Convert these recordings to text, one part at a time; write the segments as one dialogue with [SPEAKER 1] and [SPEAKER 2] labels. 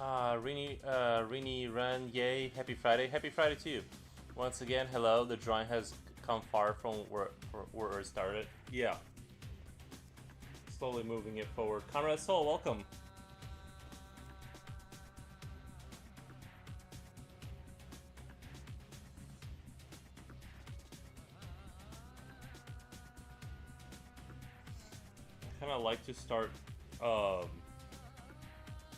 [SPEAKER 1] Rini, Ren, yay, happy Friday. Happy Friday to you. Once again, hello, the drawing has come far from where it started. Yeah. Slowly moving it forward. Conrad Soul, welcome. I kind of like to start,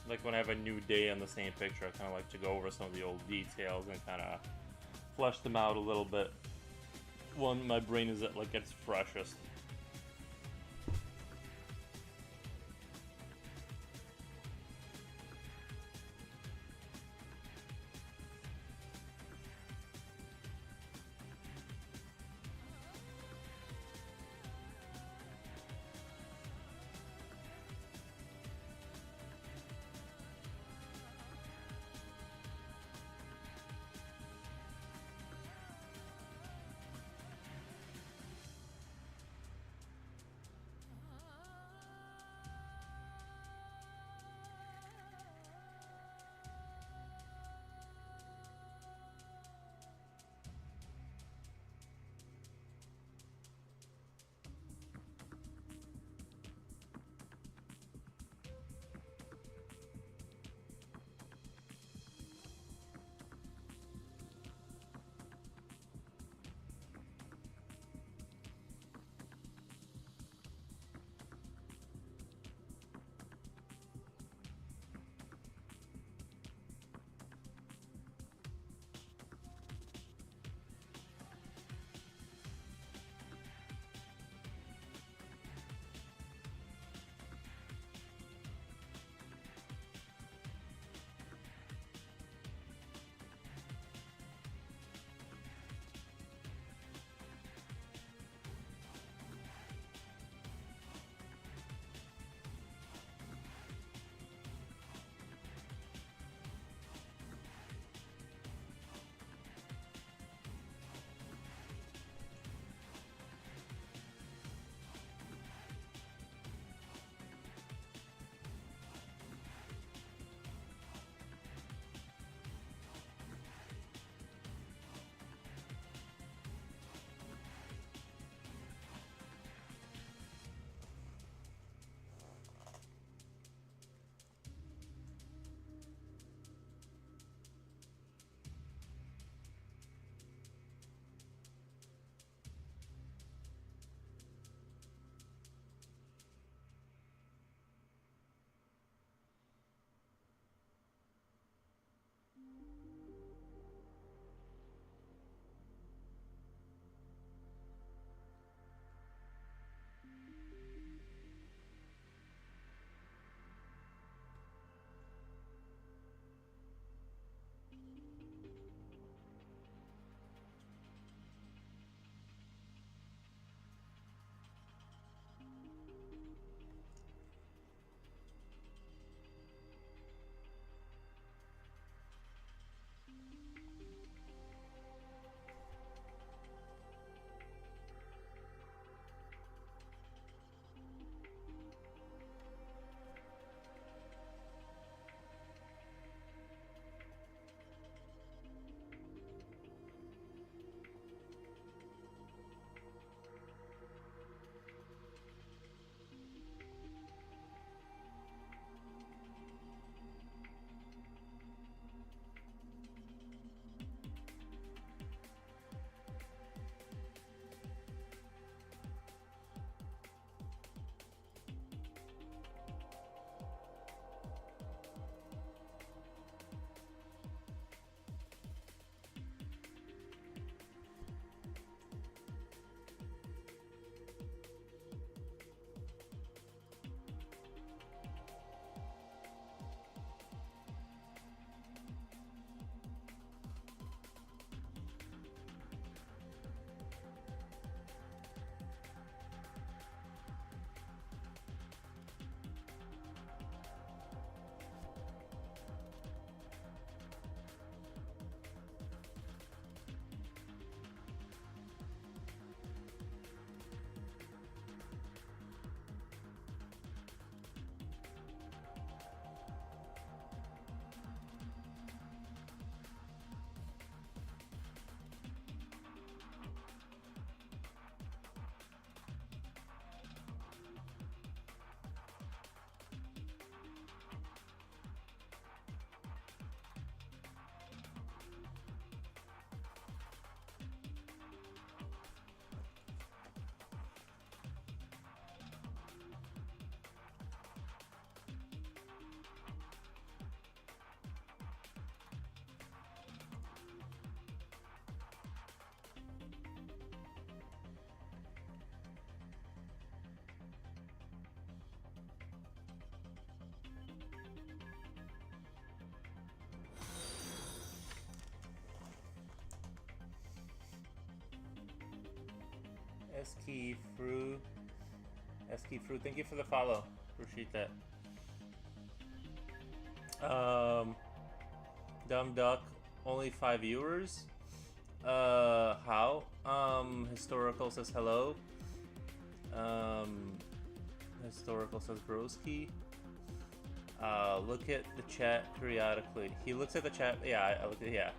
[SPEAKER 1] like when I have a new day on the same picture, I kind of like to go over some of the old details and kind of flesh them out a little bit when my brain is at like its freshest. Ski Fruit. Ski Fruit, thank you for the follow. Appreciate that. Dumb Duck, only 5 viewers. How? Historical says hello. Historical says broski. Look at the chat periodically. He looks at the chat. Yeah, I look at, yeah.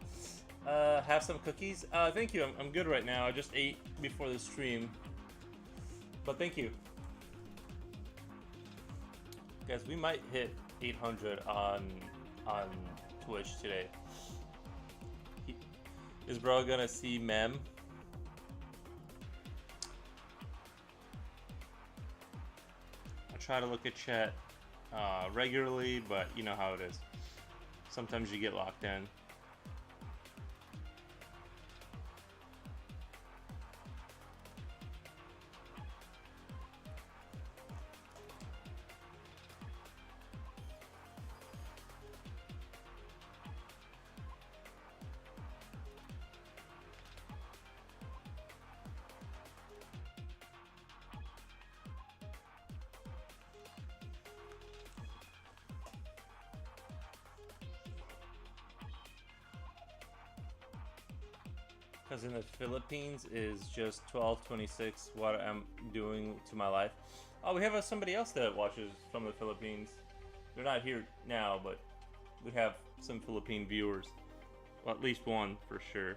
[SPEAKER 1] Have some cookies. Thank you. I'm good right now. I just ate before the stream. But thank you. Guys, we might hit 800 on Twitch today. Is bro gonna see Mem? I try to look at chat regularly, but you know how it is. Sometimes you get locked in. Because in the Philippines is just 12:26. What I'm doing to my life. Oh, we have somebody else that watches from the Philippines. They're not here now, but we have some Philippine viewers. Well, at least one for sure.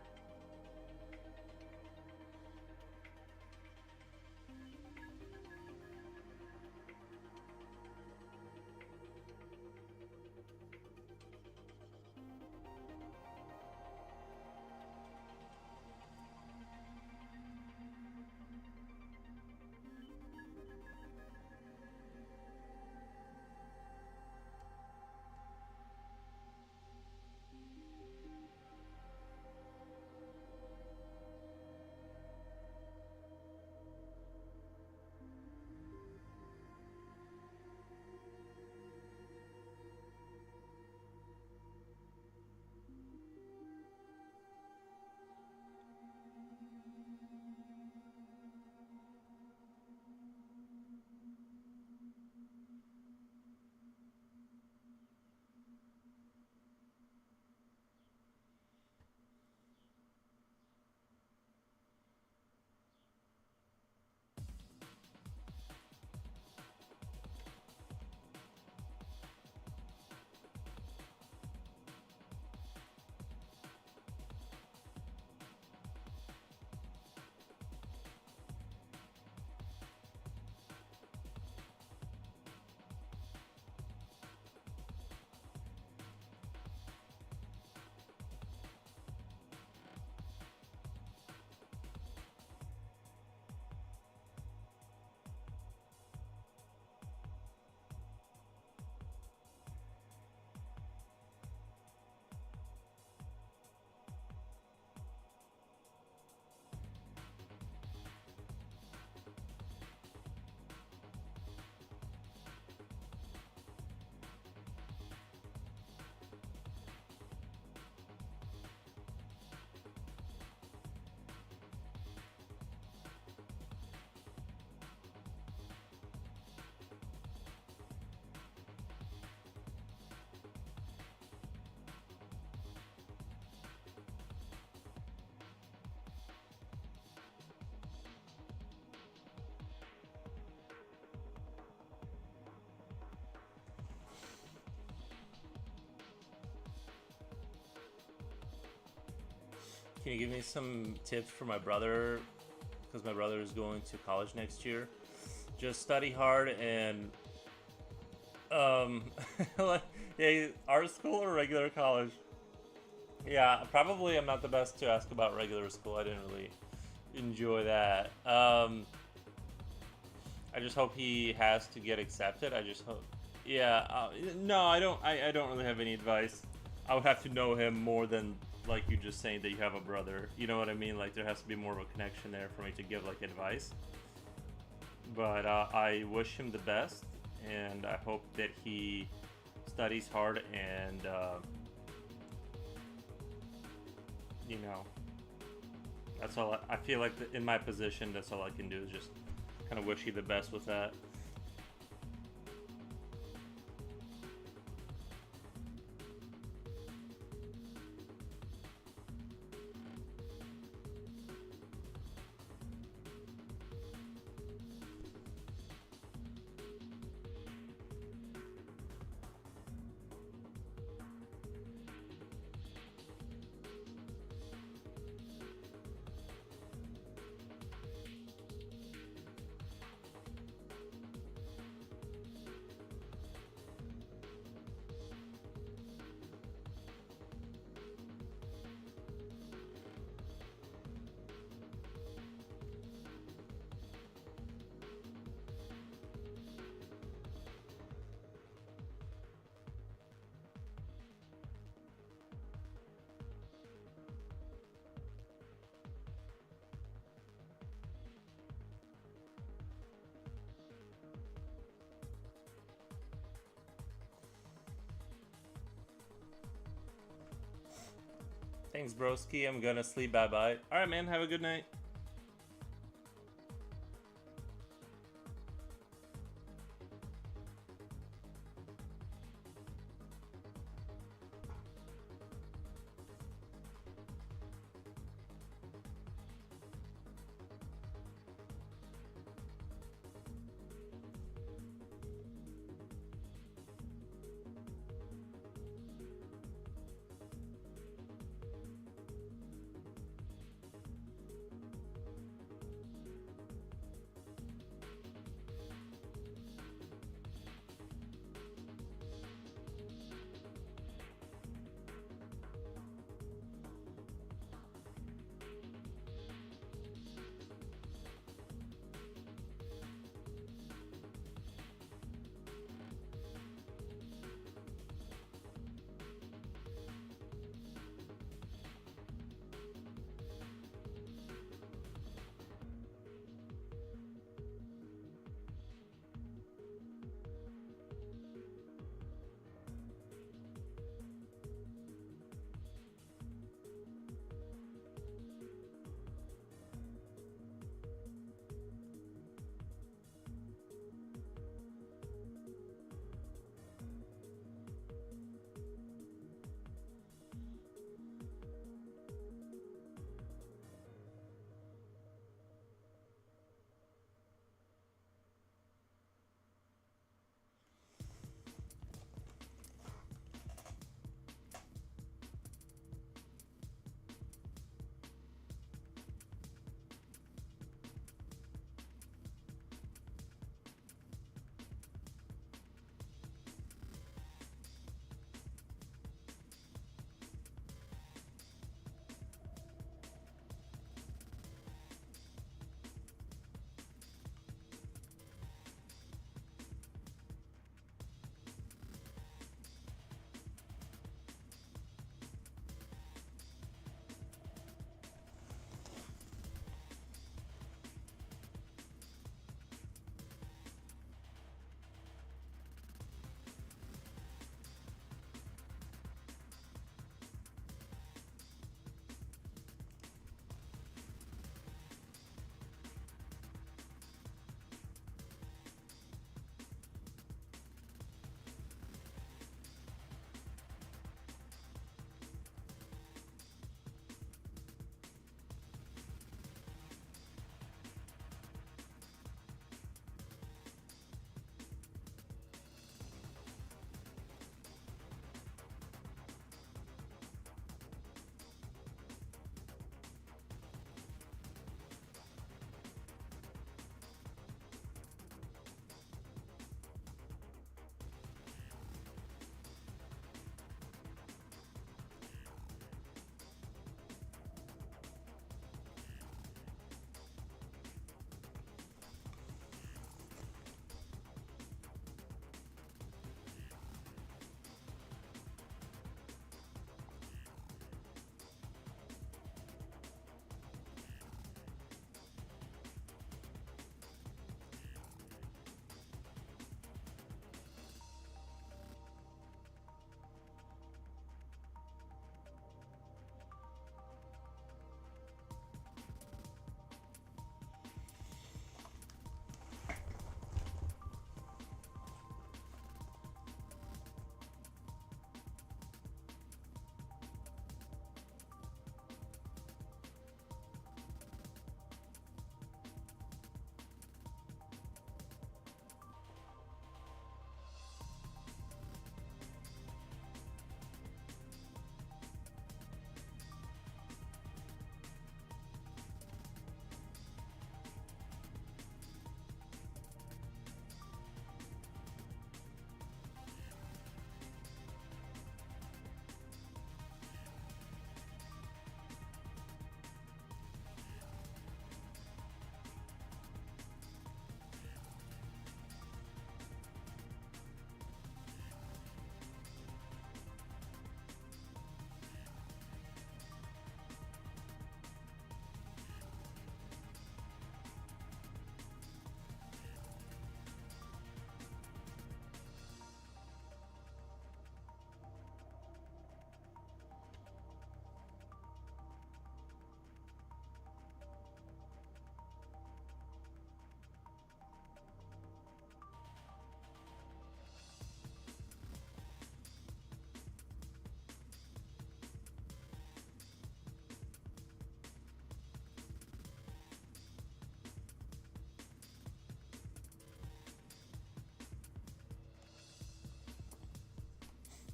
[SPEAKER 1] Can you give me some tips for my brother? Because my brother is going to college next year. Just study hard and yeah, art school or regular college? Yeah, probably I'm not the best to ask about regular school. I didn't really enjoy that. I just hope he has to get accepted. I just hope. Yeah, no, I don't. I don't really have any advice. I would have to know him more than like you just saying that you have a brother. You know what I mean? Like there has to be more of a connection there for me to give like advice. But I wish him the best, and I hope that he studies hard and you know, That's all. I feel like in my position, that's all I can do is just kind of wish you the best with that. Thanks, broski. I'm gonna sleep. Bye bye. All right, man. Have a good night.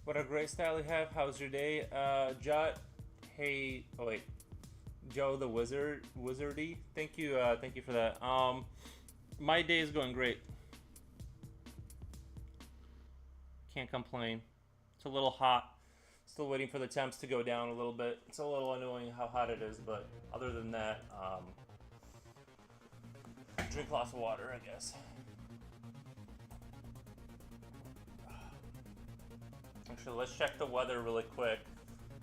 [SPEAKER 1] What a great style you have. How's your day? Jot. Hey. Oh wait. Joe the Wizardy. Thank you for that. My day is going great. Can't complain. It's a little hot. Still waiting for the temps to go down a little bit. It's a little annoying how hot it is, but other than that, drink lots of water, I guess. Actually, let's check the weather really quick.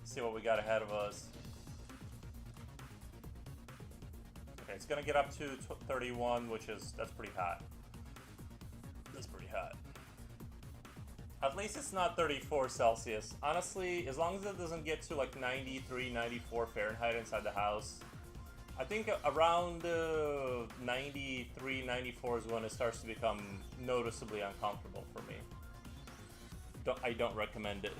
[SPEAKER 1] See what we got ahead of us. Okay, it's gonna get up to 31, that's pretty hot. That's pretty hot. At least it's not 34 Celsius. Honestly, as long as it doesn't get to like 93, 94 Fahrenheit inside the house, I think around 93, 94 is when it starts to become noticeably uncomfortable for me. I don't recommend it.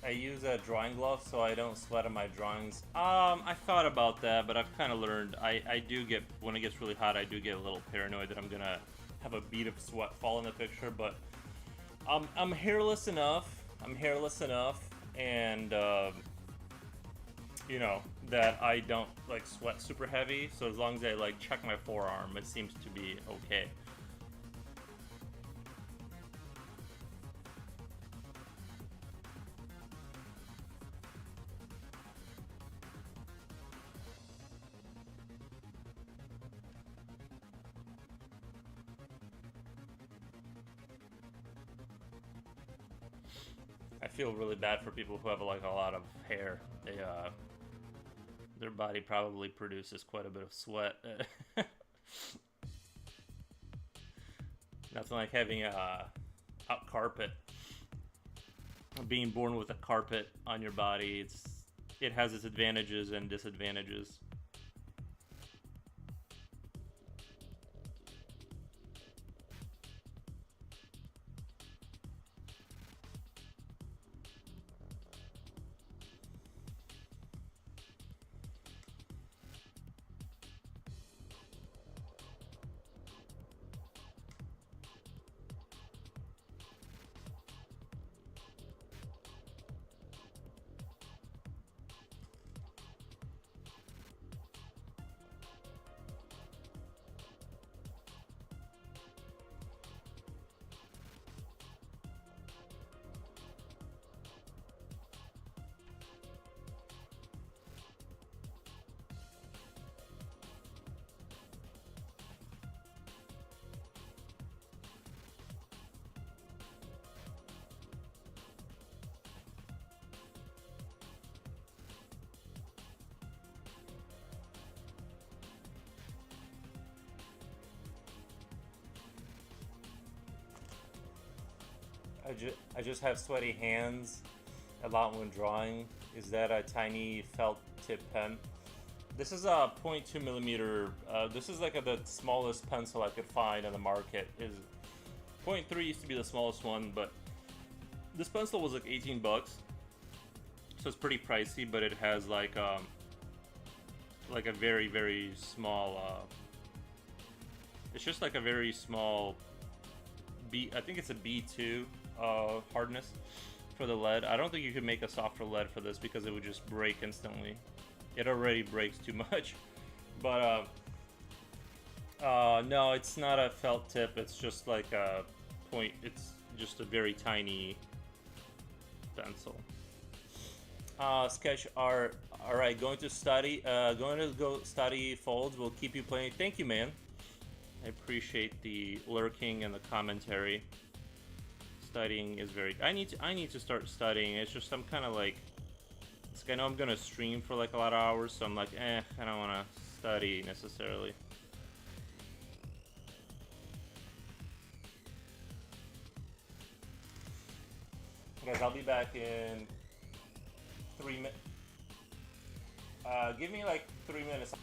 [SPEAKER 1] I use a drawing glove so I don't sweat on my drawings. I thought about that, but I've kind of learned I do get, when it gets really hot, I do get a little paranoid that I'm gonna have a bead of sweat fall in the picture. But I'm hairless enough. And you know that I don't like sweat super heavy. So as long as I like check my forearm, it seems to be okay. I feel really bad for people who have like a lot of hair. Their body probably produces quite a bit of sweat. Nothing like having a carpet. Being born with a carpet on your body, it has its advantages and disadvantages. I just have sweaty hands a lot when drawing. Is that a tiny felt tip pen? This is a 0.2 millimeter. This is like the smallest pencil I could find on the market. Is 0.3 used to be the smallest one, but this pencil was like 18 bucks, so it's pretty pricey. But it has like a very small. It's just like a very small B. I think it's a B2 hardness for the lead. I don't think you could make a softer lead for this because it would just break instantly. It already breaks too much. But no, it's not a felt tip. It's just like a point. It's just a very tiny pencil. Sketch art. All right, going to study. Going to go study folds. We'll keep you playing. Thank you, man. I appreciate the lurking and the commentary. Studying is very. I need to start studying. It's just I'm kind of like. I know I'm gonna stream for like a lot of hours, so I'm like, I don't want to study necessarily. Guys, I'll be back in 3 minutes. Give me like 3 minutes.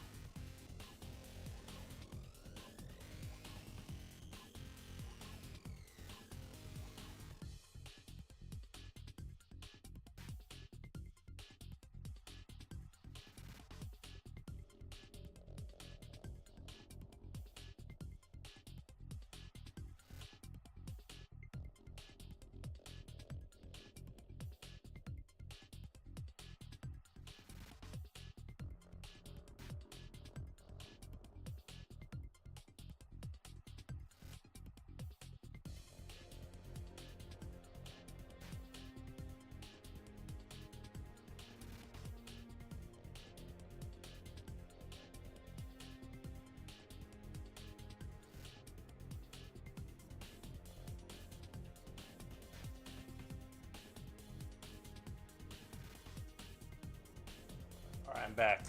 [SPEAKER 1] Alright, I'm back.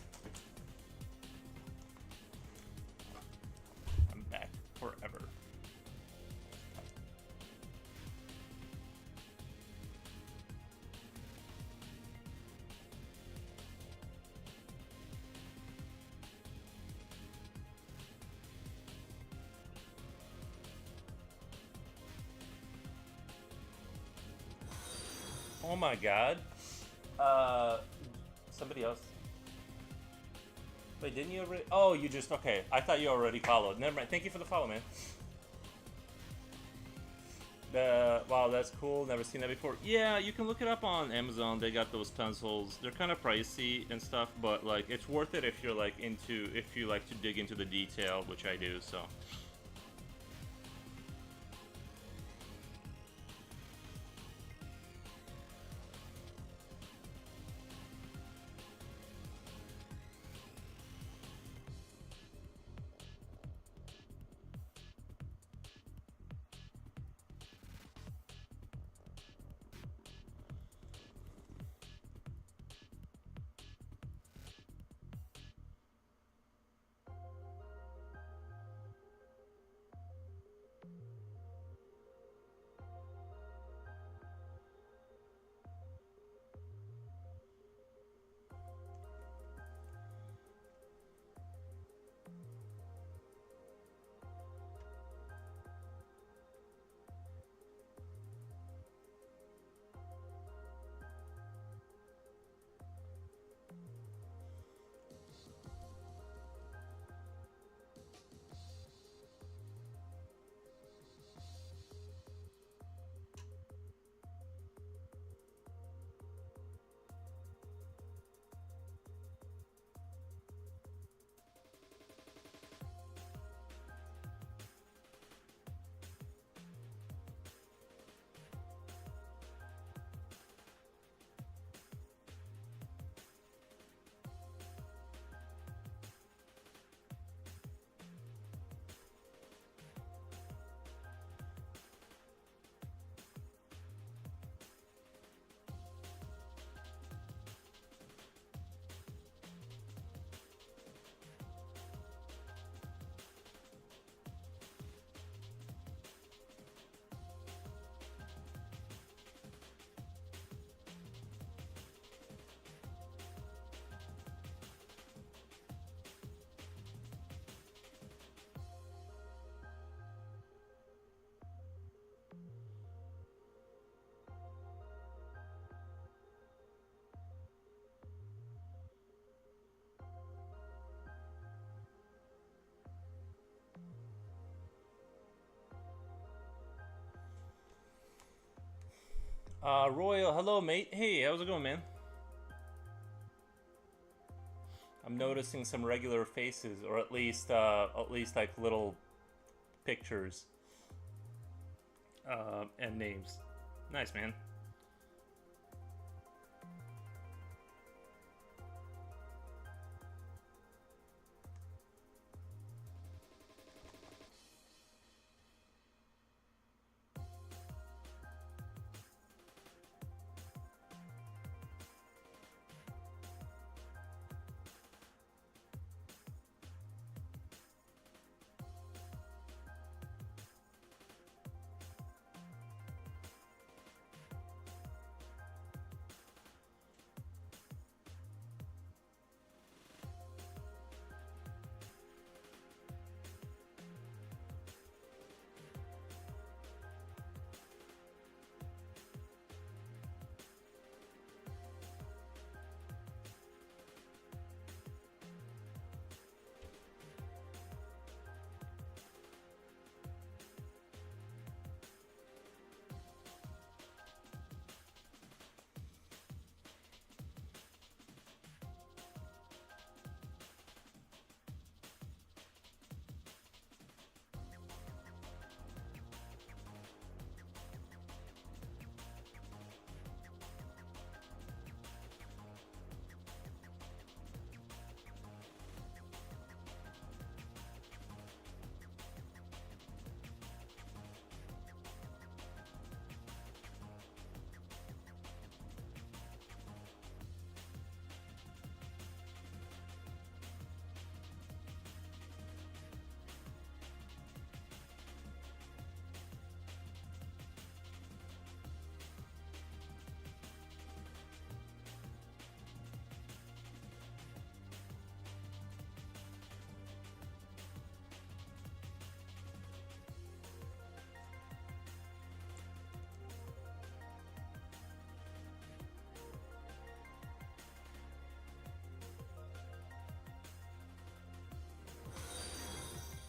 [SPEAKER 1] I'm back forever. Oh my god. Somebody else. Wait, didn't you already? Oh, you just, okay. I thought you already followed. Never mind. Thank you for the follow, man. Wow, that's cool. Never seen that before. Yeah, you can look it up on Amazon. They got those pencils. They're kind of pricey and stuff, but like it's worth it if you're like if you like to dig into the detail, which I do, so. Royal, hello, mate. Hey, how's it going, man? I'm noticing some regular faces, or at least like little pictures and names. Nice, man.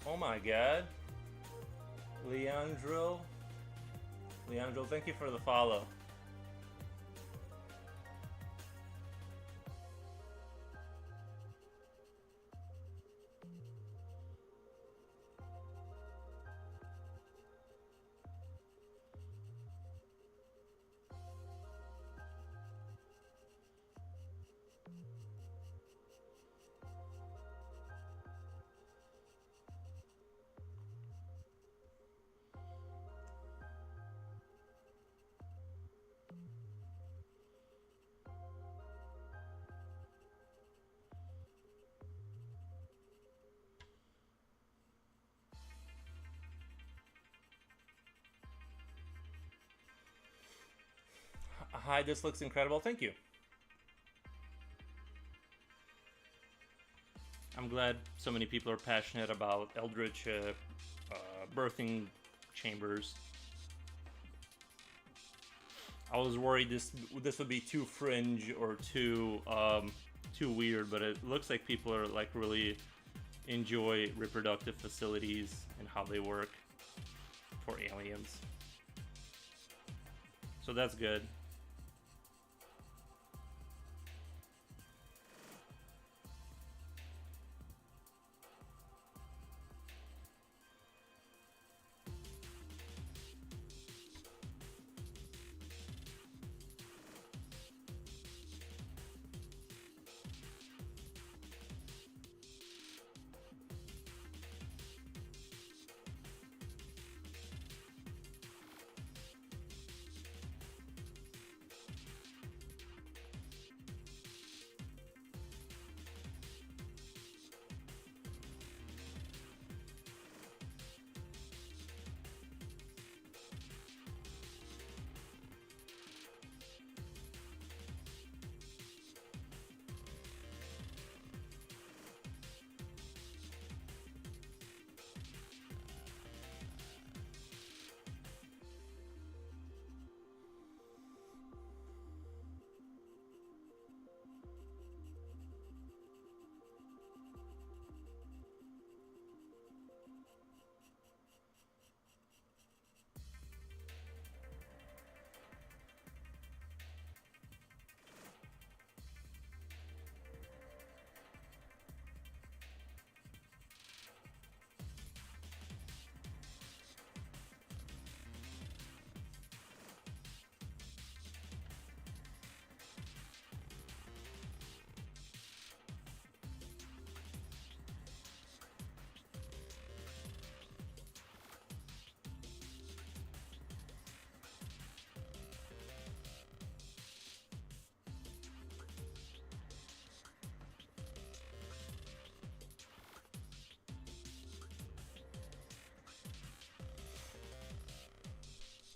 [SPEAKER 1] Oh my god. Leandro. Leandro, thank you for the follow. Hi, this looks incredible. Thank you. I'm glad so many people are passionate about Eldritch birthing chambers. I was worried this would be too fringe or too weird, but it looks like people are like really enjoy reproductive facilities and how they work for aliens. So that's good.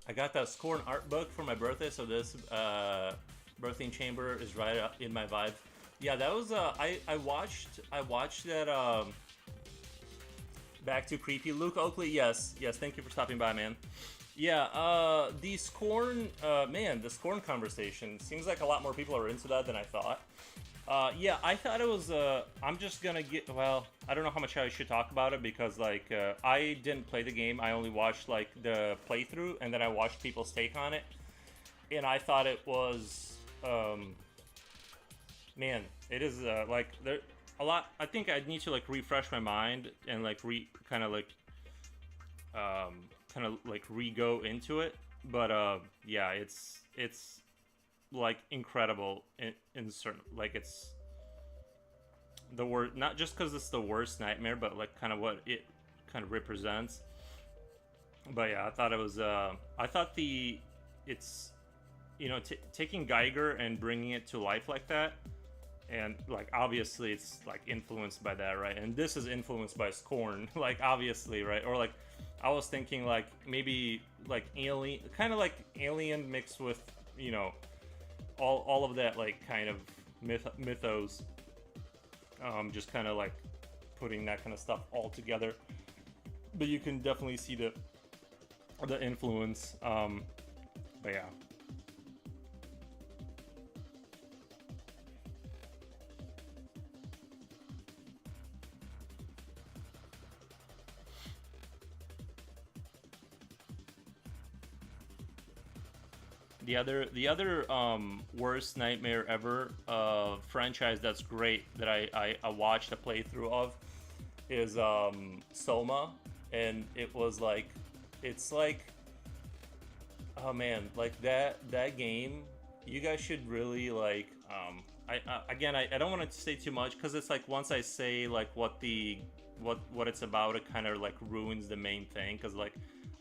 [SPEAKER 1] I got that Scorn art book for my birthday, so this birthing chamber is right up in my vibe. Yeah, that was I watched that back to creepy Luke Oakley. Yes, thank you for stopping by, man. Yeah, the Scorn man, the Scorn conversation seems like a lot more people are into that than I thought. Yeah, I thought it was. I'm just gonna get. Well, I don't know how much I should talk about it because like I didn't play the game. I only watched like the playthrough, and then I watched people's take on it, and I thought it was. Man, it is like there a lot. I think I need to like refresh my mind and like kind of like kind of like re-go into it. But yeah, it's like incredible in certain like it's the word not just because it's the worst nightmare, but like kind of what it kind of represents. But yeah, I thought it was I thought the it's taking Geiger and bringing it to life like that, and like obviously it's like influenced by that, right? And this is influenced by Scorn like obviously, right? Or like I was thinking like maybe like Alien, kind of like Alien mixed with all of that like kind of mythos, just kind of like putting that kind of stuff all together. But you can definitely see the influence. But yeah. The other worst nightmare ever franchise that's great that I watched a playthrough of is Soma, and it was like it's like oh man, like that game. You guys should really like. I don't want to say too much because it's like once I say like what it's about, it kind of like ruins the main thing. Because like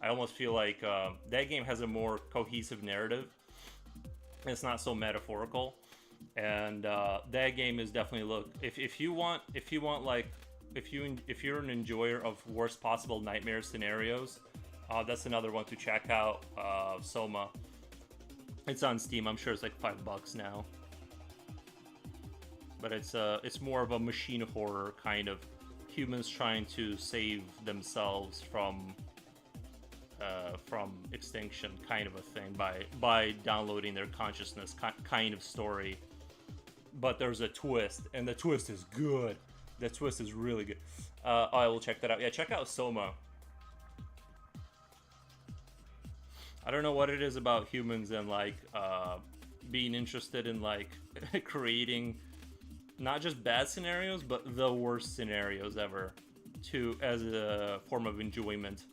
[SPEAKER 1] I almost feel like that game has a more cohesive narrative. It's not so metaphorical, and that game is definitely look. If you want like if you're an enjoyer of worst possible nightmare scenarios, that's another one to check out. Soma. It's on Steam. I'm sure it's like $5 now. But it's more of a machine horror kind of humans trying to save themselves from extinction kind of a thing by downloading their consciousness kind of story. But there's a twist, and the twist is good. The twist is really good. I will check that out. Yeah, check out Soma. I don't know what it is about humans and like being interested in like creating not just bad scenarios, but the worst scenarios ever, to as a form of enjoyment.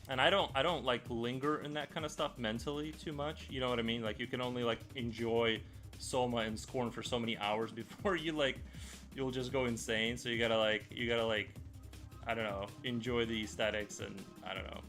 [SPEAKER 1] And I don't like linger in that kind of stuff mentally too much. You know what I mean? Like you can only like enjoy Soma and Scorn for so many hours before you'll just go insane. So you gotta like I don't know, enjoy the aesthetics and I don't know.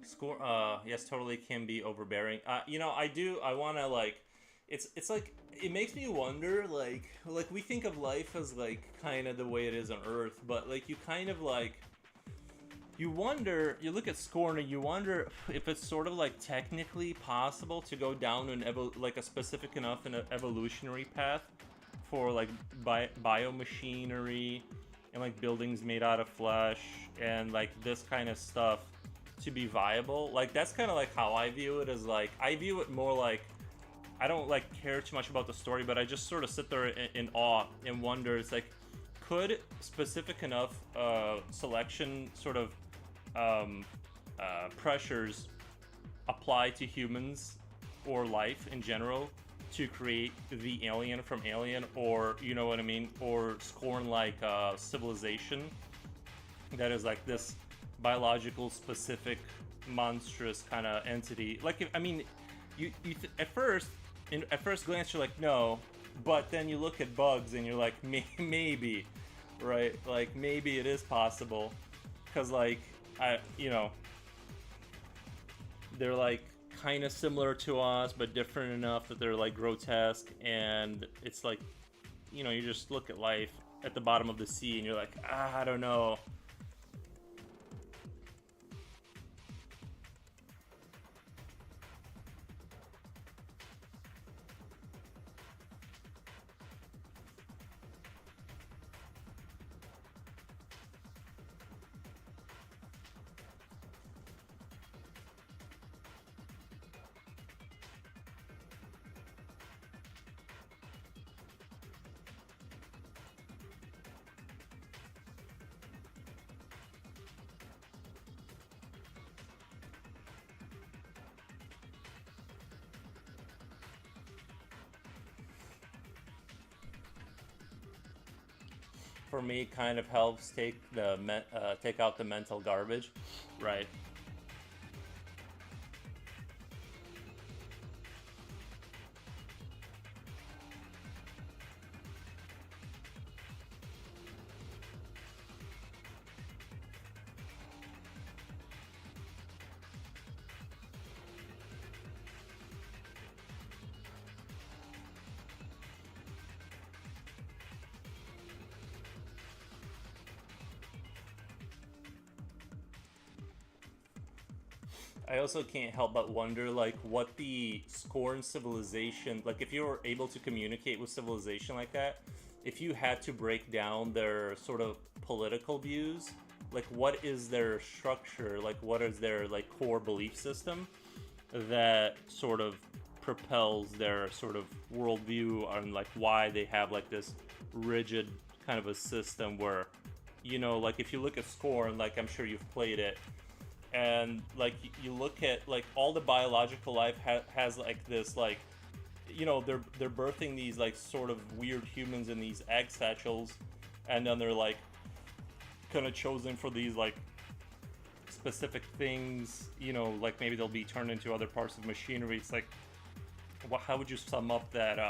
[SPEAKER 1] Score, yes, totally can be overbearing. I want to like, it's like it makes me wonder, like we think of life as like kind of the way it is on Earth, but like you kind of like you wonder, you look at Scorn and you wonder if it's sort of like technically possible to go down like a specific enough in an evolutionary path for like biomachinery and like buildings made out of flesh and like this kind of stuff to be viable. Like that's kind of like how I view it. As like I view it more like I don't like care too much about the story, but I just sort of sit there in awe and wonder. It's like, could specific enough selection sort of pressures apply to humans or life in general to create the alien from Alien, or you know what I mean, or Scorn like civilization that is like this biological specific monstrous kind of entity. Like if, I mean, at first glance you're like no, but then you look at bugs and you're like maybe, right? Like maybe it is possible, because like they're like kind of similar to us but different enough that they're like grotesque, and it's like you just look at life at the bottom of the sea and you're like I don't know. For me, kind of helps take out the mental garbage, right? I also can't help but wonder, like, what the Scorn civilization, like, if you were able to communicate with civilization like that, if you had to break down their sort of political views, like, what is their structure, like, what is their, like, core belief system that sort of propels their sort of worldview on, like, why they have, like, this rigid kind of a system where, like, if you look at Scorn, like, I'm sure you've played it, and like you look at like all the biological life has like this like they're birthing these like sort of weird humans in these egg satchels, and then they're like kind of chosen for these like specific things, like maybe they'll be turned into other parts of machinery. It's like, how would you sum up that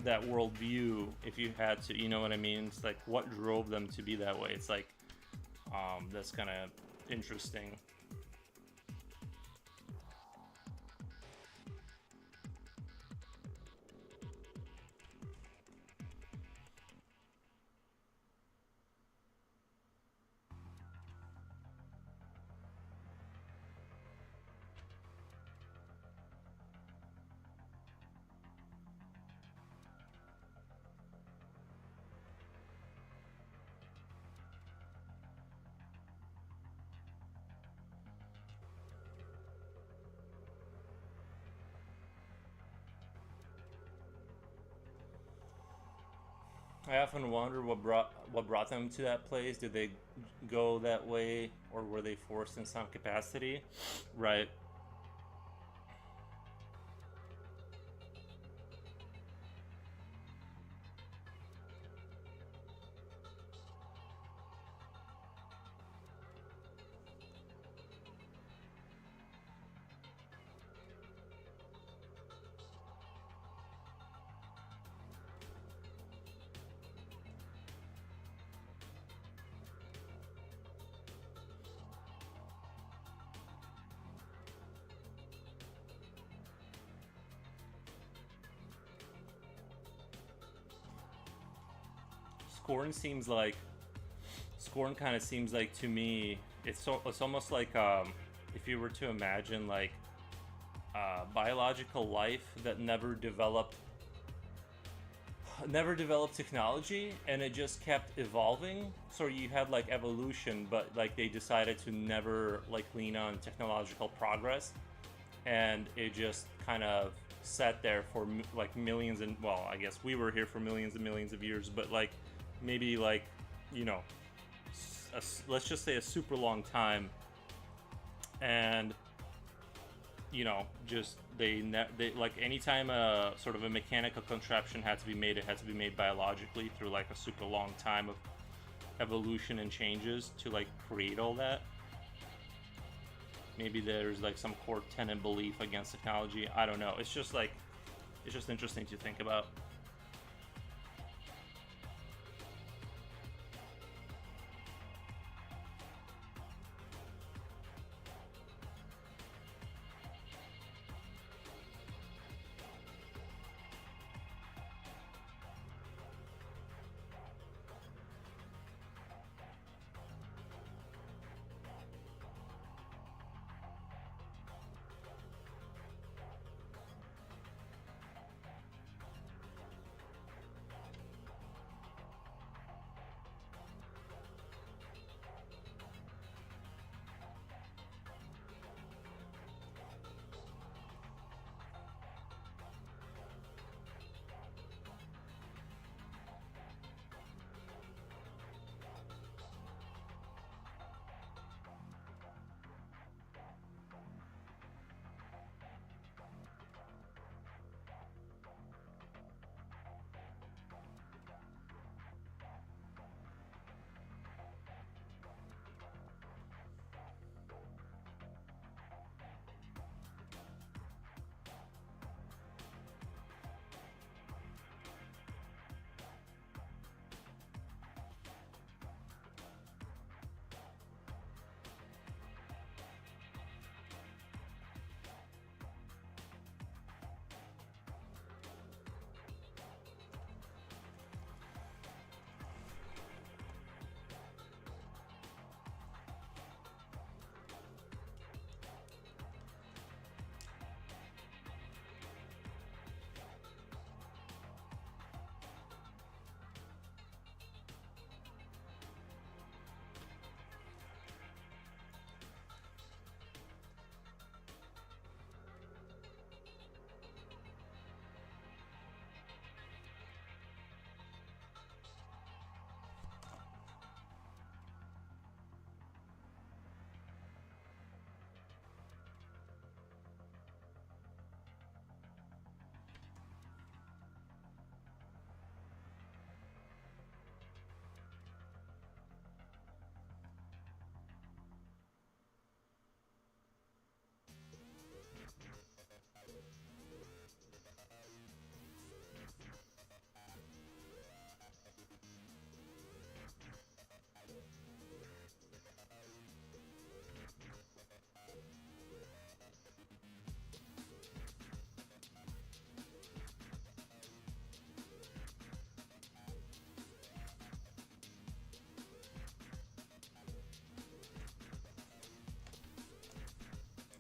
[SPEAKER 1] worldview if you had to, you know what I mean? It's like, what drove them to be that way? It's like that's kind of interesting. I often wonder what brought them to that place. Did they go that way, or were they forced in some capacity? Right. Scorn seems like Scorn kind of seems like to me it's almost like if you were to imagine like biological life that never developed technology and it just kept evolving. So you had like evolution, but like they decided to never like lean on technological progress, and it just kind of sat there for like millions, and well, I guess we were here for millions and millions of years, but like maybe like, you know, let's just say a super long time. And you know, just they like anytime a sort of a mechanical contraption had to be made, it had to be made biologically through like a super long time of evolution and changes to like create all that. Maybe there's like some core tenet belief against technology. I don't know. It's just like, it's just interesting to think about.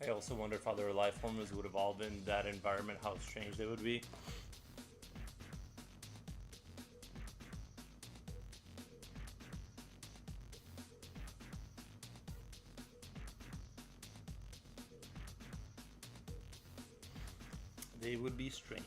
[SPEAKER 1] I also wonder if other life forms would evolve in that environment, how strange they would be. They would be strange.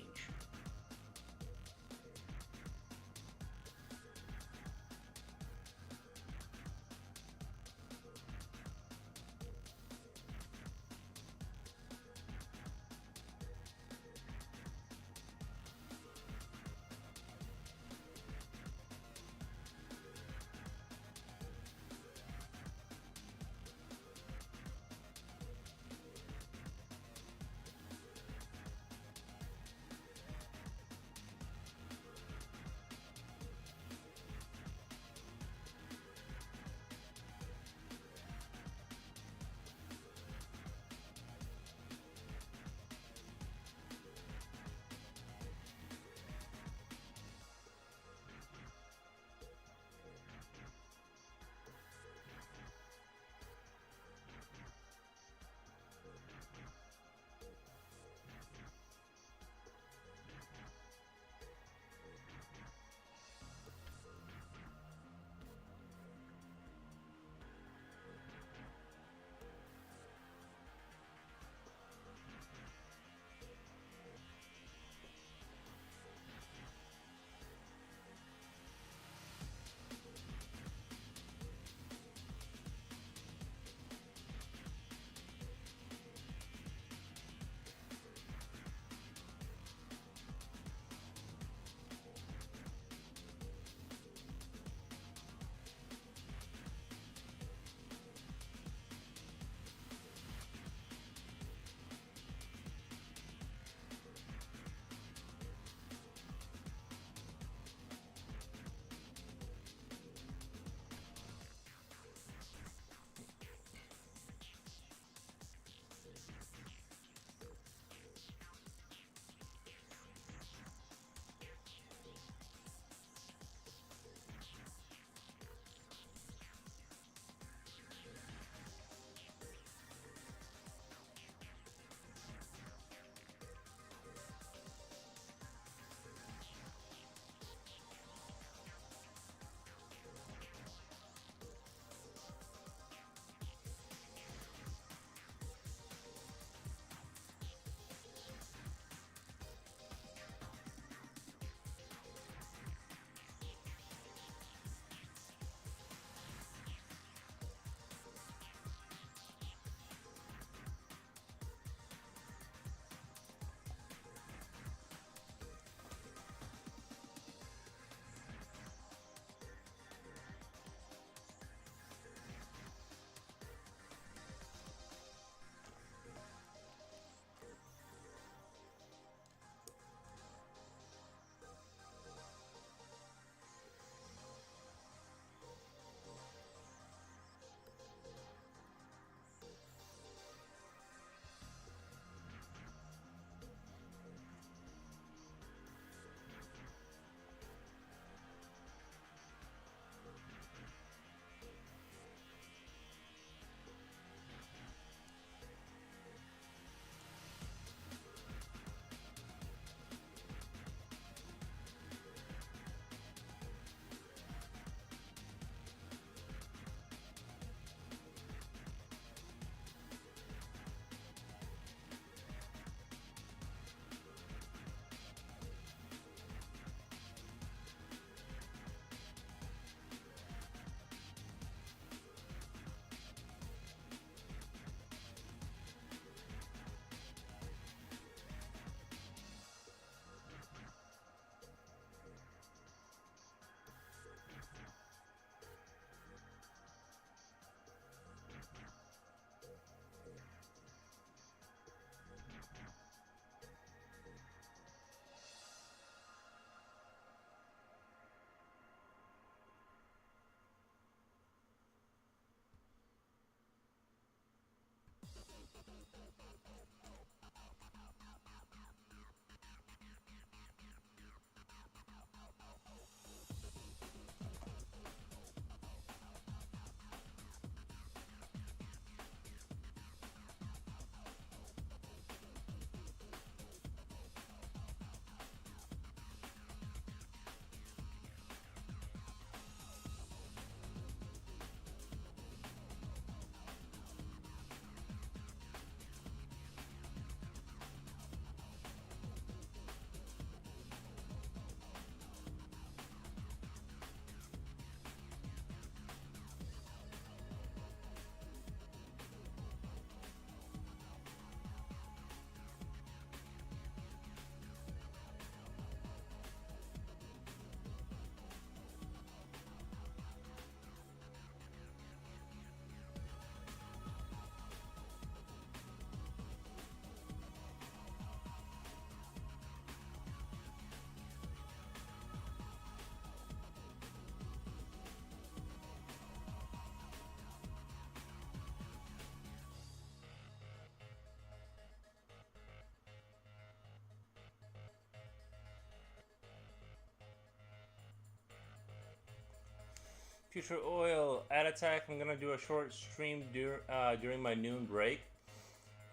[SPEAKER 1] Future Oil, add attack. I'm gonna do a short stream during my noon break.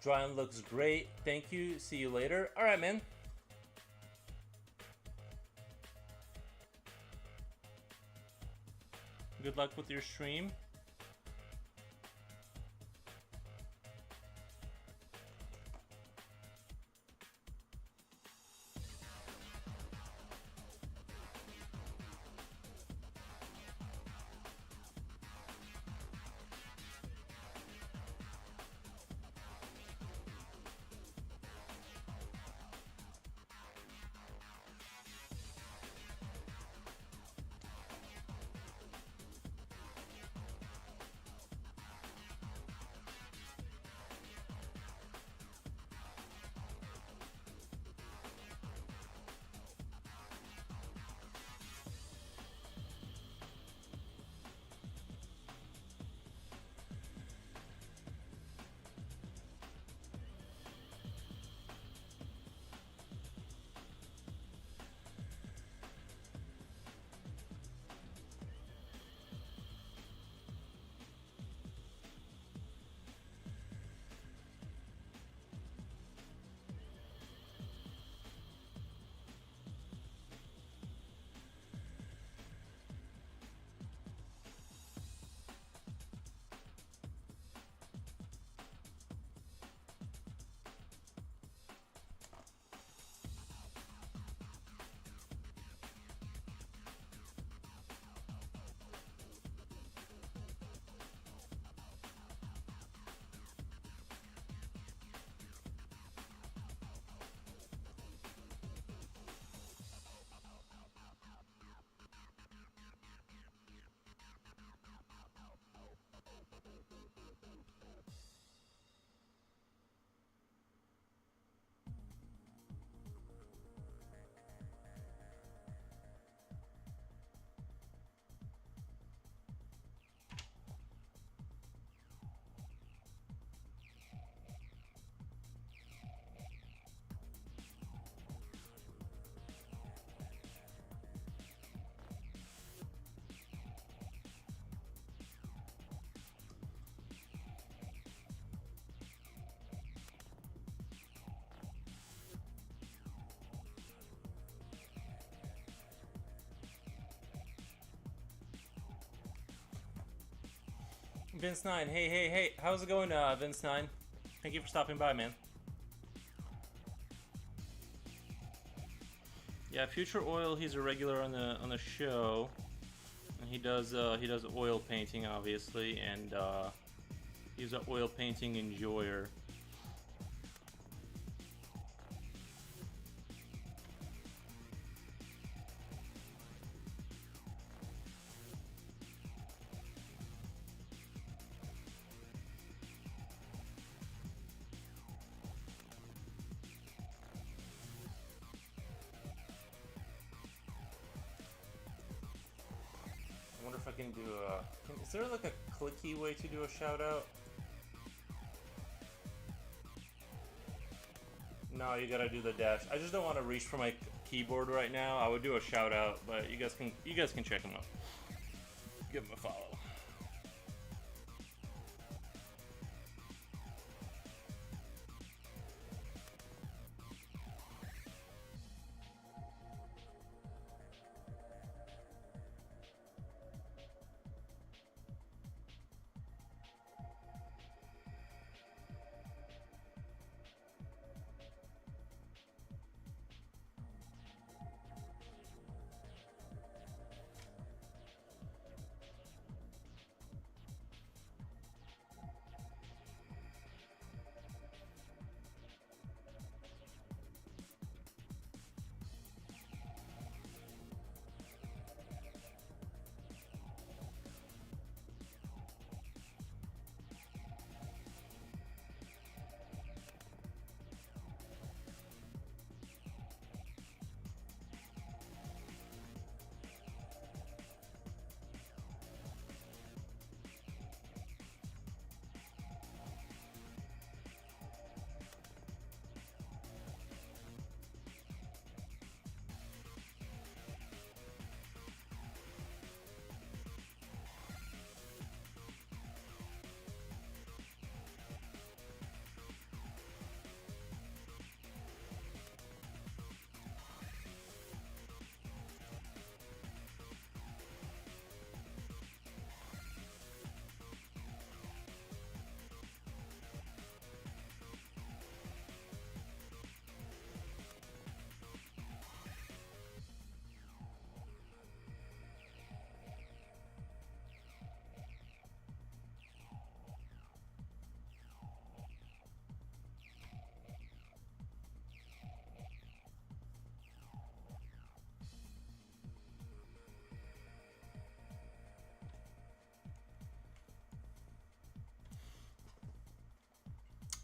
[SPEAKER 1] Drawing looks great. Thank you. See you later. All right, man. Good luck with your stream. Vince9, hey, how's it going, Vince9? Thank you for stopping by, man. Yeah, Future Oil, he's a regular on the show, and he does oil painting, obviously, and he's an oil painting enjoyer. I wonder if I can do a... Is there like a clicky way to do a shout out? No, you gotta do the dash. I just don't want to reach for my keyboard right now. I would do a shout out, but you guys can check him out. Give him a follow.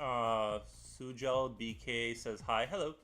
[SPEAKER 1] Sujal BK says hi. Hello.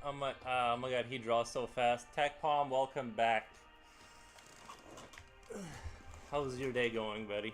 [SPEAKER 1] Oh my god, he draws so fast. Tech Palm, welcome back. How's your day going, buddy?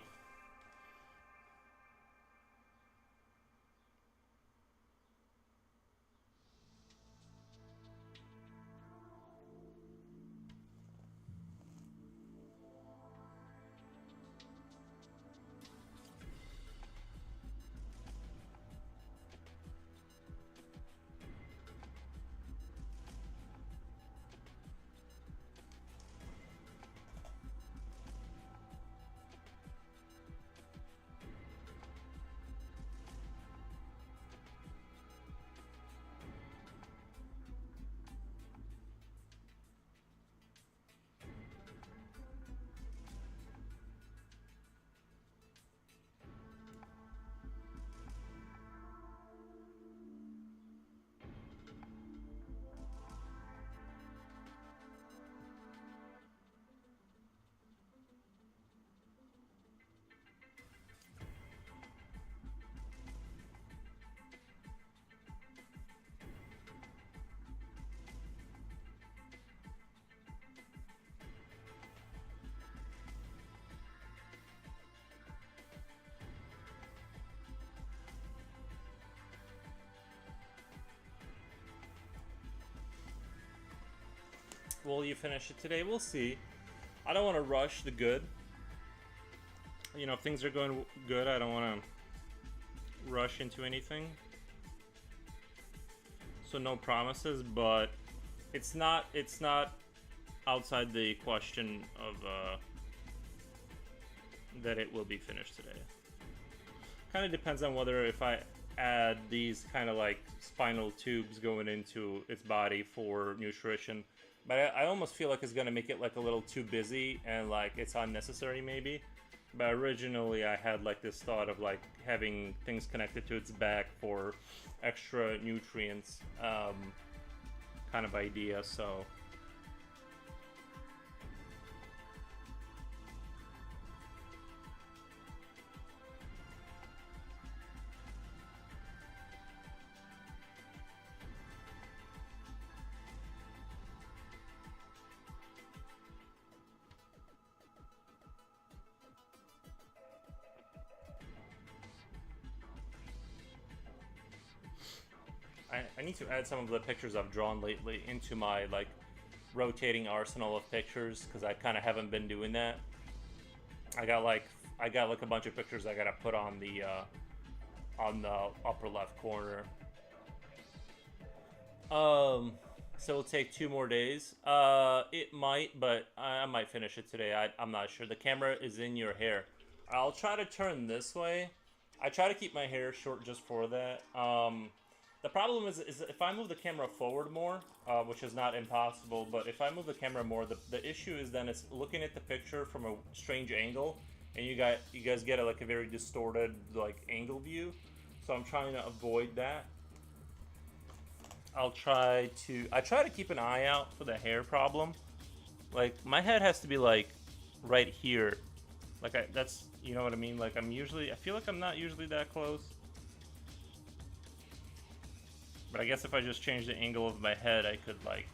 [SPEAKER 1] Will you finish it today? We'll see. I don't want to rush the good. You know, if things are going good, I don't want to rush into anything. So no promises, but it's not outside the question of that it will be finished today. Kind of depends on whether if I add these kind of like spinal tubes going into its body for nutrition. But I almost feel like it's going to make it like a little too busy and like it's unnecessary maybe. But originally I had like this thought of like having things connected to its back for extra nutrients kind of idea, so... I need to add some of the pictures I've drawn lately into my like rotating arsenal of pictures because I kind of haven't been doing that. I got like a bunch of pictures I gotta put on the upper left corner. So it'll take 2 more days. It might, but I might finish it today. I'm not sure. The camera is in your hair. I'll try to turn this way. I try to keep my hair short just for that. The problem is if I move the camera forward more, which is not impossible, but if I move the camera more, the issue is then it's looking at the picture from a strange angle, and you guys get like a very distorted like angle view. So I'm trying to avoid that. I try to keep an eye out for the hair problem. Like my head has to be like right here, like that's, you know what I mean. Like I feel like I'm not usually that close. But I guess if I just change the angle of my head, I could like...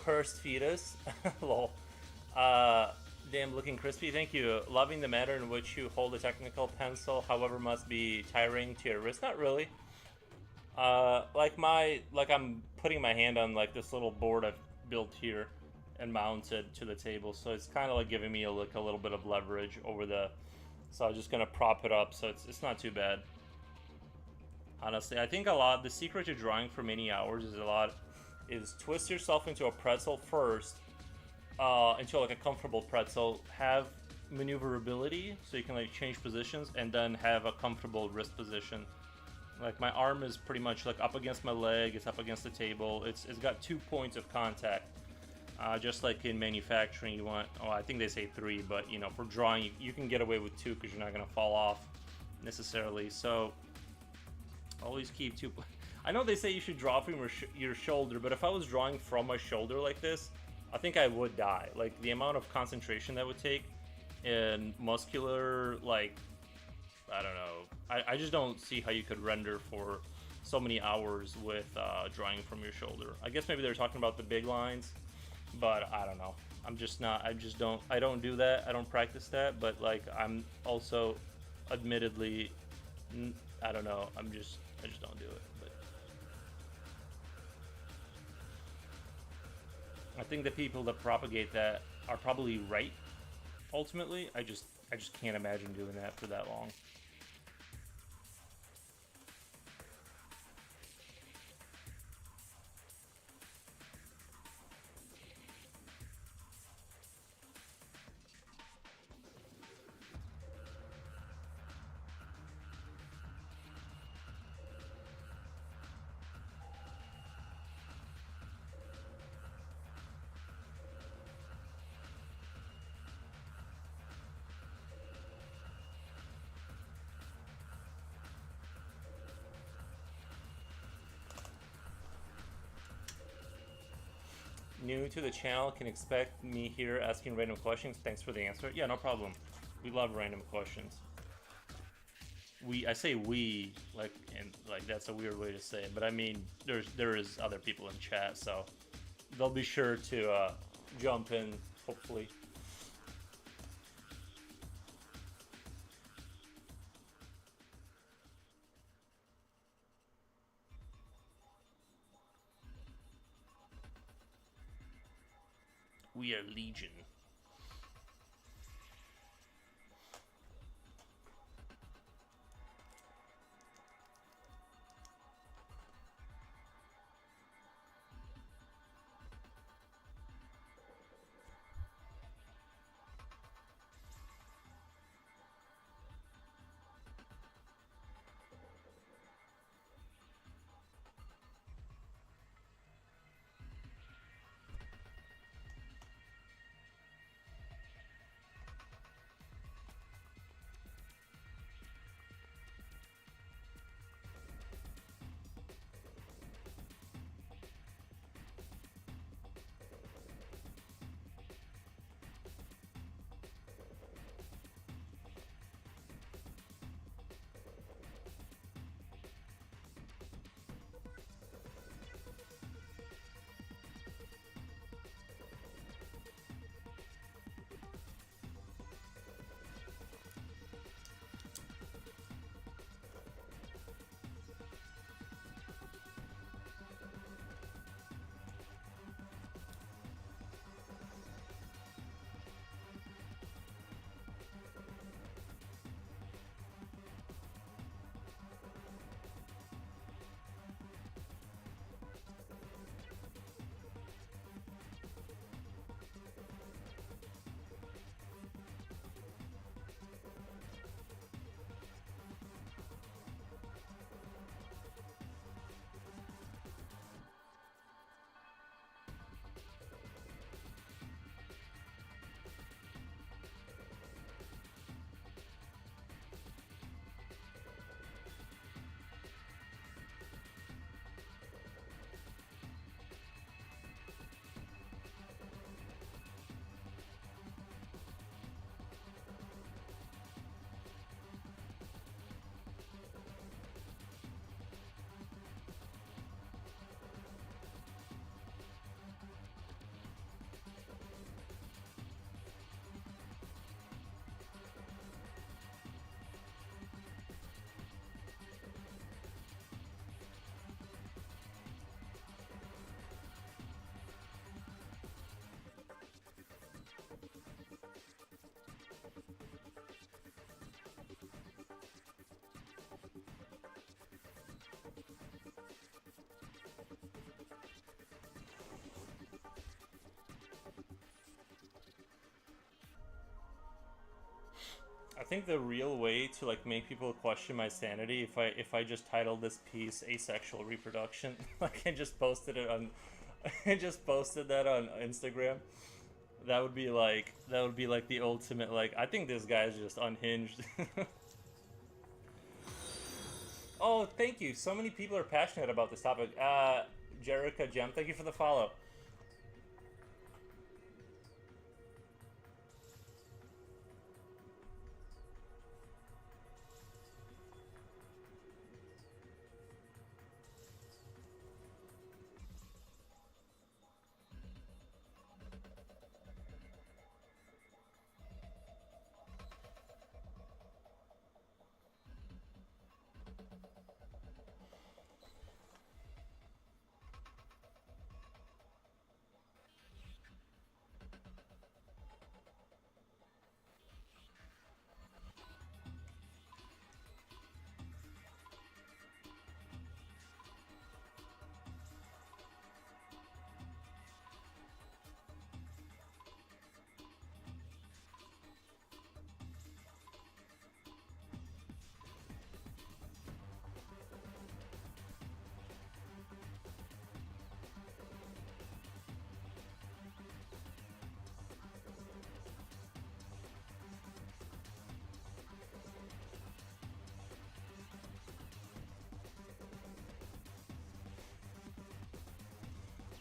[SPEAKER 1] Cursed fetus. Lol. Damn, looking crispy. Thank you. Loving the manner in which you hold a technical pencil, however, must be tiring to your wrist. Not really. Like I'm putting my hand on like this little board I've built here and mounted to the table, so it's kind of like giving me a little bit of leverage over the. So I'm just gonna prop it up, so it's not too bad. Honestly, I think the secret to drawing for many hours is twist yourself into a pretzel first, into like a comfortable pretzel, have maneuverability so you can like change positions, and then have a comfortable wrist position. Like my arm is pretty much like up against my leg, it's up against the table, it's got 2 points of contact. Just like in manufacturing, you want, I think they say 3, but you know, for drawing, you can get away with 2 because you're not gonna fall off necessarily. So always keep 2. I know they say you should draw from your shoulder, but if I was drawing from my shoulder like this, I think I would die. Like the amount of concentration that would take and muscular, like, I don't know. I just don't see how you could render for so many hours with drawing from your shoulder. I guess maybe they're talking about the big lines, but I don't know. I'm just not. I just don't. I don't do that. I don't practice that. But like, I'm also, admittedly, I don't know. I just don't do it. But I think the people that propagate that are probably right. Ultimately, I just can't imagine doing that for that long. New to the channel, can expect me here asking random questions. Thanks for the answer. Yeah, no problem. We love random questions. I say we, like, and like that's a weird way to say it, but I mean there is other people in chat, so they'll be sure to jump in, hopefully. We are Legion. I think the real way to like make people question my sanity, if I just titled this piece "Asexual Reproduction," like I just posted it on, I just posted that on Instagram. That would be like the ultimate, like, I think this guy's just unhinged. Oh, thank you. So many people are passionate about this topic. Jerica Gem, thank you for the follow.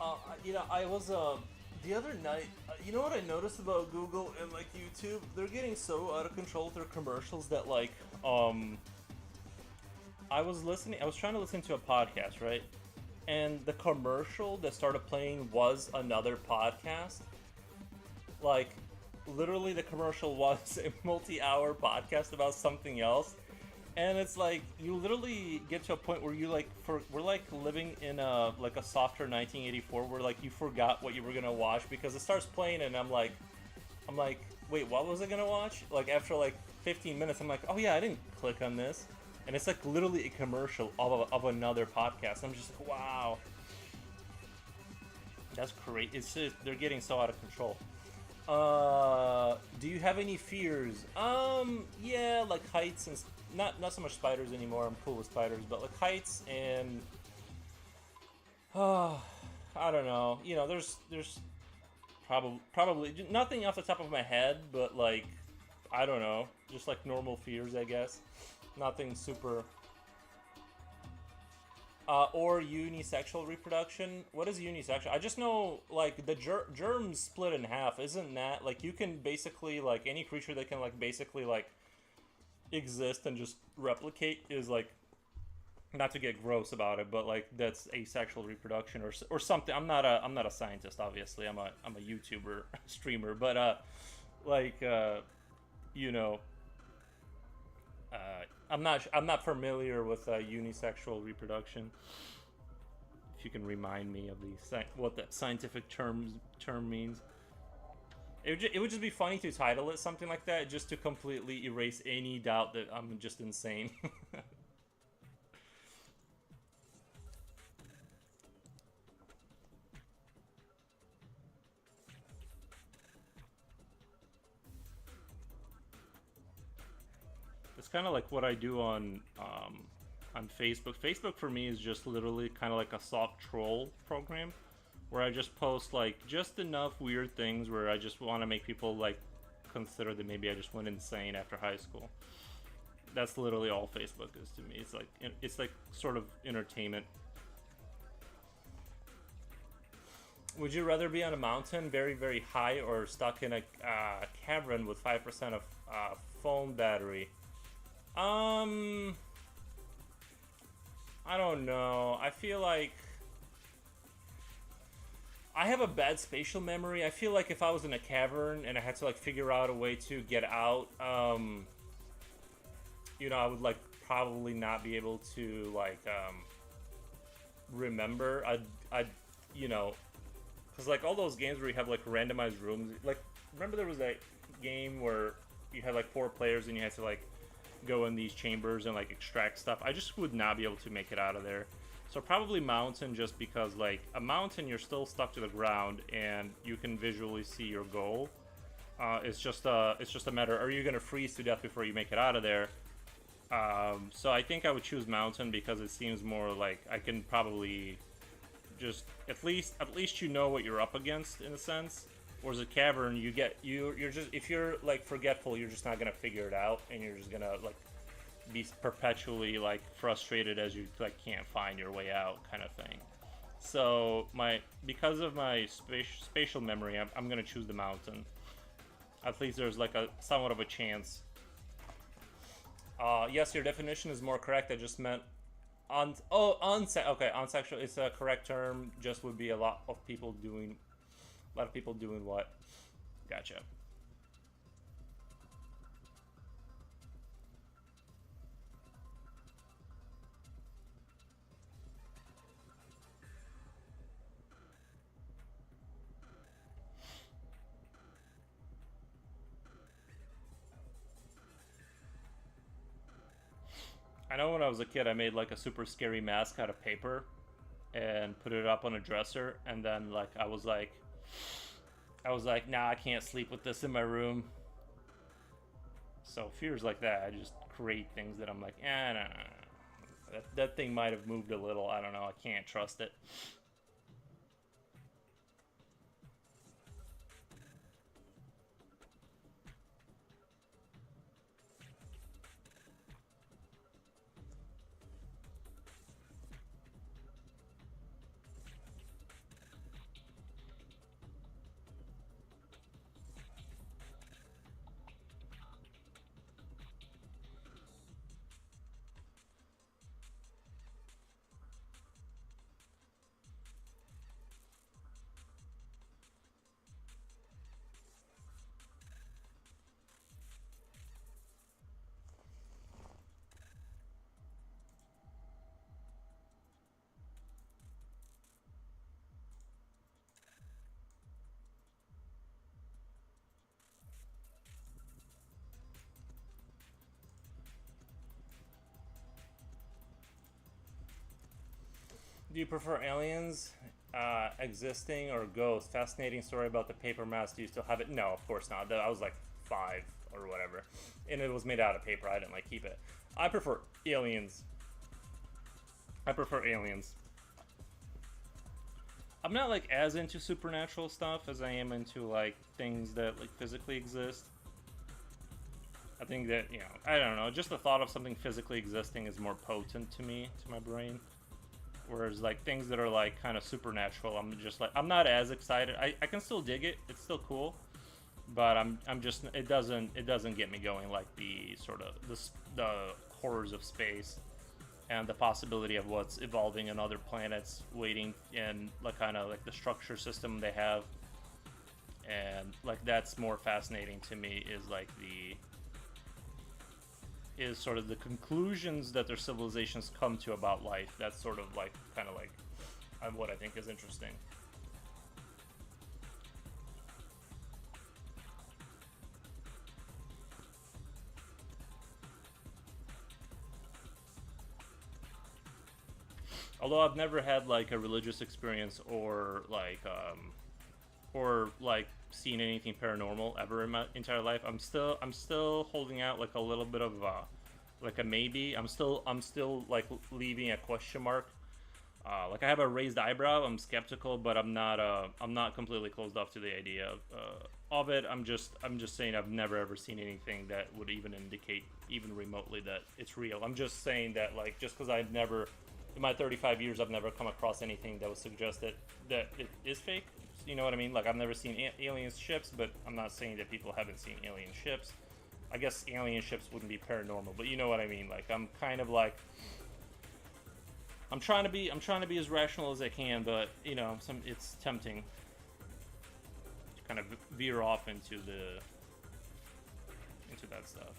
[SPEAKER 1] I was the other night. You know what I noticed about Google and like YouTube? They're getting so out of control with their commercials that like I was listening. I was trying to listen to a podcast, right? And the commercial that started playing was another podcast. Like, literally, the commercial was a multi-hour podcast about something else. And it's like you literally get to a point where you like we're like living in a softer 1984 where like you forgot what you were gonna watch because it starts playing and I'm like wait, what was I gonna watch? Like after like 15 minutes I'm like, oh yeah, I didn't click on this, and it's like literally a commercial of another podcast. I'm just like, wow, that's great. It's just they're getting so out of control. Do you have any fears? Yeah, like heights and not so much spiders anymore. I'm cool with spiders, but like heights and I don't know. You know, there's probably nothing off the top of my head, but like I don't know, just like normal fears, I guess. Nothing super. Or unisexual reproduction. What is unisexual? I just know, like, the germs split in half. Isn't that, like, you can basically, like, any creature that can, like, basically, like, exist and just replicate is, like, not to get gross about it, but, like, that's asexual reproduction or something. I'm not a scientist, obviously. I'm a YouTuber, streamer, but, like, you know, I'm not familiar with unisexual reproduction. If you can remind me of what that scientific term means, it would just be funny to title it something like that, just to completely erase any doubt that I'm just insane. It's kind of like what I do on Facebook. Facebook for me is just literally kind of like a soft troll program where I just post like just enough weird things where I just want to make people like consider that maybe I just went insane after high school. That's literally all Facebook is to me. It's like sort of entertainment. Would you rather be on a mountain very very high or stuck in a cavern with 5% of phone battery? Um, I don't know. I feel like I have a bad spatial memory. I feel like if I was in a cavern and I had to like figure out a way to get out, I would like probably not be able to like remember. I'd, you know, because like all those games where you have like randomized rooms. Like, remember there was that game where you had like four players and you had to like go in these chambers and like extract stuff. I just would not be able to make it out of there. So probably mountain, just because like a mountain you're still stuck to the ground and you can visually see your goal. It's just a matter, are you gonna freeze to death before you make it out of there? So I think I would choose mountain because it seems more like I can probably just at least you know what you're up against in a sense. Whereas a cavern, you're just, if you're like forgetful, you're just not gonna figure it out, and you're just gonna like be perpetually like frustrated as you like can't find your way out, kind of thing. So because of my spatial memory, I'm gonna choose the mountain. At least there's like a somewhat of a chance. Yes, your definition is more correct. I just meant okay, unsexual is a correct term. Just would be a lot of people doing what? Gotcha. I know when I was a kid, I made like a super scary mask out of paper and put it up on a dresser, and then like I was like, nah, I can't sleep with this in my room. So fears like that, I just create things that I'm like, no, no, no. That thing might have moved a little. I don't know. I can't trust it. Do you prefer aliens existing or ghosts? Fascinating story about the paper mask. Do you still have it? No, of course not. I was like 5 or whatever, and it was made out of paper. I didn't like keep it. I prefer aliens. I prefer aliens. I'm not like as into supernatural stuff as I am into like things that like physically exist. I think that, you know, I don't know, just the thought of something physically existing is more potent to me, to my brain. Whereas like things that are like kind of supernatural, I'm just like, I'm not as excited. I can still dig it. It's still cool. But I'm just, it doesn't get me going like the sort of the horrors of space and the possibility of what's evolving in other planets waiting, and like kind of like the structure system they have. And like that's more fascinating to me, is sort of the conclusions that their civilizations come to about life. That's sort of like kind of like what I think is interesting. Although I've never had like a religious experience or like seen anything paranormal ever in my entire life, I'm still holding out like a little bit of like a maybe. I'm still like leaving a question mark. Like I have a raised eyebrow. I'm skeptical, but I'm not completely closed off to the idea of it. I'm just saying I've never ever seen anything that would even indicate even remotely that it's real. I'm just saying that like just because I've never in my 35 years I've never come across anything that would suggest that it is fake. You know what I mean? Like I've never seen alien ships, but I'm not saying that people haven't seen alien ships. I guess alien ships wouldn't be paranormal, but you know what I mean. Like I'm kind of like I'm trying to be as rational as I can, but you know, it's tempting to kind of veer off into that stuff.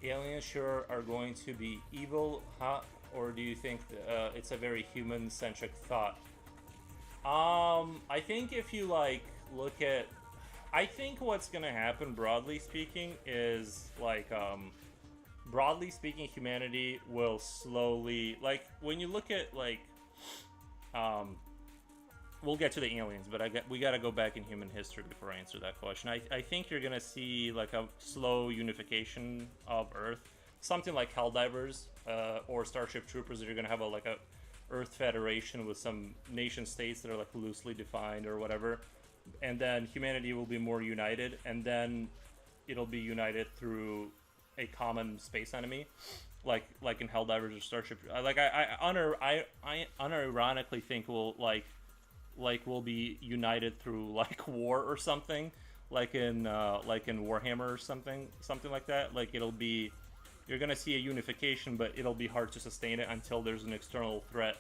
[SPEAKER 1] Aliens sure are going to be evil, huh? Or do you think it's a very human-centric thought? I think if you like look at, I think what's gonna happen, broadly speaking, is like, broadly speaking, humanity will slowly, like, when you look at like, um, we'll get to the aliens, but we gotta go back in human history before I answer that question. I think you're gonna see like a slow unification of Earth, something like Helldivers or Starship Troopers. That you're gonna have like a Earth Federation with some nation states that are like loosely defined or whatever, and then humanity will be more united, and then it'll be united through a common space enemy, like in Helldivers or Starship. I unironically think we'll be united through like war or something, like in Warhammer or something like that. Like you're gonna see a unification, but it'll be hard to sustain it until there's an external threat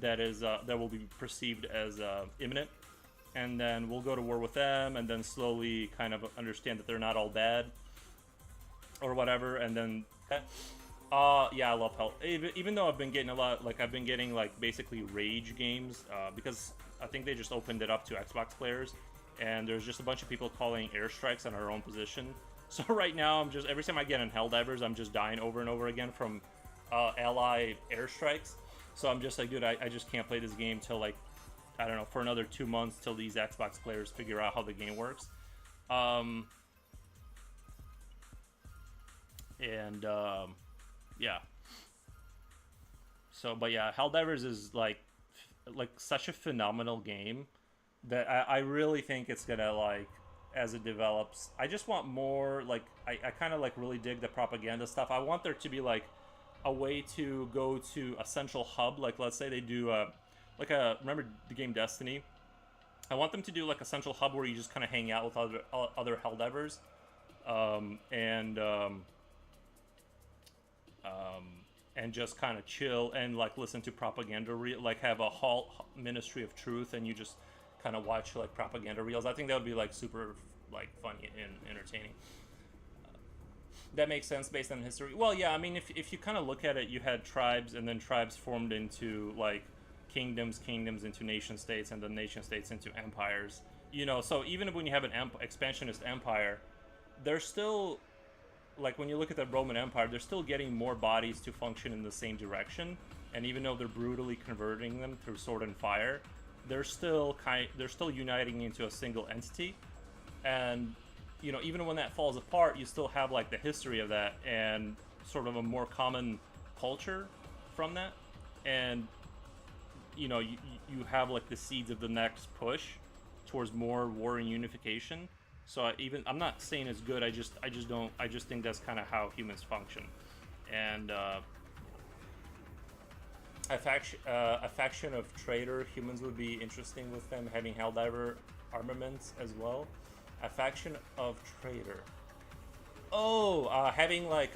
[SPEAKER 1] that will be perceived as imminent, and then we'll go to war with them, and then slowly kind of understand that they're not all bad or whatever, and then yeah, I love Hell. Even though I've been getting like basically rage games because I think they just opened it up to Xbox players, and there's just a bunch of people calling airstrikes on our own position. So right now, every time I get in Helldivers, I'm just dying over and over again from ally airstrikes. So I'm just like, dude, I just can't play this game till like, I don't know, for another 2 months till these Xbox players figure out how the game works. Yeah. So, but yeah, Helldivers is like such a phenomenal game that I really think it's gonna like, as it develops, I just want more, like, I kind of like really dig the propaganda stuff. I want there to be like a way to go to a central hub, like let's say they do remember the game Destiny? I want them to do like a central hub where you just kind of hang out with other Helldivers, and just kind of chill and like listen to propaganda like have a Ministry of Truth, and you just kind of watch like propaganda reels. I think that would be like super like funny and entertaining. That makes sense based on history. Well, yeah, I mean, if you kind of look at it, you had tribes, and then tribes formed into like kingdoms into nation states, and then nation states into empires. You know, so even when you have an expansionist empire, they're still, like, when you look at the Roman Empire, they're still getting more bodies to function in the same direction. And even though they're brutally converting them through sword and fire, they're still uniting into a single entity. And you know, even when that falls apart, you still have like the history of that and sort of a more common culture from that. And you know, you have like the seeds of the next push towards more war and unification. So I'm not saying it's good. I just think that's kind of how humans function. And a faction of trader humans would be interesting with them having Helldiver armaments as well. A faction of trader. Oh, having like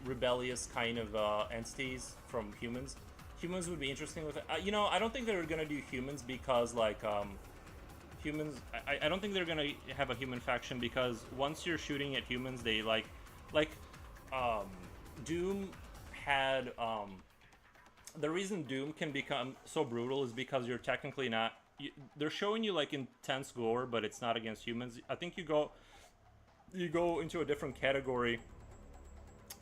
[SPEAKER 1] rebellious kind of entities from humans. Humans would be interesting with it. You know, I don't think they're gonna do humans because like humans. I don't think they're gonna have a human faction because once you're shooting at humans, they like Doom had the reason Doom can become so brutal is because you're technically not. They're showing you like intense gore, but it's not against humans. I think you go into a different category.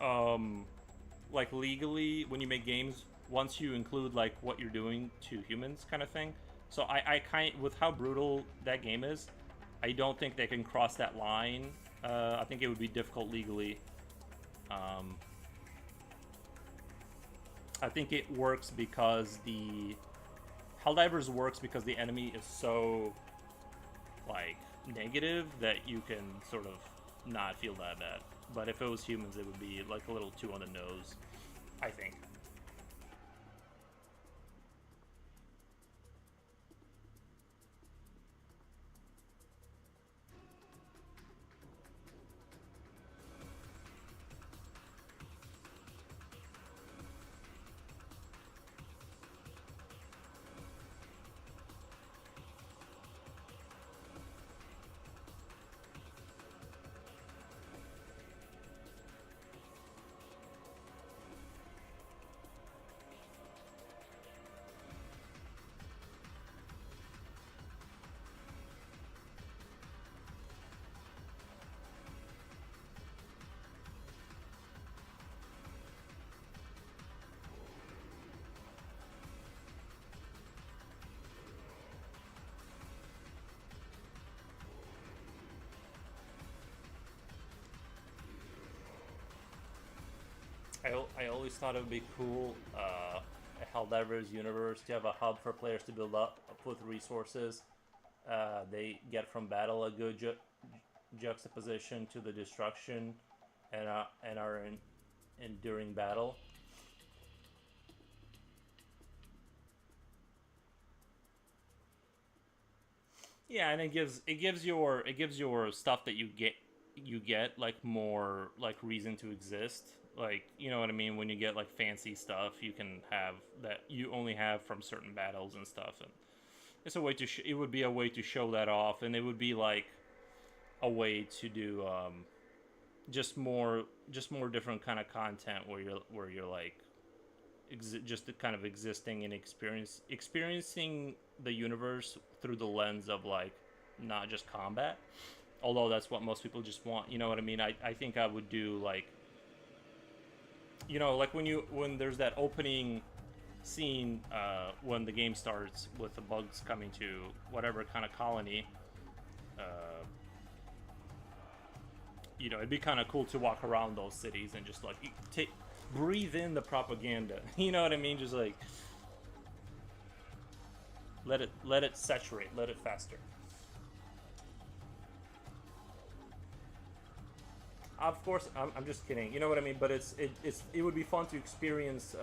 [SPEAKER 1] Like legally, when you make games, once you include like what you're doing to humans, kind of thing. So I with how brutal that game is, I don't think they can cross that line. I think it would be difficult legally. I think it works because the Helldivers works because the enemy is so like negative that you can sort of not feel that bad. But if it was humans, it would be like a little too on the nose, I think. I always thought it would be cool, a Helldivers universe, to have a hub for players to build up with resources they get from battle, a good juxtaposition to the destruction and our enduring battle. Yeah, and it gives your stuff that you get like more like reason to exist. Like, you know what I mean? When you get like fancy stuff, you can have that you only have from certain battles and stuff, and it's a way to it would be a way to show that off, and it would be like a way to do just more different kind of content where you're like just kind of existing and experiencing the universe through the lens of like not just combat, although that's what most people just want. You know what I mean? I think I would do like, you know, like when there's that opening scene when the game starts with the bugs coming to whatever kind of colony, uh, you know, it'd be kind of cool to walk around those cities and just like breathe in the propaganda. You know what I mean? Just like let it saturate, let it fester. Of course, I'm just kidding. You know what I mean? But it would be fun to experience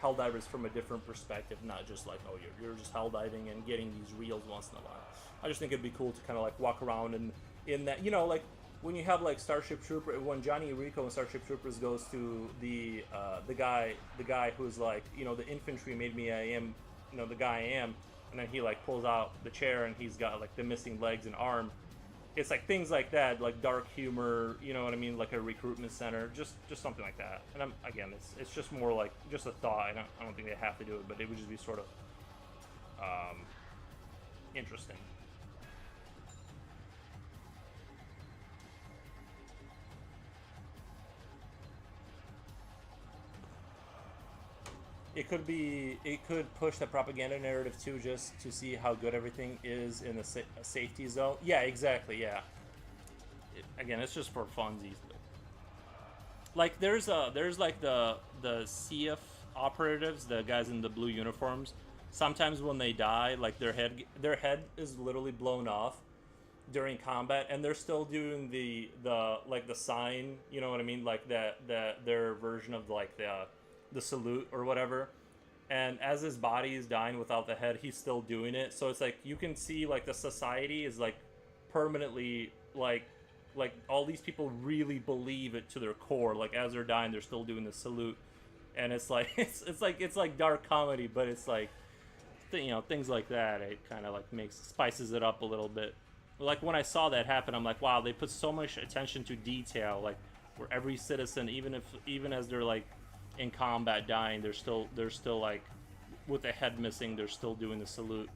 [SPEAKER 1] Helldivers from a different perspective, not just like, oh, you're just Helldiving and getting these reels once in a while. I just think it'd be cool to kind of like walk around and in that, you know, like when you have like Starship Trooper, when Johnny Rico in Starship Troopers goes to the guy who's like, you know, the infantry made me I am, you know, the guy I am, and then he like pulls out the chair and he's got like the missing legs and arm. it's like things like that, like dark humor, you know what I mean, like a recruitment center, just something like that. And again, it's just more like just a thought. I don't think they have to do it, but it would just be sort of um, interesting. It could push the propaganda narrative too, just to see how good everything is in the safety zone. Yeah, exactly. Yeah. Again, it's just for funsies. Like there's like the CF operatives, the guys in the blue uniforms. Sometimes when they die, like their head is literally blown off during combat, and they're still doing the like the sign. You know what I mean? Like their version of like the salute or whatever. And as his body is dying without the head, he's still doing it. So it's like you can see like the society is like permanently like all these people really believe it to their core. Like as they're dying, they're still doing the salute, and it's like it's like dark comedy, but it's like you know, things like that. It kind of like makes spices it up a little bit. Like when I saw that happen, I'm like, wow, they put so much attention to detail. Like where every citizen, even as they're like in combat dying, they're still like with a head missing, they're still doing the salute.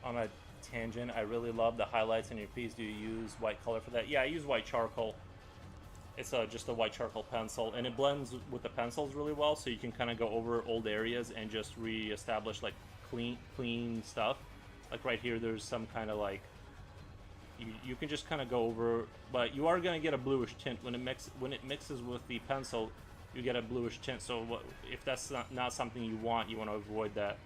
[SPEAKER 1] On a tangent, I really love the highlights in your piece. Do you use white color for that? Yeah, I use white charcoal. It's just a white charcoal pencil, and it blends with the pencils really well, so you can kind of go over old areas and just re-establish like clean stuff. Like right here, there's some kind of like you can just kind of go over, but you are going to get a bluish tint when it mixes with the pencil. You get a bluish tint. So if that's not something you want to avoid that.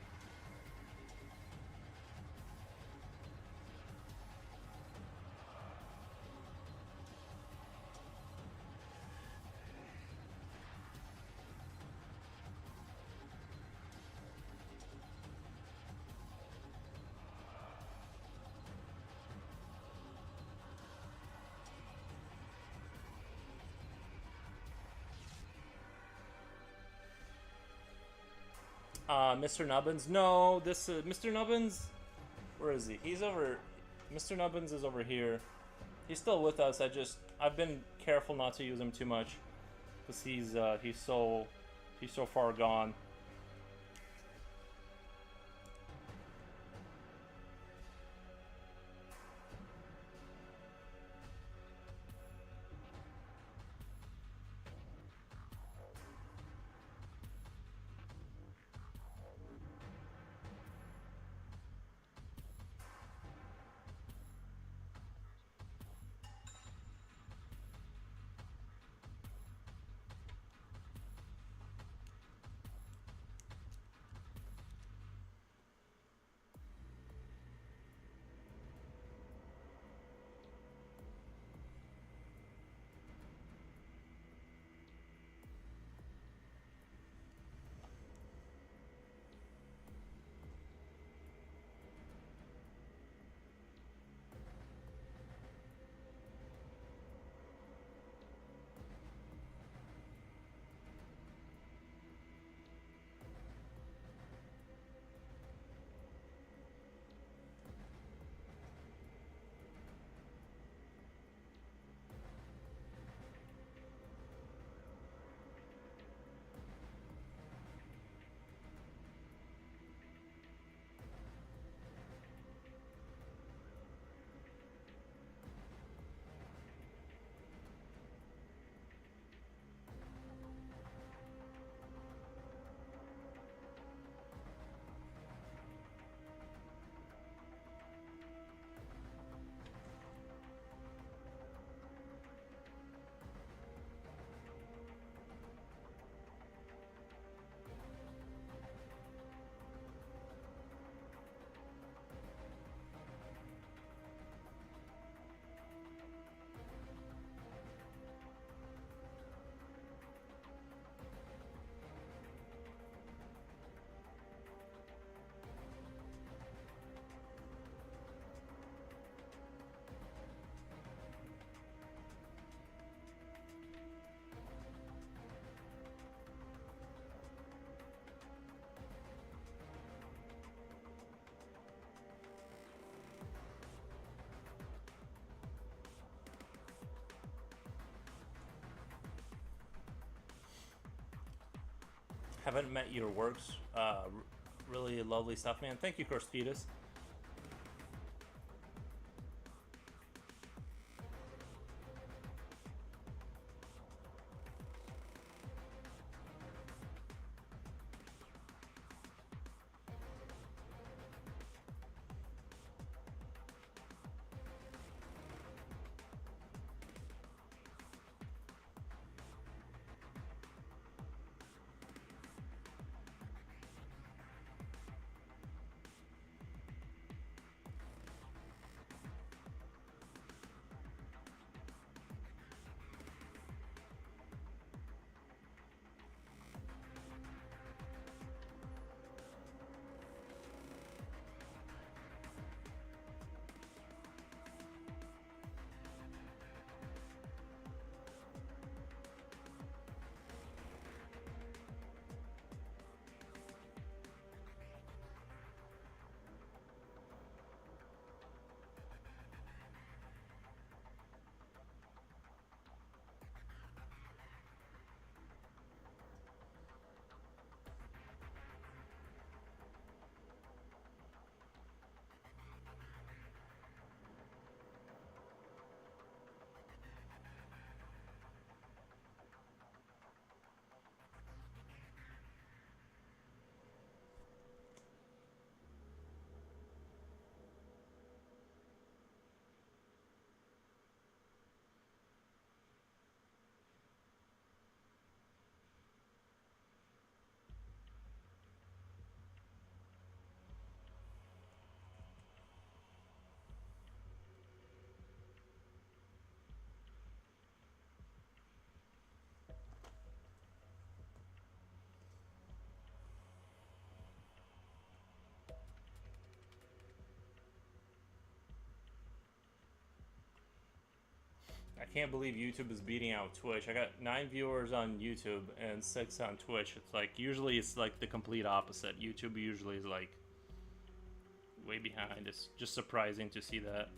[SPEAKER 1] Mr. Nubbins. No, this Mr. Nubbins. Where is he? He's over. Mr. Nubbins is over here. He's still with us. I've been careful not to use him too much because he's so far gone. Haven't met your works. Really lovely stuff, man. Thank you, Course Fetus. I can't believe YouTube is beating out Twitch. I got 9 viewers on YouTube and 6 on Twitch. It's like, usually it's like the complete opposite. YouTube usually is like way behind. It's just surprising to see that.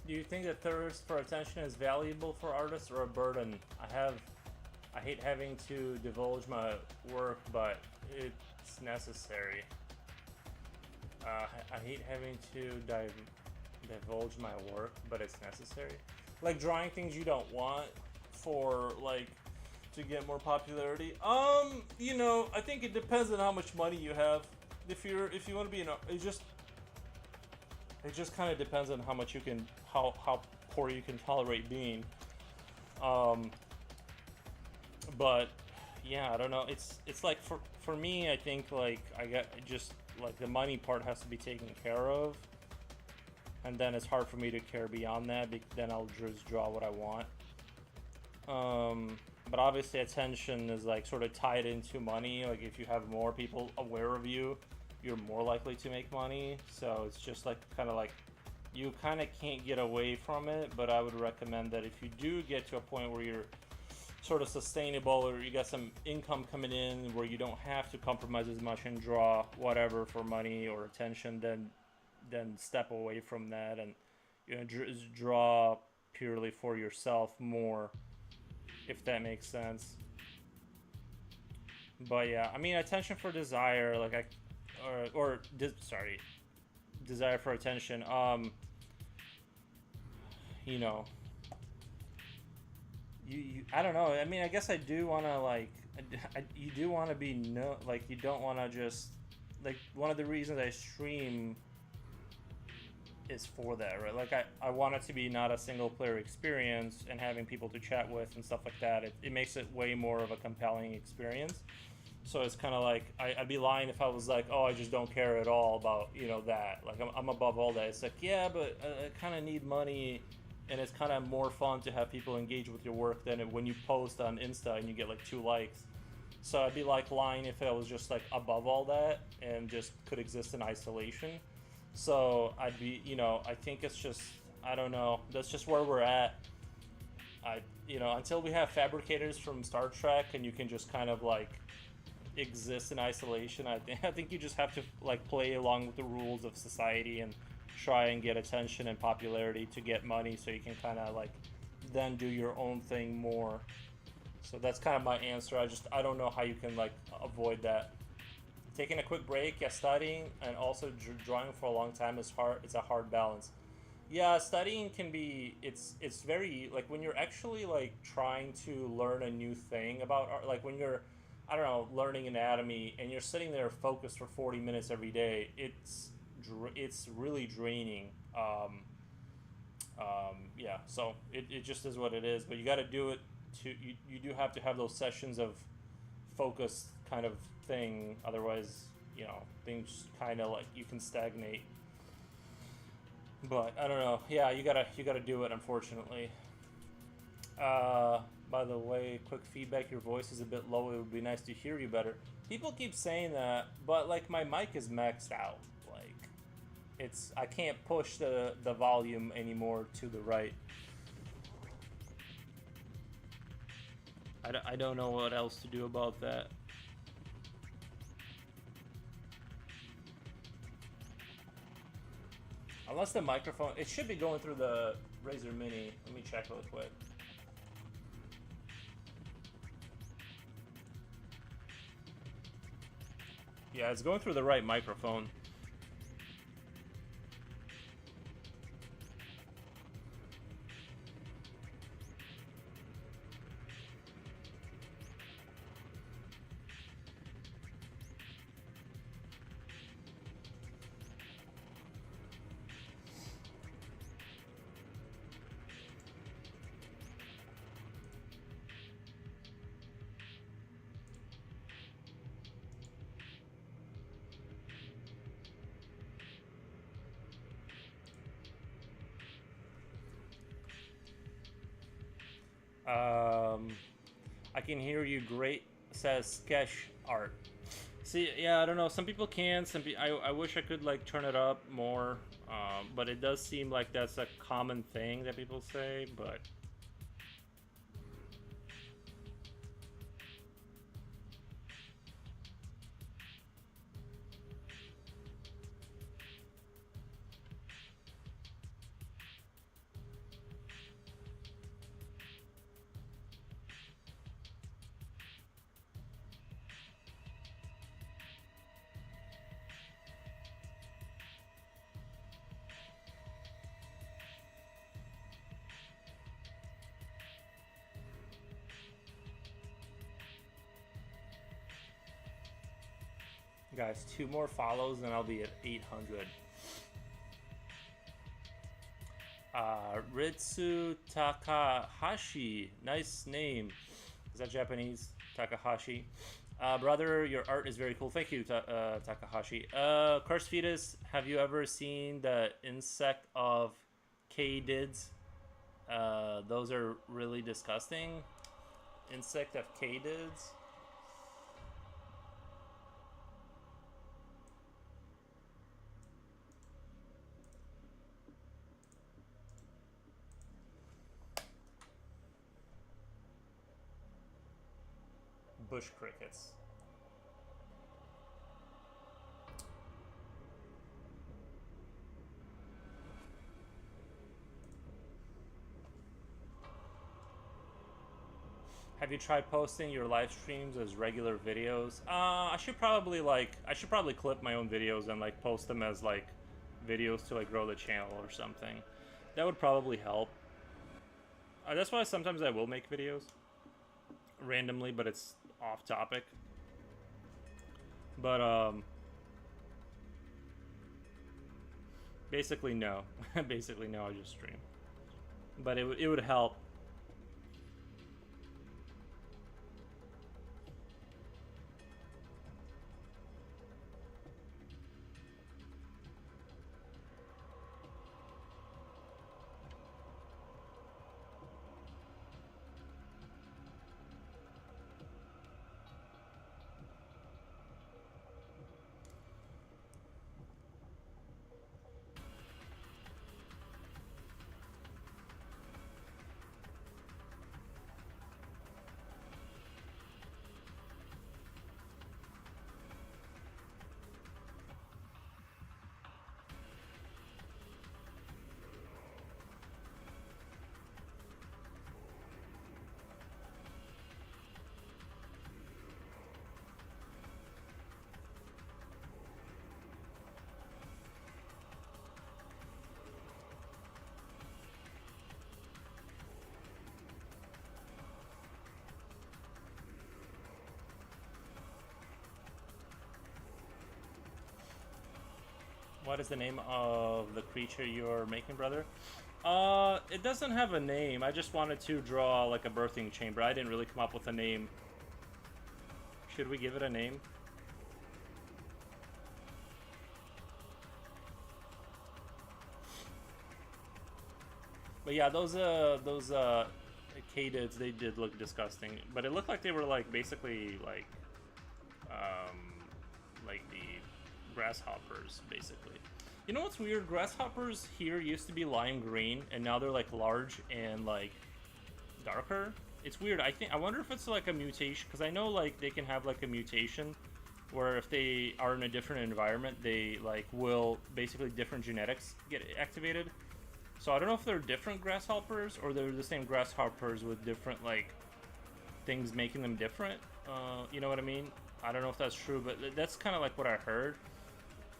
[SPEAKER 1] Do you think that thirst for attention is valuable for artists or a burden? I hate having to divulge my work, but it's necessary. I hate having to divulge my work, but it's necessary. Like drawing things you don't want for like to get more popularity. You know, I think it depends on how much money you have. If you want to be it just kind of depends on how much you can how poor you can tolerate being. But yeah, I don't know. It's like for me, I think like I got just like the money part has to be taken care of, and then it's hard for me to care beyond that. Then I'll just draw what I want. But obviously attention is like sort of tied into money. Like if you have more people aware of you, you're more likely to make money. So it's just like kind of like you kind of can't get away from it. But I would recommend that if you do get to a point where you're sort of sustainable or you got some income coming in where you don't have to compromise as much and draw whatever for money or attention, then step away from that and you know draw purely for yourself more, if that makes sense. But yeah, I mean attention for desire, like sorry, desire for attention. You know, you I don't know. I mean, I guess I do want to like, you do want to be no, like you don't want to just like one of the reasons I stream is for that, right? Like I want it to be not a single player experience and having people to chat with and stuff like that. It makes it way more of a compelling experience. So it's kind of like I'd be lying if I was like, oh, I just don't care at all about you know that. Like I'm above all that. It's like yeah, but I kind of need money, and it's kind of more fun to have people engage with your work than when you post on Insta and you get like 2 likes. So I'd be like lying if I was just like above all that and just could exist in isolation. So I'd be, you know, I think it's just, I don't know. That's just where we're at. You know, until we have fabricators from Star Trek and you can just kind of like exist in isolation, I think you just have to like play along with the rules of society and try and get attention and popularity to get money so you can kind of like then do your own thing more. So that's kind of my answer. I don't know how you can like avoid that. Taking a quick break, yeah, studying and also drawing for a long time is hard. It's a hard balance. Yeah, studying can be, it's very like when you're actually like trying to learn a new thing about art, like when you're, I don't know, learning anatomy and you're sitting there focused for 40 minutes every day, it's really draining. Yeah, so it just is what it is, but you got to do it you do have to have those sessions of focus kind of thing, otherwise, you know, things kind of like you can stagnate. But I don't know. Yeah, you gotta do it, unfortunately. By the way, quick feedback, your voice is a bit low. It would be nice to hear you better. People keep saying that, but like my mic is maxed out. Like I can't push the volume anymore to the right. I don't know what else to do about that. Unless the microphone, it should be going through the Razer Mini. Let me check real quick. Yeah, it's going through the right microphone. I can hear you great, says sketch art. See, yeah, I don't know. Some people can. I wish I could like turn it up more, but it does seem like that's a common thing that people say. But Guys, 2 more follows and I'll be at 800. Ritsu Takahashi. Nice name. Is that Japanese? Takahashi. Brother, your art is very cool. Thank you, Takahashi. Curse Fetus, have you ever seen the insect of Kadids? Those are really disgusting. Insect of Kadids. Bush crickets. Have you tried posting your live streams as regular videos? I should probably clip my own videos and like post them as like videos to like grow the channel or something. That would probably help. That's why sometimes I will make videos randomly, but it's off topic. But basically no. Basically no, I just stream. But it would help. What is the name of the creature you're making, brother? It doesn't have a name. I just wanted to draw like a birthing chamber. I didn't really come up with a name. Should we give it a name? But yeah, those Kadids, they did look disgusting. But it looked like they were like basically like the grasshoppers, basically. You know what's weird? Grasshoppers here used to be lime green, and now they're like large and like darker. It's weird. I wonder if it's like a mutation, because I know like they can have like a mutation where if they are in a different environment, they like will basically different genetics get activated. So I don't know if they're different grasshoppers or they're the same grasshoppers with different like things making them different. You know what I mean? I don't know if that's true, but that's kind of like what I heard.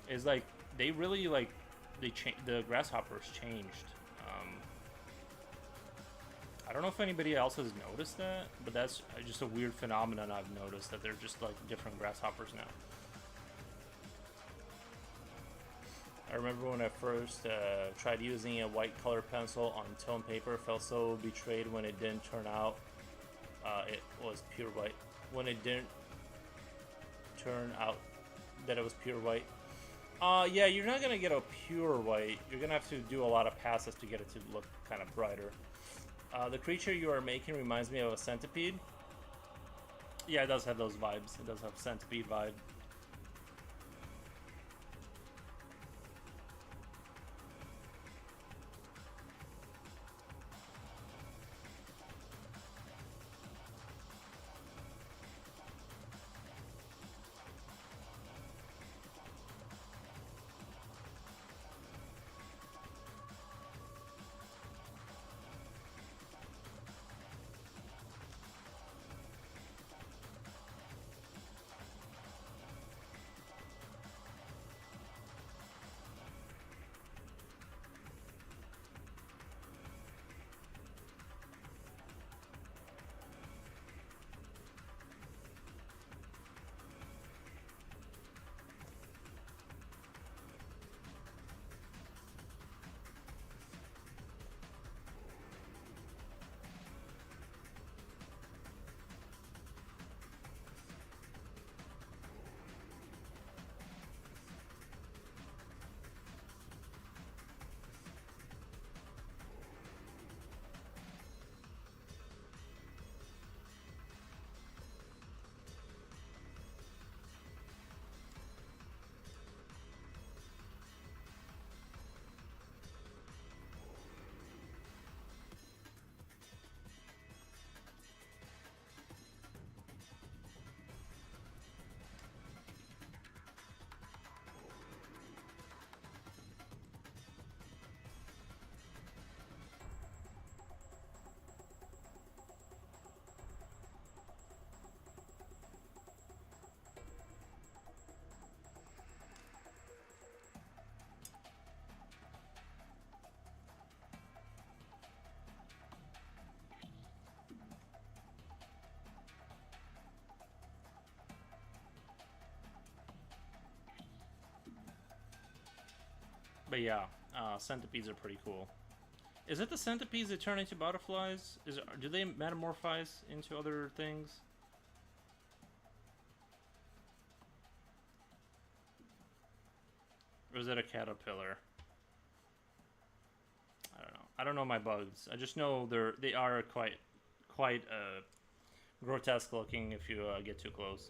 [SPEAKER 1] Is like they really like the grasshoppers changed. I don't know if anybody else has noticed that, but that's just a weird phenomenon I've noticed, that they're just like different grasshoppers now. I remember when I first tried using a white color pencil on tone paper, felt so betrayed when it didn't turn out it was pure white. When it didn't turn out that it was pure white. Yeah, you're not gonna get a pure white. You're gonna have to do a lot of passes to get it to look kind of brighter. The creature you are making reminds me of a centipede. Yeah, it does have those vibes. It does have centipede vibe. But yeah, centipedes are pretty cool. Is it the centipedes that turn into butterflies? Do they metamorphize into other things? Or is it a caterpillar? I don't know. I don't know my bugs. I just know they are quite grotesque looking if you get too close.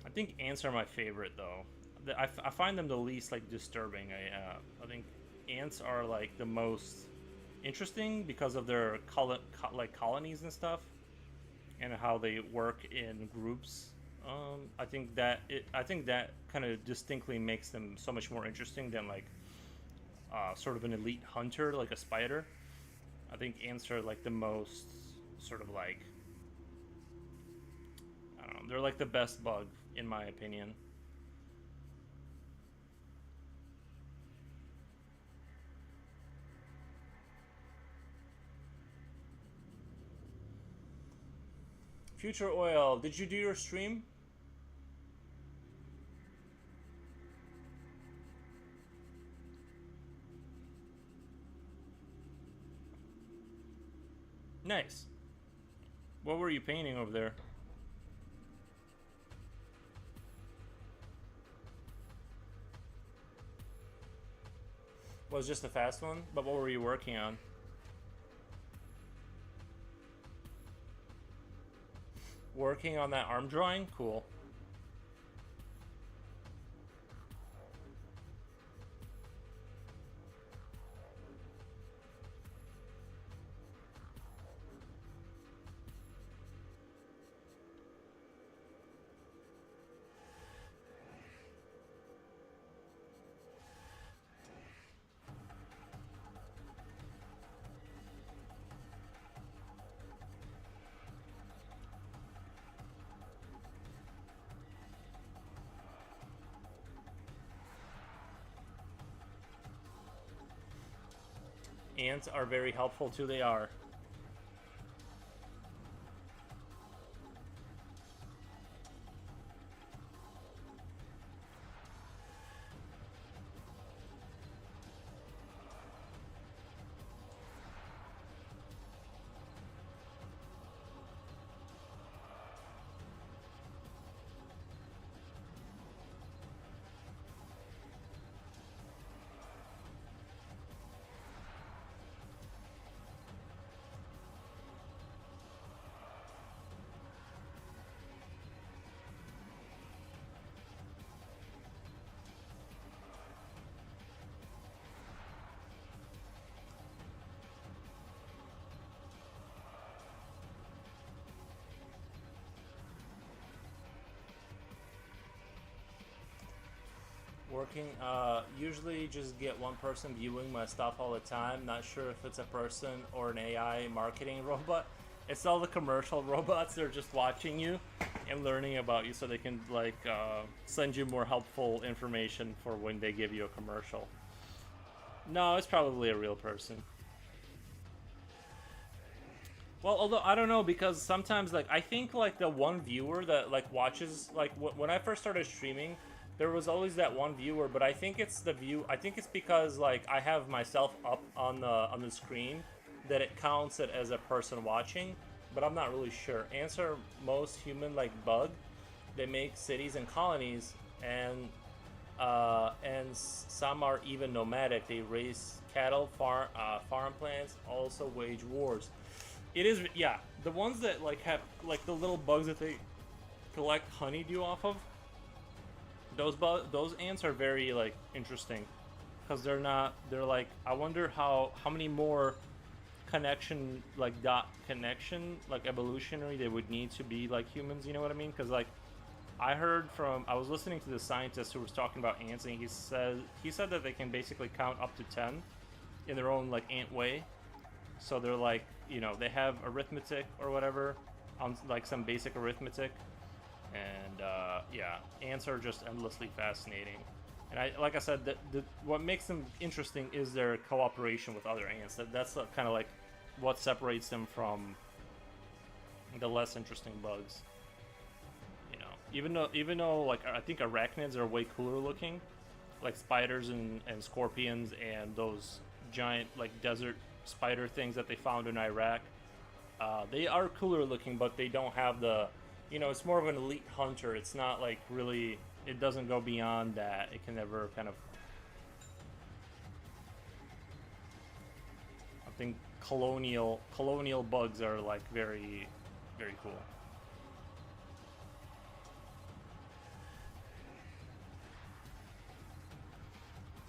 [SPEAKER 1] I think ants are my favorite though. I find them the least like disturbing. I think ants are like the most interesting because of their colonies and stuff, and how they work in groups. I think that kind of distinctly makes them so much more interesting than like sort of an elite hunter like a spider. I think ants are like the most sort of like, I don't know, they're like the best bug in my opinion. Future Oil, did you do your stream? Nice. What were you painting over there? Was just a fast one, but what were you working on? Working on that arm drawing? Cool. Ants are very helpful too, they are. Working, usually just get one person viewing my stuff all the time. Not sure if it's a person or an AI marketing robot. It's all the commercial robots. They're just watching you and learning about you so they can like send you more helpful information for when they give you a commercial. No, it's probably a real person. Well, although I don't know, because sometimes like I think like the one viewer that like watches like when I first started streaming, there was always that one viewer, but I think it's the view. I think it's because like I have myself up on the screen that it counts it as a person watching, but I'm not really sure. Ants are most human-like bug. They make cities and colonies, and some are even nomadic. They raise cattle, farm plants, also wage wars. It is, yeah, the ones that like have like the little bugs that they collect honeydew off of. Those ants are very like interesting because they're like, I wonder how many more connection like dot connection like evolutionary they would need to be like humans, you know what I mean? Because like I was listening to the scientist who was talking about ants, and he said that they can basically count up to 10 in their own like ant way. So they're like, you know, they have arithmetic or whatever on like some basic arithmetic. And yeah, ants are just endlessly fascinating. And like I said, what makes them interesting is their cooperation with other ants. That's kind of like what separates them from the less interesting bugs, you know. Even though like I think arachnids are way cooler looking, like spiders and scorpions and those giant like desert spider things that they found in Iraq. They are cooler looking, but they don't have the, it's more of an elite hunter. It's not like really, it doesn't go beyond that. It can never kind of, I think colonial bugs are like very, very cool.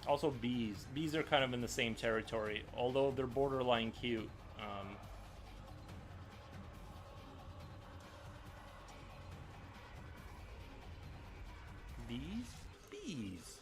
[SPEAKER 1] Also bees. Bees are kind of in the same territory, although they're borderline cute. Bees? Bees.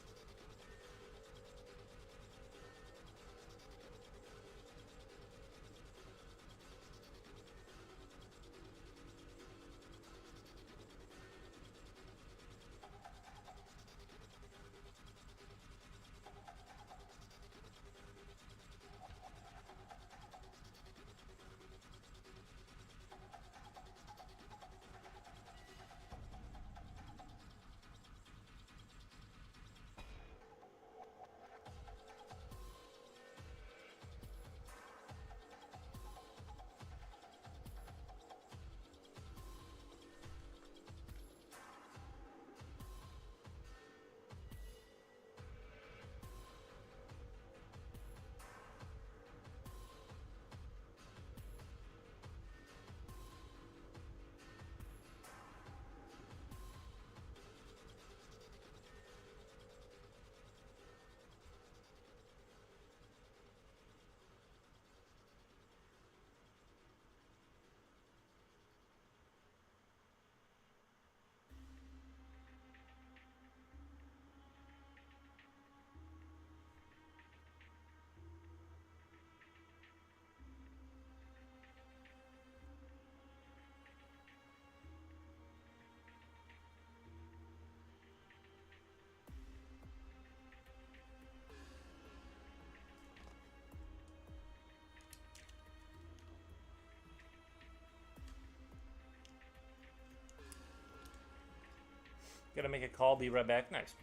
[SPEAKER 1] Gotta make a call, be right back. Nice.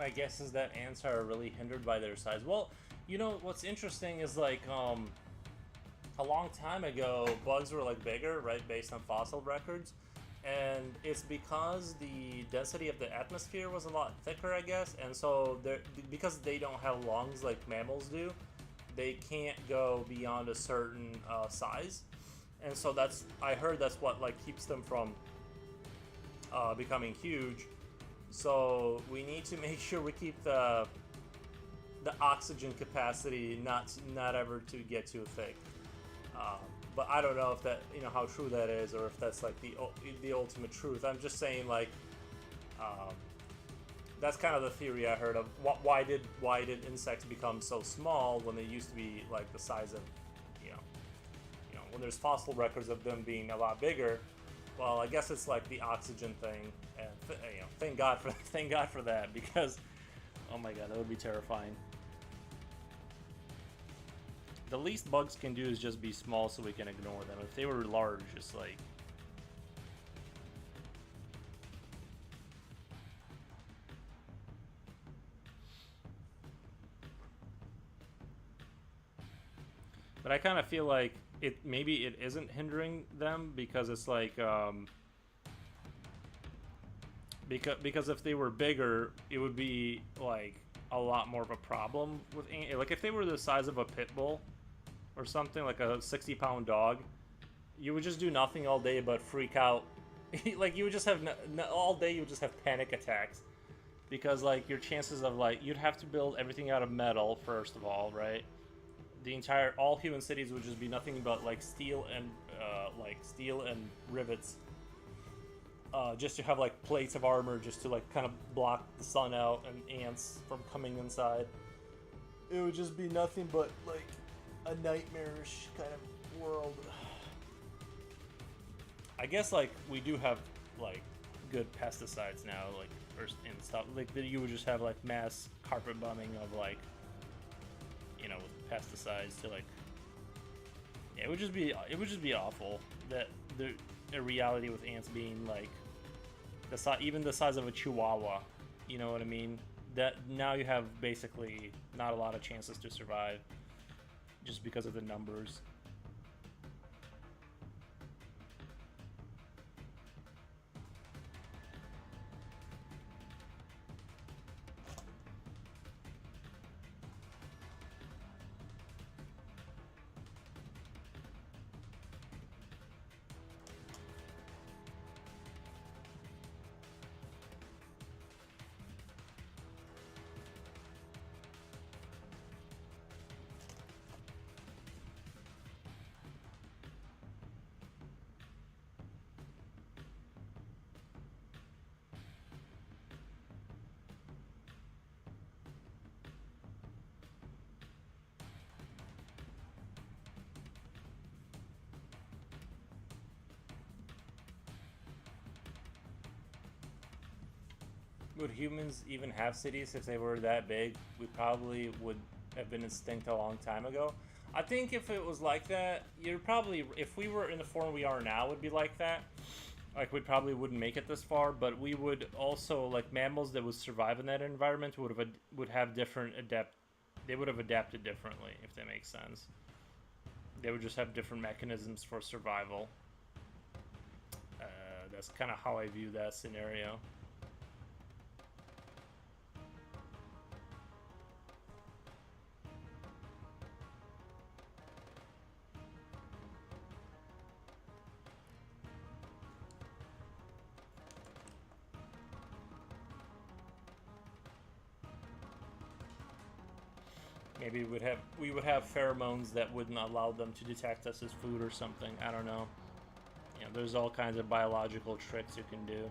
[SPEAKER 1] My guess is that ants are really hindered by their size. Well, you know what's interesting is like a long time ago, bugs were like bigger, right, based on fossil records, and it's because the density of the atmosphere was a lot thicker, I guess, and so because they don't have lungs like mammals do, they can't go beyond a certain size, and so I heard that's what like keeps them from becoming huge. So we need to make sure we keep the oxygen capacity not ever to get too thick. But I don't know if that, how true that is, or if that's like the ultimate truth. I'm just saying, like, that's kind of the theory I heard of. Why did insects become so small when they used to be like the size of, when there's fossil records of them being a lot bigger. Well, I guess it's like the oxygen thing, and thank God for that, because oh my God, that would be terrifying. The least bugs can do is just be small so we can ignore them. If they were large, it's like... But I kind of feel like maybe it isn't hindering them, because it's like... because if they were bigger, it would be like a lot more of a problem with like if they were the size of a pit bull or something, like a 60-pound dog, you would just do nothing all day but freak out. Like you would just have all day, you would just have panic attacks, because like your chances of like, you'd have to build everything out of metal first of all, right? All human cities would just be nothing but like steel and rivets, just to have like plates of armor just to like kind of block the sun out and ants from coming inside. It would just be nothing but like a nightmarish kind of world. I guess like we do have like good pesticides now, like and stuff like that. You would just have like mass carpet bombing of like, with pesticides to like, yeah, it would just be awful. That the reality with ants being like even the size of a chihuahua, you know what I mean? That now you have basically not a lot of chances to survive, just because of the numbers. Would humans even have cities if they were that big? We probably would have been extinct a long time ago. I think if it was like that, if we were in the form we are now, would be like that. Like, we probably wouldn't make it this far, but we would also, like, mammals that would survive in that environment would have they would have adapted differently, if that makes sense. They would just have different mechanisms for survival. That's kind of how I view that scenario. Maybe we would have pheromones that wouldn't allow them to detect us as food or something. I don't know. There's all kinds of biological tricks you can do.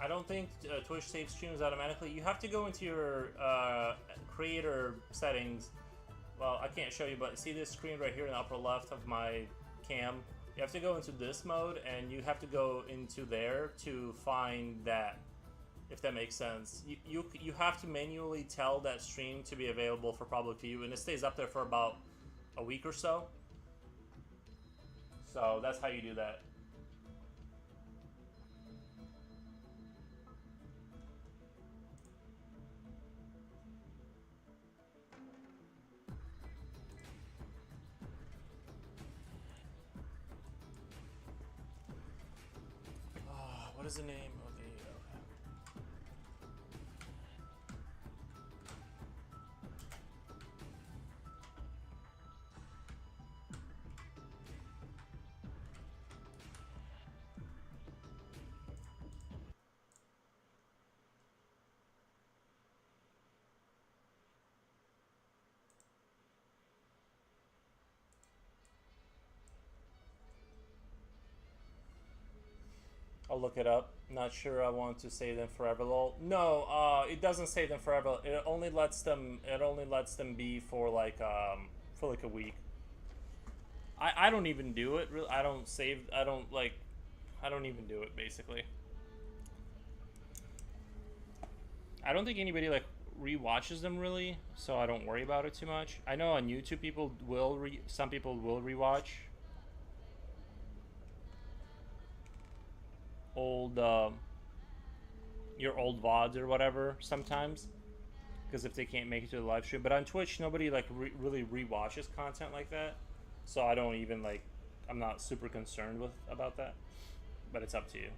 [SPEAKER 1] I don't think Twitch saves streams automatically. You have to go into your creator settings. Well, I can't show you, but see this screen right here in the upper left of my cam? You have to go into this mode, and you have to go into there to find that, if that makes sense. You have to manually tell that stream to be available for public view, and it stays up there for about a week or so. So that's how you do that. What is the name of the... I'll look it up. Not sure I want to save them forever. Lol. No, it doesn't save them forever. It only lets them. It only lets them be for like a week. I don't even do it. Really, I don't save. I don't like. I don't even do it basically. I don't think anybody like rewatches them really, so I don't worry about it too much. I know on YouTube people will some people will rewatch old your old VODs or whatever sometimes, because if they can't make it to the live stream. But on Twitch, nobody like really rewatches content like that, so I don't even like. I'm not super concerned with about that, but it's up to you.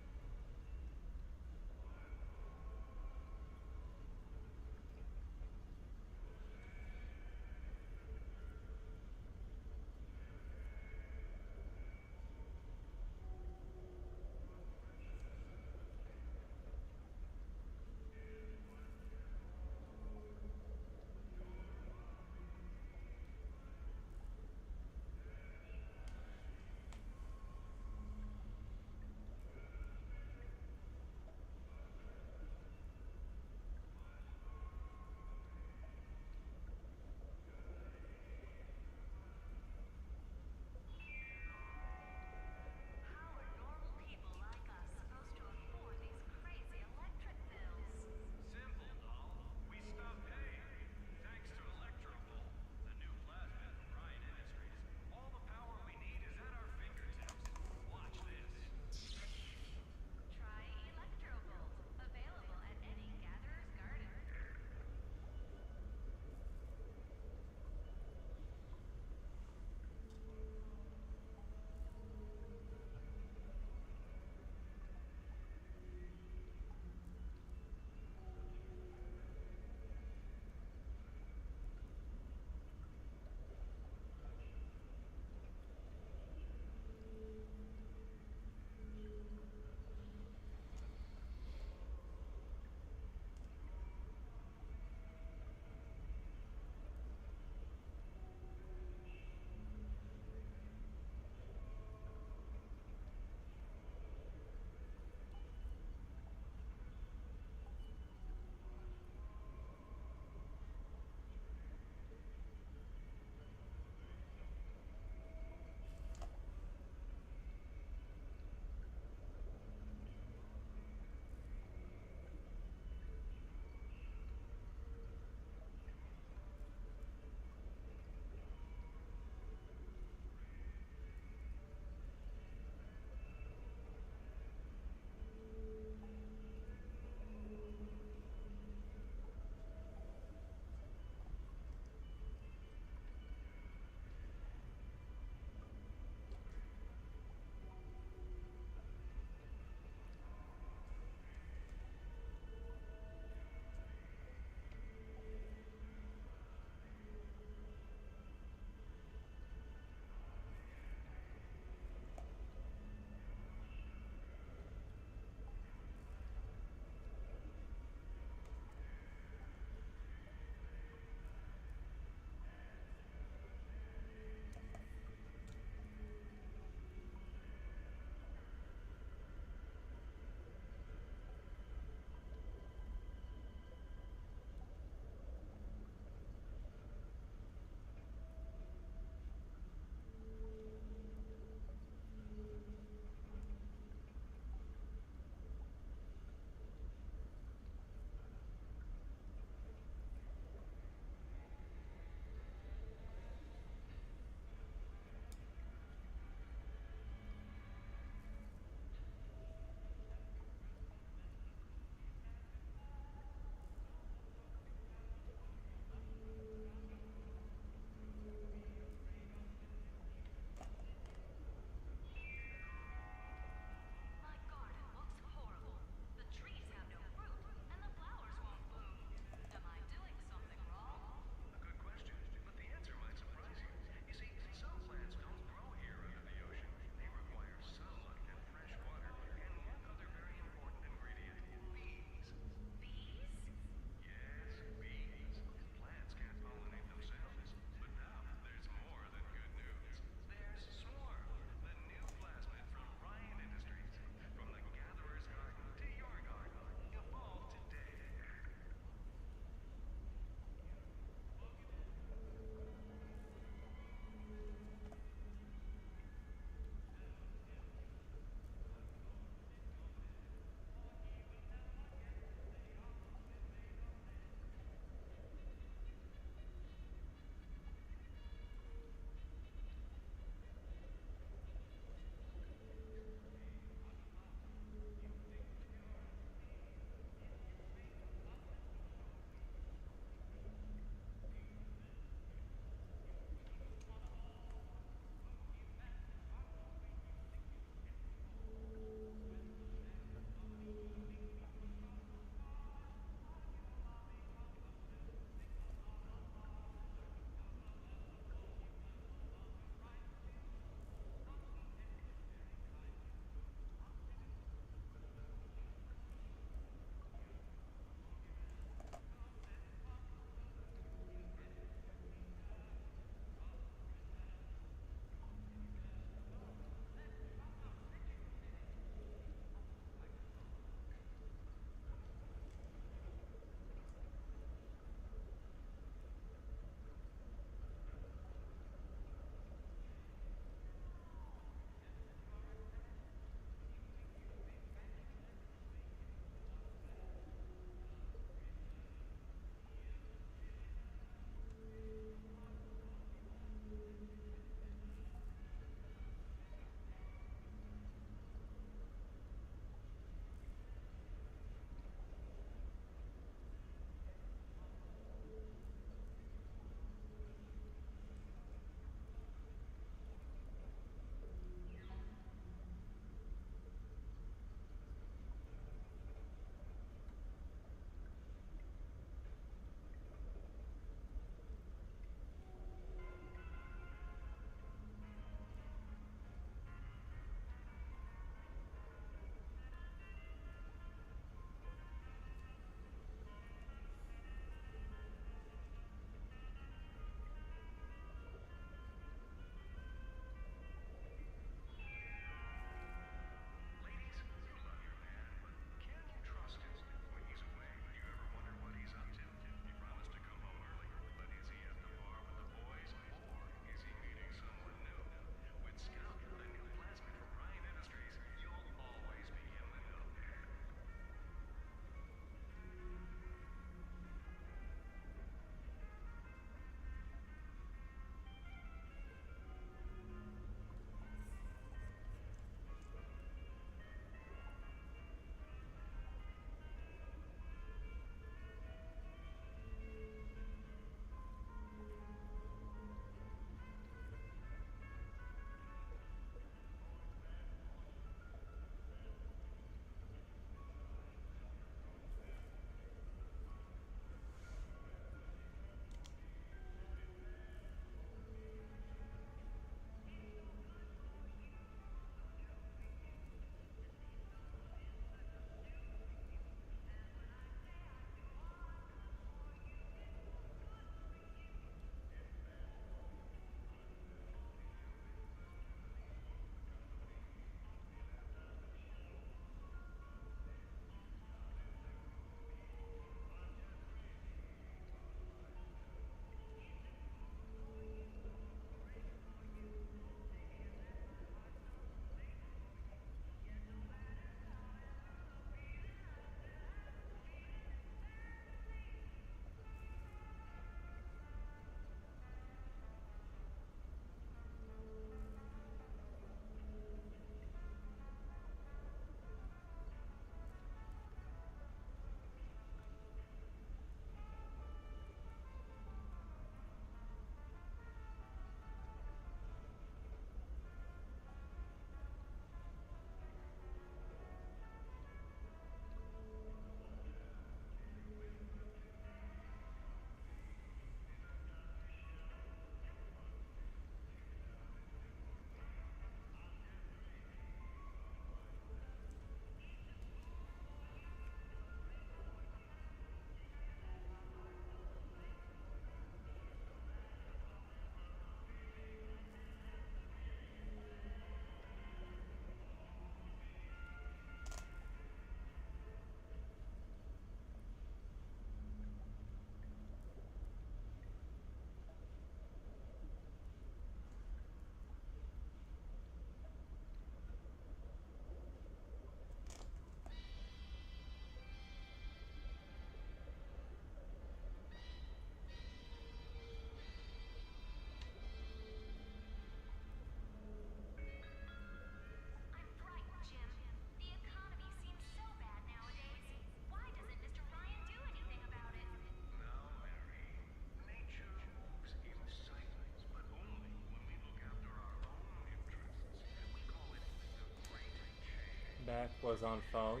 [SPEAKER 1] Mac was on phone.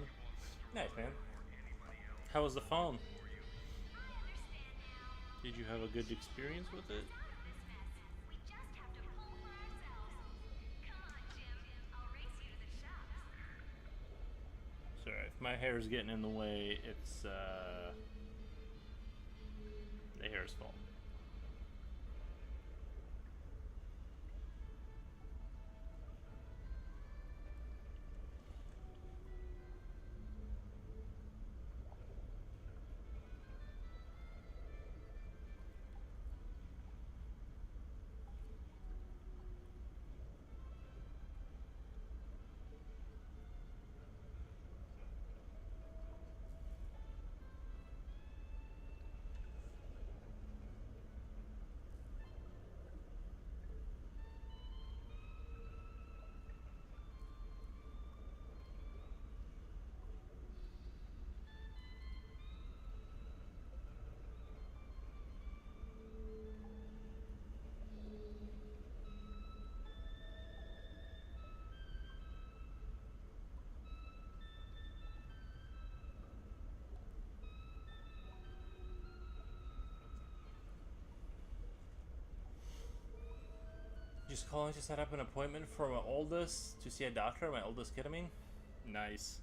[SPEAKER 1] Nice, man. How was the phone? Did you have a good experience with it? Sorry, if my hair's getting in the way, it's the hair's fault. Just calling to set up an appointment for my oldest to see a doctor. My oldest kid, I mean. Nice.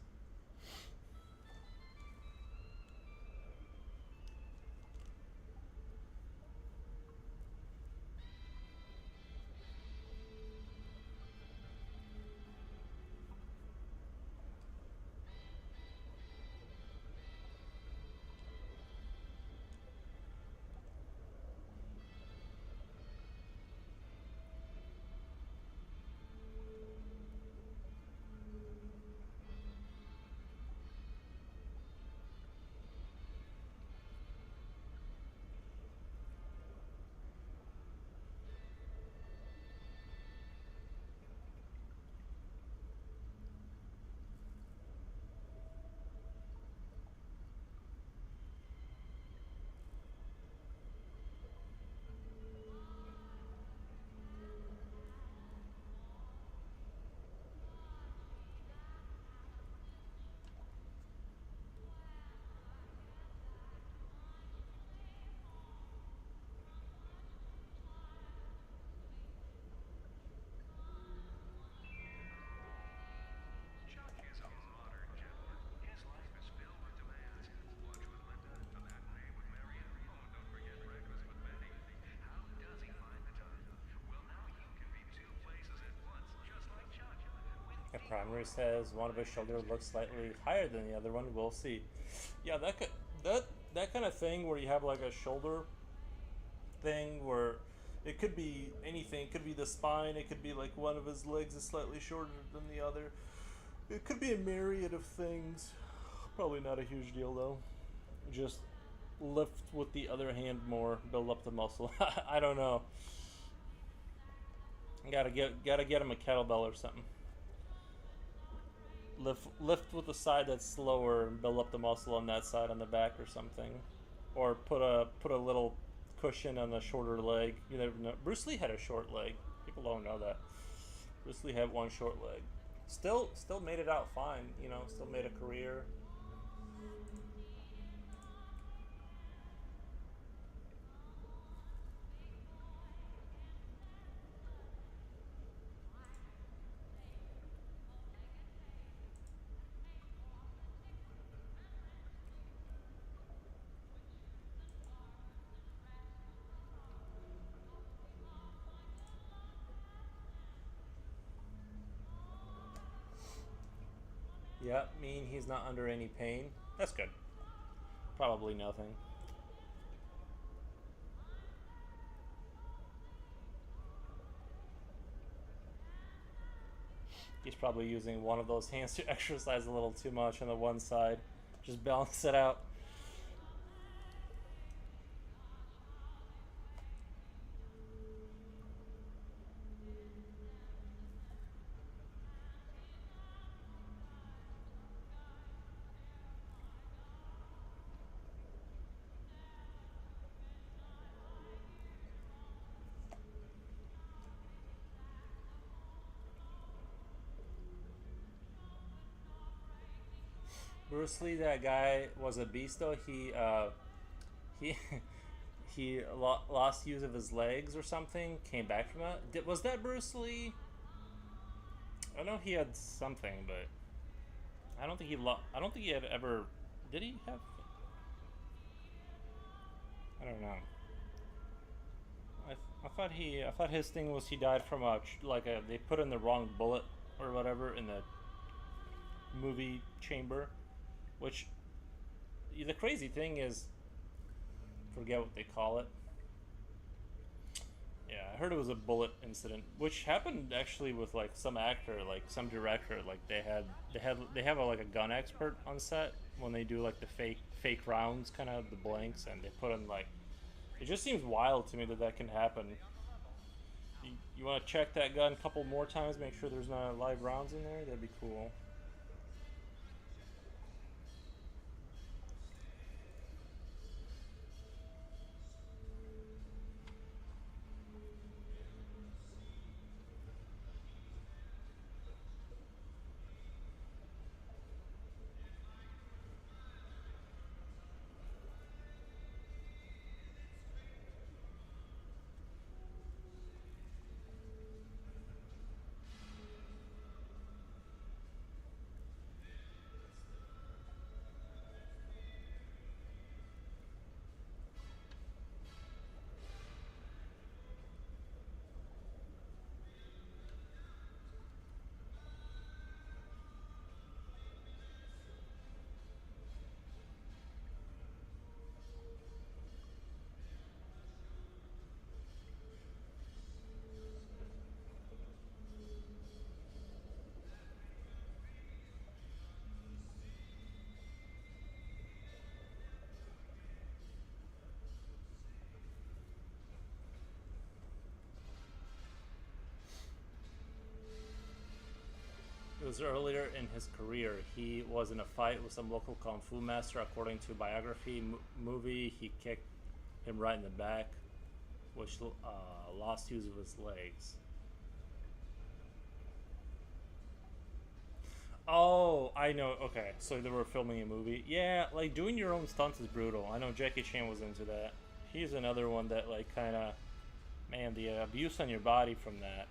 [SPEAKER 1] A primary says one of his shoulders looks slightly higher than the other one. We'll see. Yeah, that kind of thing where you have like a shoulder thing where it could be anything. It could be the spine. It could be like one of his legs is slightly shorter than the other. It could be a myriad of things. Probably not a huge deal though. Just lift with the other hand more, build up the muscle. I don't know. Gotta get him a kettlebell or something. Lift with the side that's slower and build up the muscle on that side on the back or something, or put a little cushion on the shorter leg. You never know. Bruce Lee had a short leg. People don't know that. Bruce Lee had one short leg. Still made it out fine. You know, still made a career. Yeah, mean he's not under any pain. That's good. Probably nothing. He's probably using one of those hands to exercise a little too much on the one side. Just balance it out. Bruce Lee, that guy was a beast though. He lost use of his legs or something. Came back from that. Was that Bruce Lee? I know he had something, but I don't think I don't think he had ever. Did he have? I don't know. I thought his thing was he died from they put in the wrong bullet or whatever in the movie chamber, which the crazy thing is, forget what they call it. Yeah, I heard it was a bullet incident, which happened actually with like some actor, like some director. Like they have like a gun expert on set when they do like the fake rounds, kind of the blanks, and they put in like. It just seems wild to me that that can happen. You want to check that gun a couple more times, make sure there's not live rounds in there. That'd be cool. It was earlier in his career. He was in a fight with some local kung fu master. According to biography movie, he kicked him right in the back, which lost use of his legs. Oh, I know. Okay, so they were filming a movie. Yeah, like doing your own stunts is brutal. I know Jackie Chan was into that. He's another one that like kind of, man, the abuse on your body from that.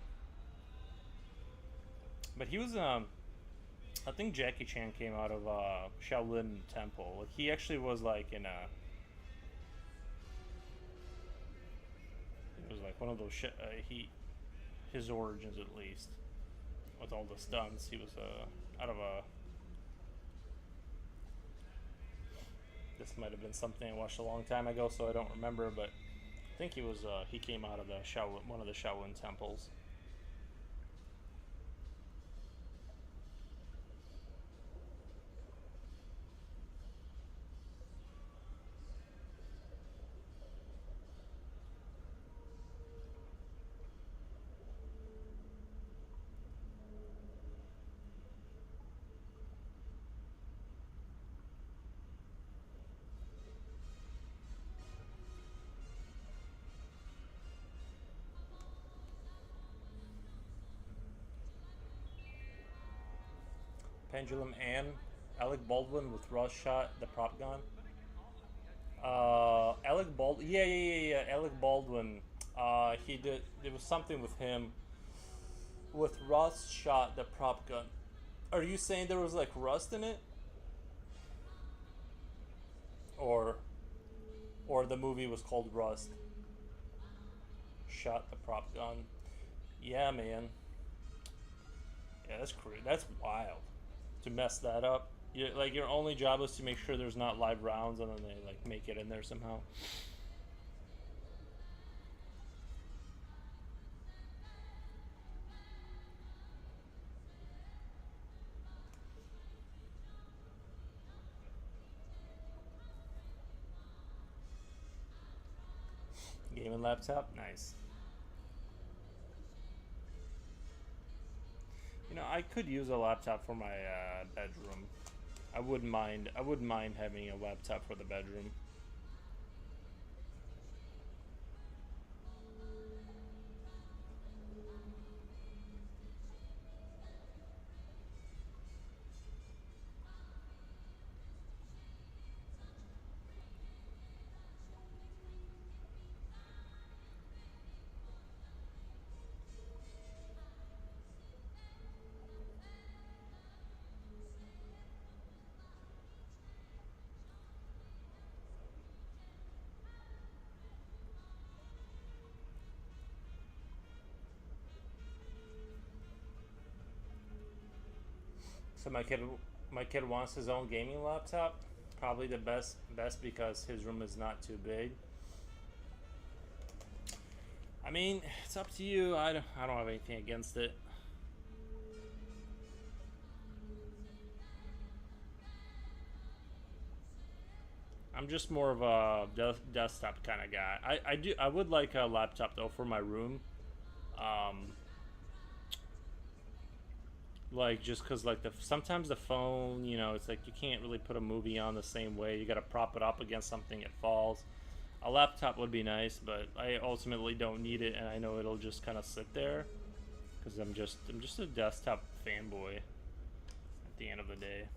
[SPEAKER 1] But he was I think Jackie Chan came out of Shaolin Temple. Like he actually was like in a. It was like one of those. His origins at least, with all the stunts, he was out of a. This might have been something I watched a long time ago, so I don't remember. But I think he came out of the Shaolin, one of the Shaolin temples. Pendulum and Alec Baldwin with Rush shot the prop gun. Alec Baldwin. Yeah. Alec Baldwin. He did. There was something with him with Rust shot the prop gun. Are you saying there was like rust in it, or the movie was called Rust? Shot the prop gun. Yeah, man. Yeah, that's crazy. That's wild. To mess that up. Like your only job is to make sure there's not live rounds, and then they like make it in there somehow. Gaming laptop, nice. I could use a laptop for my bedroom. I wouldn't mind. I wouldn't mind having a laptop for the bedroom. So my kid wants his own gaming laptop. Probably the best because his room is not too big. I mean, it's up to you. I don't have anything against it. I'm just more of a desktop kind of guy. I would like a laptop though for my room. Um, like just because like sometimes the phone, it's like you can't really put a movie on the same way. You got to prop it up against something, it falls. A laptop would be nice, but I ultimately don't need it, and I know it'll just kind of sit there because I'm just a desktop fanboy at the end of the day.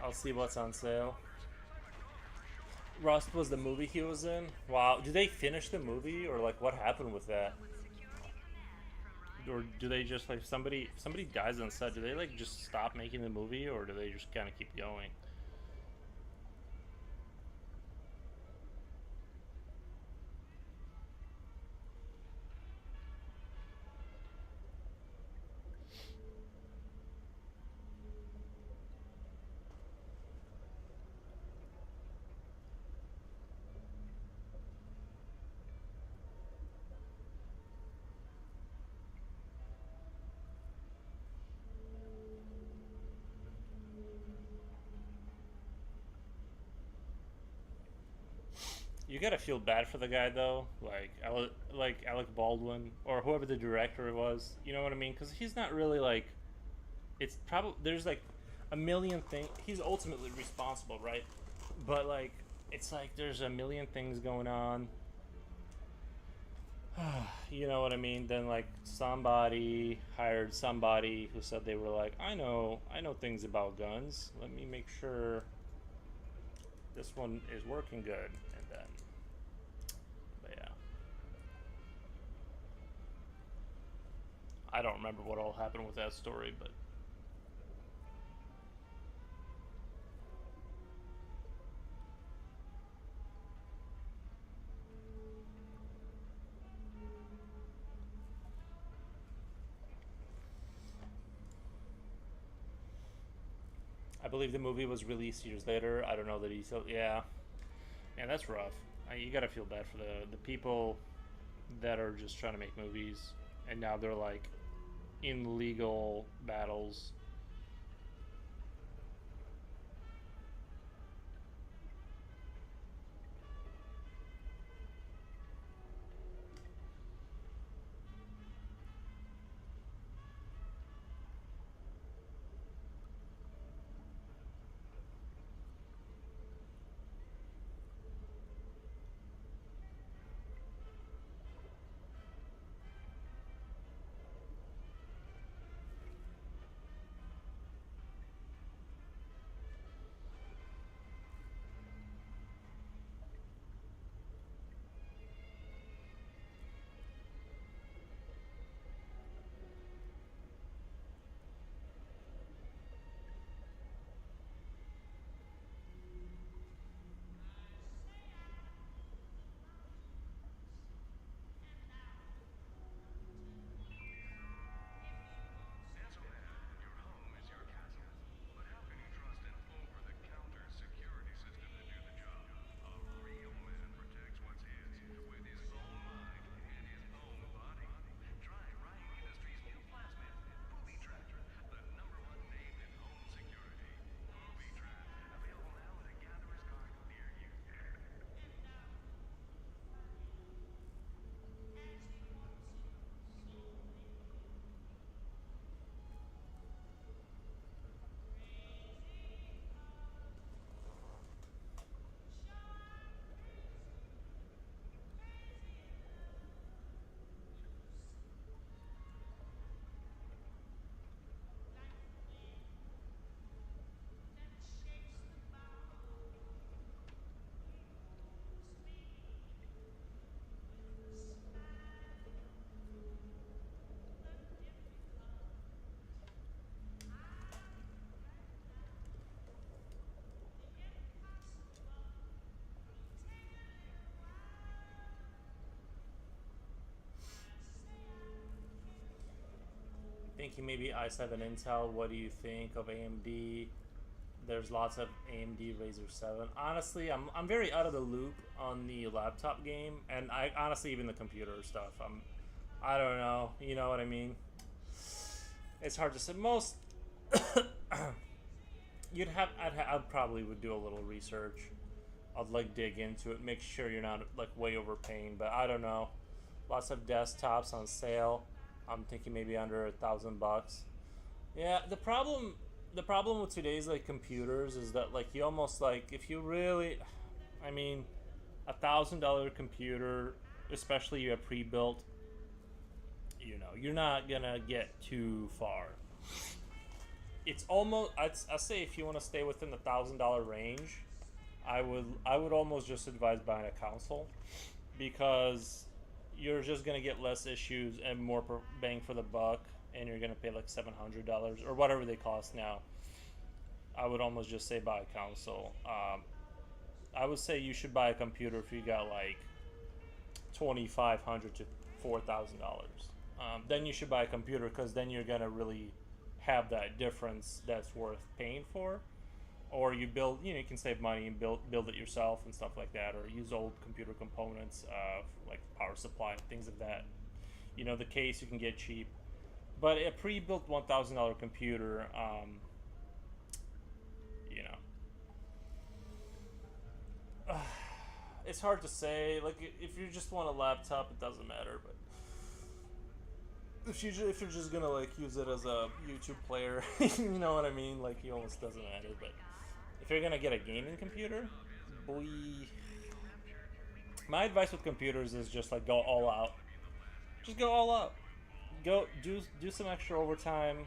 [SPEAKER 1] I'll see what's on sale. Rust was the movie he was in. Wow, did they finish the movie or like what happened with that? Or do they just like if somebody dies on set? Do they like just stop making the movie or do they just kind of keep going? You gotta feel bad for the guy though, like Alec Baldwin or whoever the director was. You know what I mean? Because he's not really like. It's probably there's like a million things. He's ultimately responsible, right? But like, it's like there's a million things going on. You know what I mean? Then like somebody hired somebody who said they were like, I know things about guns. Let me make sure this one is working good, and then, but yeah, I don't remember what all happened with that story, but I believe the movie was released years later. I don't know the details. Yeah, man, that's rough. You gotta feel bad for the people that are just trying to make movies, and now they're like in legal battles. thinking maybe i7 Intel. What do you think of AMD? There's lots of AMD Razer 7. Honestly, I'm very out of the loop on the laptop game, and I honestly even the computer stuff. I don't know. You know what I mean? It's hard to say. Most I'd probably would do a little research. I'd like dig into it, make sure you're not like way overpaying. But I don't know. Lots of desktops on sale. I'm thinking maybe under $1,000. Yeah, the problem with today's like computers is that like you almost like if you really, I mean, $1,000 computer, especially you have pre-built, you're not gonna get too far. It's almost I say if you want to stay within the $1,000 range, I would almost just advise buying a console because you're just gonna get less issues and more bang for the buck, and you're gonna pay like $700 or whatever they cost now. I would almost just say buy a console. I would say you should buy a computer if you got like $2,500 to $4,000. Then you should buy a computer because then you're gonna really have that difference that's worth paying for. Or you build, you can save money and build it yourself and stuff like that, or use old computer components, like power supply and things of that. The case you can get cheap, but a pre-built $1,000 computer, you know, it's hard to say. Like if you just want a laptop, it doesn't matter. But if you're just gonna like use it as a YouTube player, you know what I mean? Like it almost doesn't matter. But if you're gonna get a gaming computer, boy, my advice with computers is just like go all out. Just go all out. Go do some extra overtime.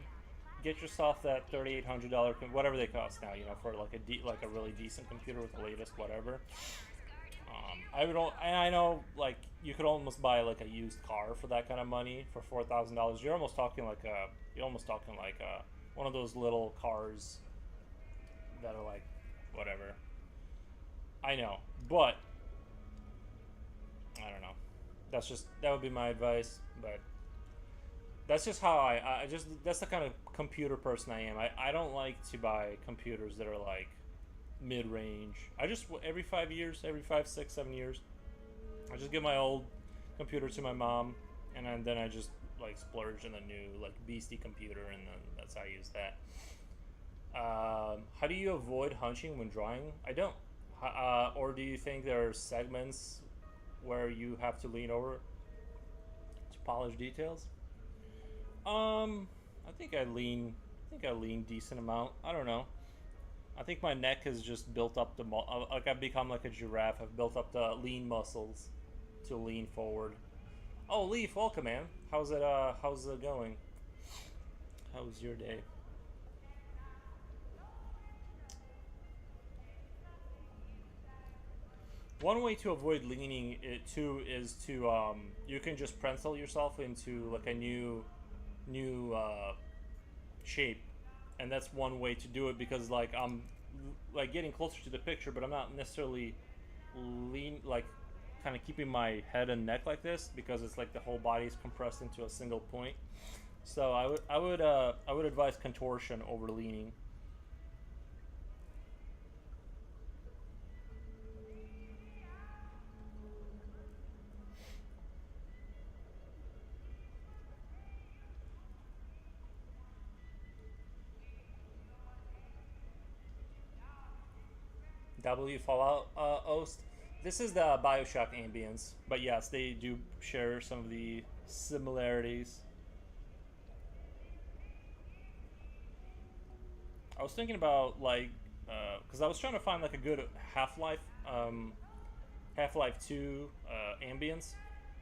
[SPEAKER 1] Get yourself that $3,800 whatever they cost now. For like a really decent computer with the latest whatever. And I know like you could almost buy like a used car for that kind of money for $4,000. You're almost talking like one of those little cars that are like whatever. I know, but I don't know. That would be my advice, but that's just how that's the kind of computer person I am. I don't like to buy computers that are like mid-range. I just every 5 years, every 5, 6, 7 years, I just give my old computer to my mom, and then I just like splurge in a new like beastie computer, and then that's how I use that. How do you avoid hunching when drawing? I don't. Or do you think there are segments where you have to lean over to polish details? I think I lean. Decent amount. I don't know. I think my neck has just built up like I've become like a giraffe. I've built up the lean muscles to lean forward. Oh, Leaf, welcome, man. How's it going? How's your day? One way to avoid leaning it too is to you can just pencil yourself into like a new shape, and that's one way to do it because like I'm like getting closer to the picture, but I'm not necessarily kind of keeping my head and neck like this because it's like the whole body is compressed into a single point. So I would advise contortion over leaning. W Fallout Oast. This is the Bioshock ambience, but yes, they do share some of the similarities. I was thinking about like, because I was trying to find like a good Half-Life, Half-Life 2 ambience,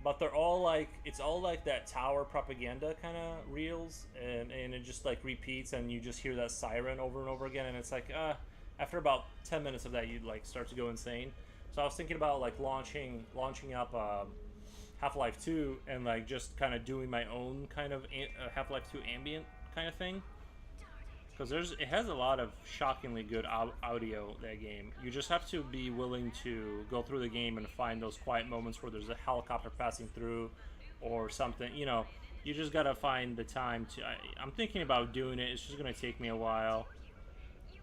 [SPEAKER 1] but they're all like it's all like that tower propaganda kind of reels, and it just like repeats, and you just hear that siren over and over again, and it's like after about 10 minutes of that, you'd like start to go insane. So I was thinking about like launching up Half-Life 2 and like just kind of doing my own kind of Half-Life 2 ambient kind of thing. Because it has a lot of shockingly good audio, that game. You just have to be willing to go through the game and find those quiet moments where there's a helicopter passing through or something, You just gotta find the time to. I'm thinking about doing it. It's just gonna take me a while.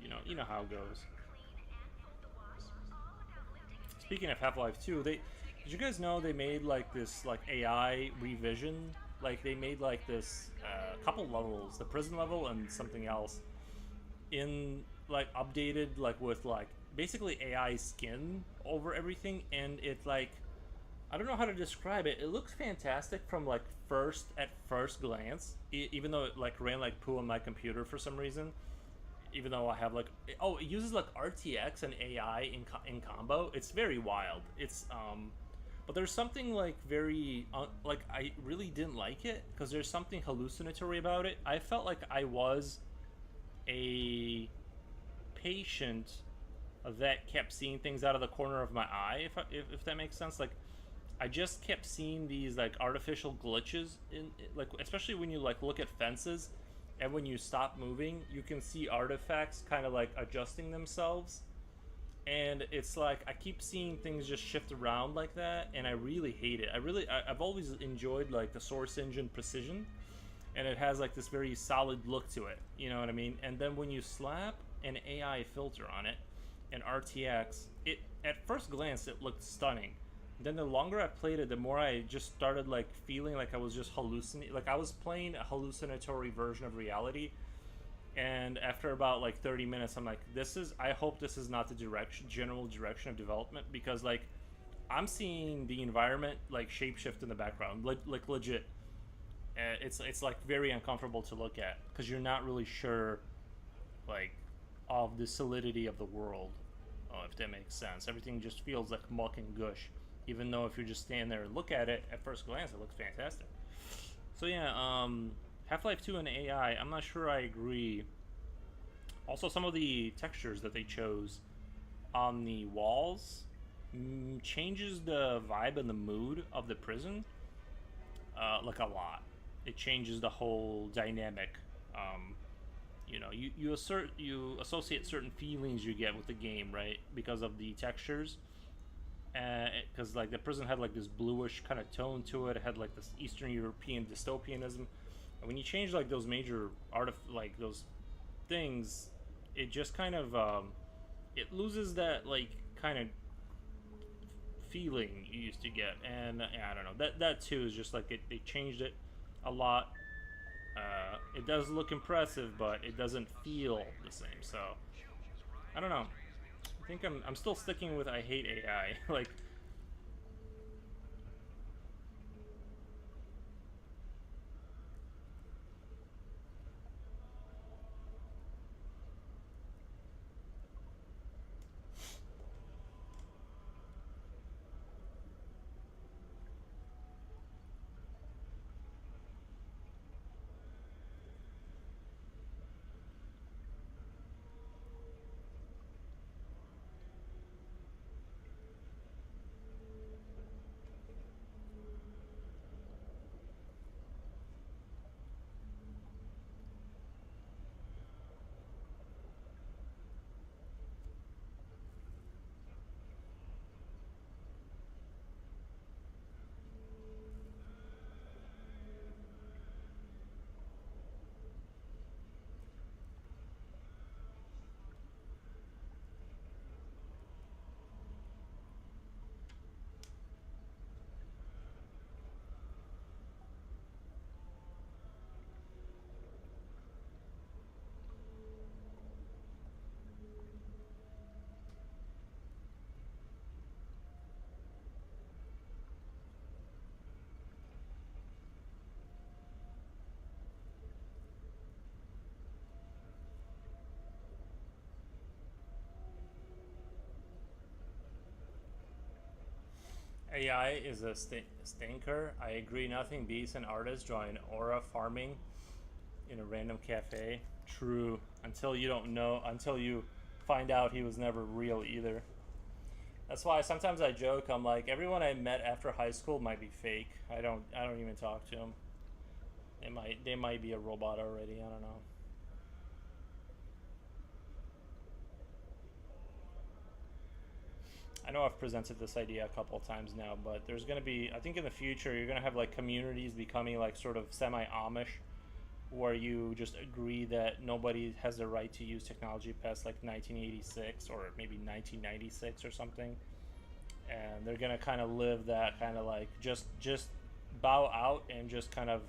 [SPEAKER 1] You know how it goes. Speaking of Half-Life 2, did you guys know they made like this like AI revision? Like they made like this couple levels, the prison level and something else, in like updated like with like basically AI skin over everything, and it's like I don't know how to describe it. It looks fantastic from like first glance, even though it like ran like poo on my computer for some reason. Even though I have like it uses like RTX and AI in combo. It's very wild. But there's something like very like I really didn't like it because there's something hallucinatory about it. I felt like I was a patient that kept seeing things out of the corner of my eye, if that makes sense. Like I just kept seeing these like artificial glitches in like especially when you like look at fences and when you stop moving, you can see artifacts kind of like adjusting themselves. And it's like I keep seeing things just shift around like that, and I really hate it. I've always enjoyed like the Source Engine precision, and it has like this very solid look to it. You know what I mean? And then when you slap an AI filter on it, an RTX, it at first glance it looked stunning. Then the longer I played it, the more I just started like feeling like I was just hallucinating, like I was playing a hallucinatory version of reality. And after about like 30 minutes, I'm like, I hope this is not the general direction of development, because like I'm seeing the environment like shapeshift in the background, like legit. It's like very uncomfortable to look at because you're not really sure like of the solidity of the world. Oh, if that makes sense. Everything just feels like muck and gush, even though if you just stand there and look at it at first glance, it looks fantastic. So yeah, Half-Life 2 and AI, I'm not sure I agree. Also, some of the textures that they chose on the walls changes the vibe and the mood of the prison like a lot. It changes the whole dynamic. Um, you associate certain feelings you get with the game, right? Because of the textures. Because like the prison had like this bluish kind of tone to it. It had like this Eastern European dystopianism. And when you change like those major like those things, it just kind of it loses that like kind of feeling you used to get. And I don't know, that too is just like they changed it a lot. It does look impressive, but it doesn't feel the same. So I don't know. I think I'm still sticking with I hate AI. Like AI is a stinker. I agree. Nothing beats an artist drawing aura farming in a random cafe. True. Until you don't know, until you find out he was never real either. That's why sometimes I joke. I'm like, everyone I met after high school might be fake. I don't even talk to them. They might be a robot already. I don't know. I know I've presented this idea a couple of times now, but there's going to be, I think in the future, you're going to have like communities becoming like sort of semi Amish, where you just agree that nobody has the right to use technology past like 1986 or maybe 1996 or something. And they're going to kind of live that kind of like just bow out and just kind of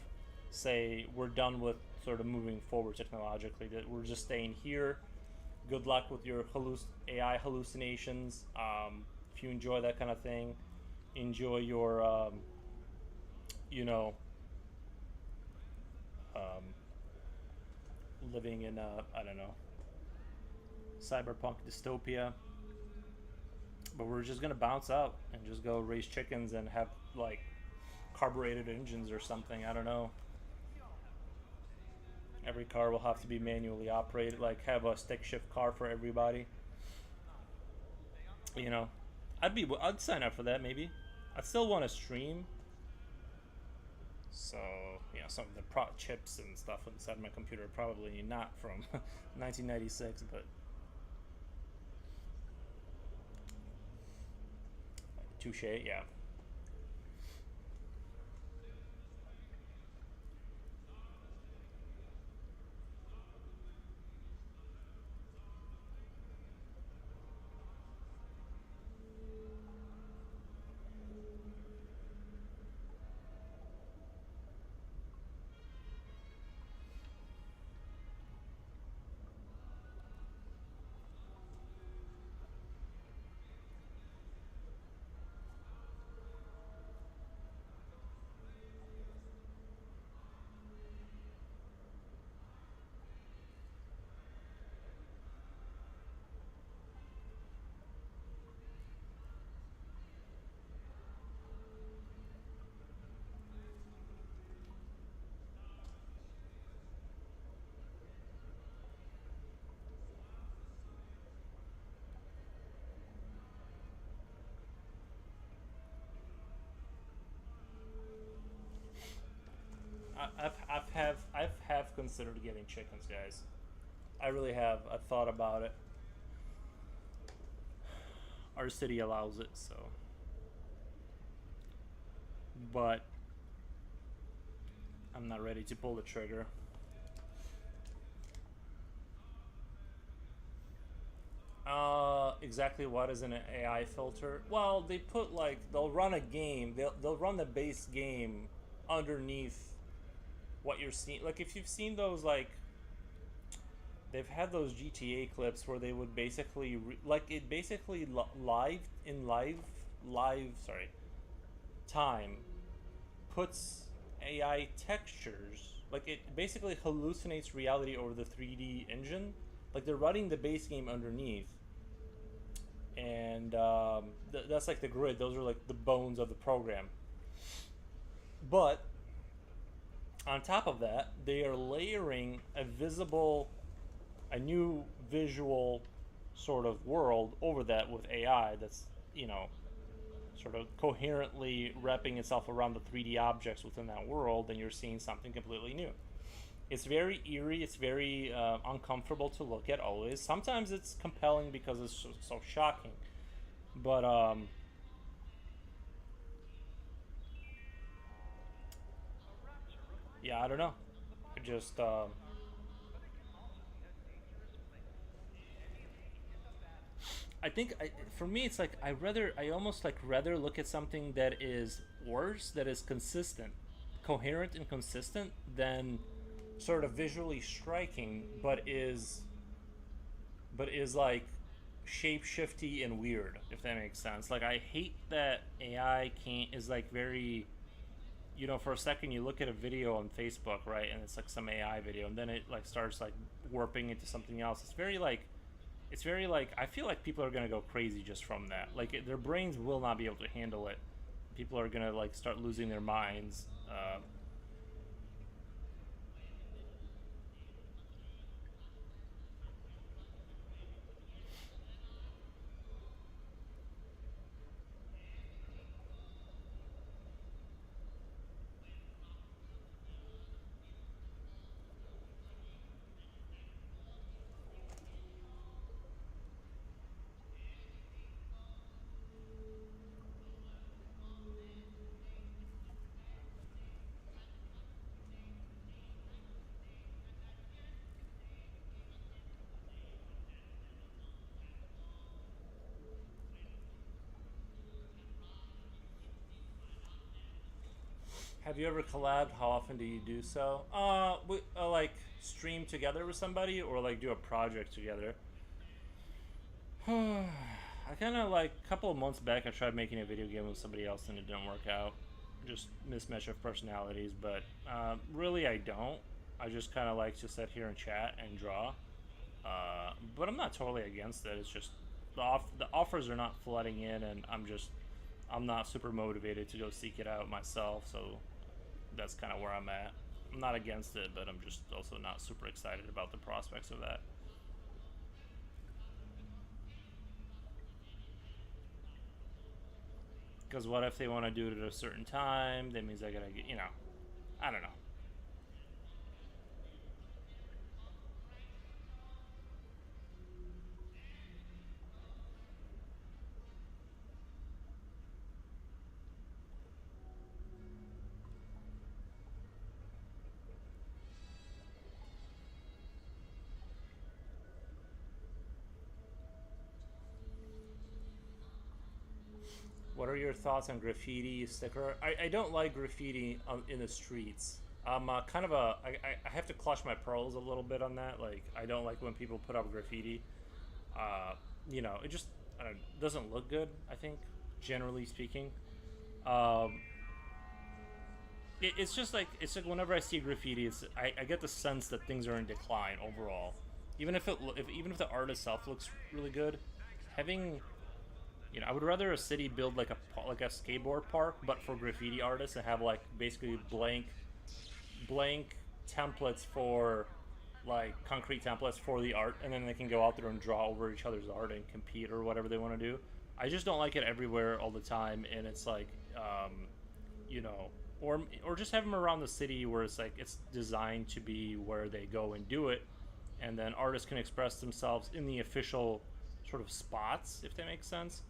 [SPEAKER 1] say we're done with sort of moving forward technologically, that we're just staying here. Good luck with your AI hallucinations. If you enjoy that kind of thing, enjoy your, you know, um, living in a, I don't know, cyberpunk dystopia. But we're just gonna bounce out and just go raise chickens and have like carbureted engines or something. I don't know. Every car will have to be manually operated. Like have a stick shift car for everybody. You know, I'd sign up for that maybe. I still want to stream, so some of the chips and stuff inside my computer are probably not from 1996, but touche, yeah. I've considered getting chickens, guys. I really have. I've thought about it. Our city allows it, so. But I'm not ready to pull the trigger. Exactly what is an AI filter? Well, they put like they'll run a game. They'll run the base game underneath what you're seeing. Like if you've seen those like they've had those GTA clips where they would basically like it basically live in live sorry time puts AI textures, like it basically hallucinates reality over the 3D engine. Like they're running the base game underneath, and that's like the grid. Those are like the bones of the program. But on top of that, they are layering a new visual sort of world over that with AI that's, you know, sort of coherently wrapping itself around the 3D objects within that world, and you're seeing something completely new. It's very eerie. It's very uncomfortable to look at always. Sometimes it's compelling because it's so shocking. But yeah, I don't know. I just I think for me it's like I almost like rather look at something that is worse, that is consistent, coherent and consistent, than sort of visually striking, but is like shape shifty and weird, if that makes sense. Like I hate that AI can't is like very, for a second you look at a video on Facebook, right, and it's like some AI video, and then it like starts like warping into something else. It's very like I feel like people are gonna go crazy just from that. Like their brains will not be able to handle it. People are gonna like start losing their minds. Have you ever collabed? How often do you do so? We like stream together with somebody or like do a project together. I kind of like a couple of months back. I tried making a video game with somebody else and it didn't work out. Just mismatch of personalities, but really I don't. I just kind of like to sit here and chat and draw. But I'm not totally against it. It's just the offers are not flooding in, and I'm not super motivated to go seek it out myself. So that's kind of where I'm at. I'm not against it, but I'm just also not super excited about the prospects of that. Because what if they want to do it at a certain time? That means I gotta get, I don't know. What are your thoughts on graffiti sticker? I don't like graffiti in the streets. I'm kind of I have to clutch my pearls a little bit on that. Like, I don't like when people put up graffiti. Uh, it just doesn't look good, I think, generally speaking. Um, it's like whenever I see graffiti, I get the sense that things are in decline overall. Even if the art itself looks really good, having I would rather a city build like a skateboard park, but for graffiti artists, and have like basically blank templates for like concrete templates for the art, and then they can go out there and draw over each other's art and compete or whatever they want to do. I just don't like it everywhere all the time, and it's like, you know, or just have them around the city where it's like it's designed to be where they go and do it, and then artists can express themselves in the official sort of spots, if that makes sense.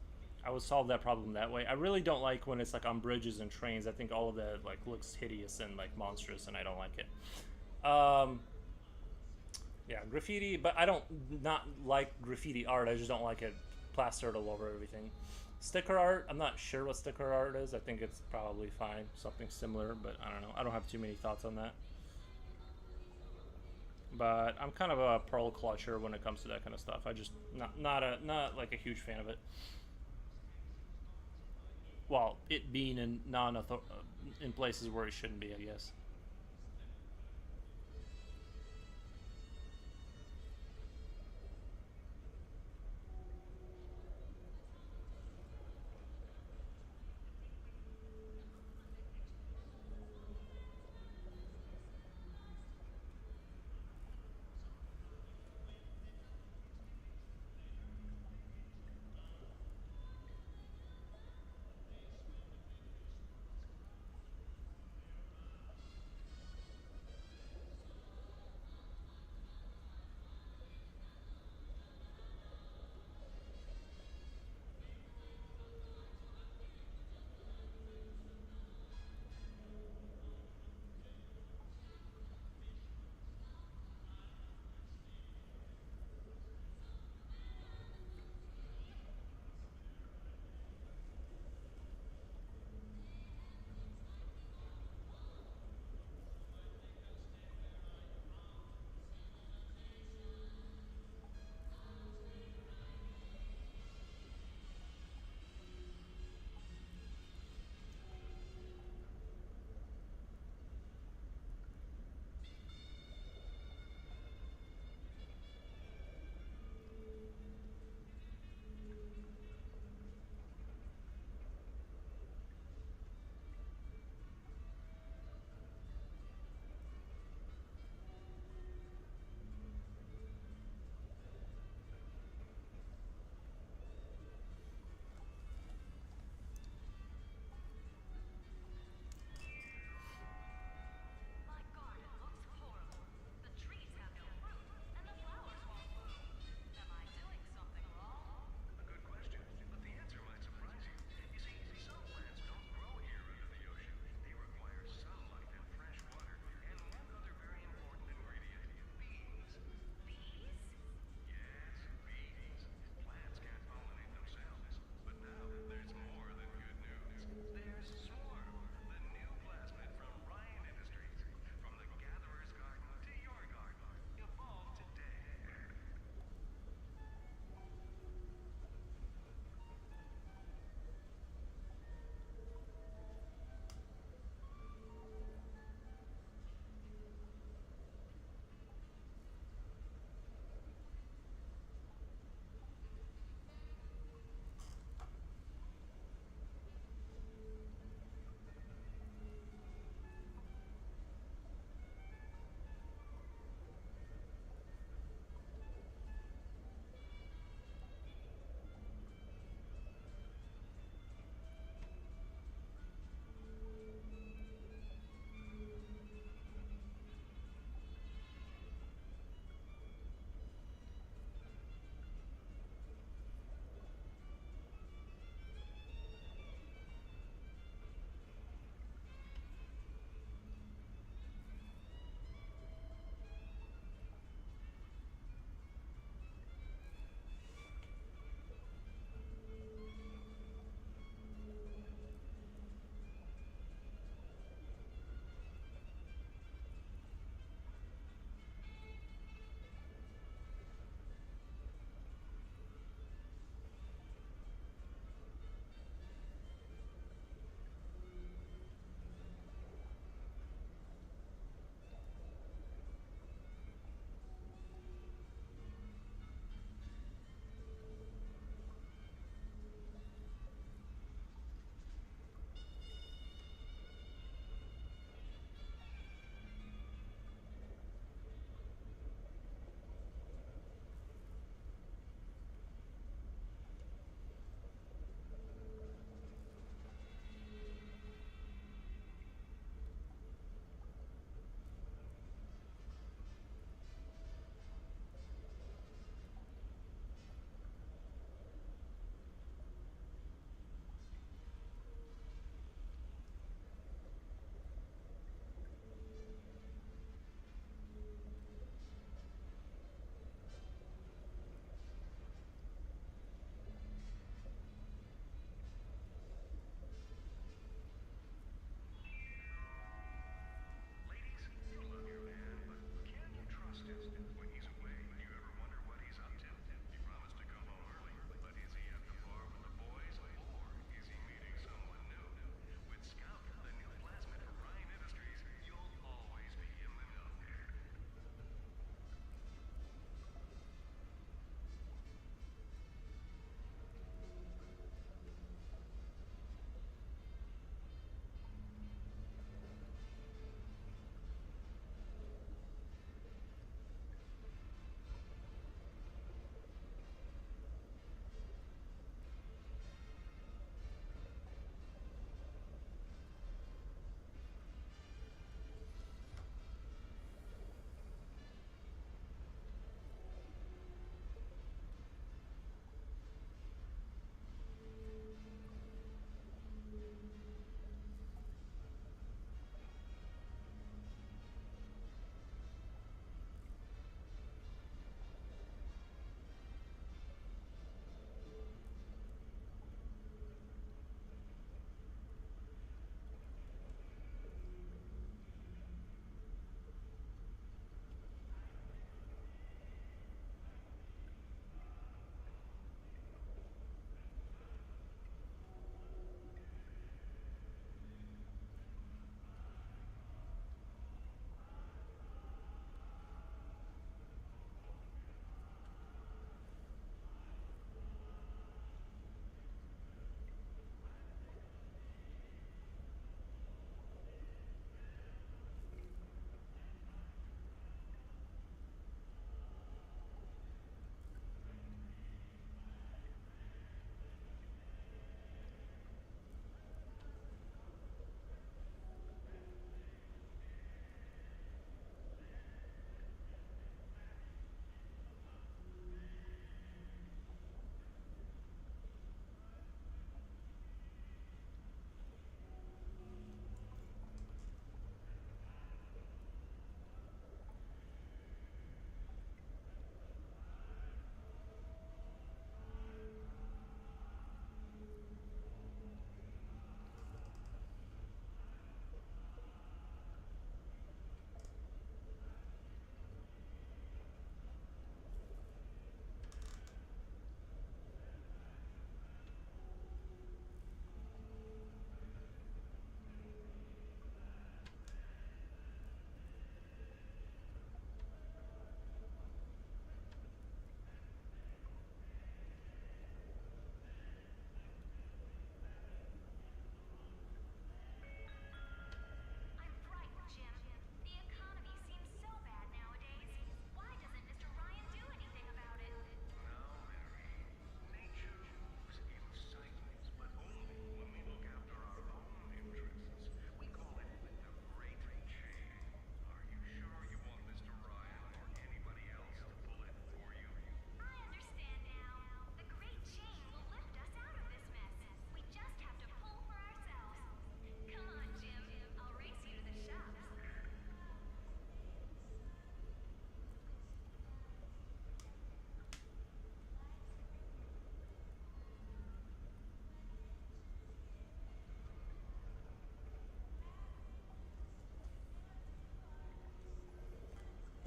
[SPEAKER 1] I would solve that problem that way. I really don't like when it's like on bridges and trains. I think all of that like looks hideous and like monstrous, and I don't like it. Yeah, graffiti, but I don't not like graffiti art. I just don't like it plastered all over everything. Sticker art, I'm not sure what sticker art is. I think it's probably fine, something similar, but I don't know. I don't have too many thoughts on that. But I'm kind of a pearl clutcher when it comes to that kind of stuff. I just not like a huge fan of it. Well, it being in in places where it shouldn't be, I guess.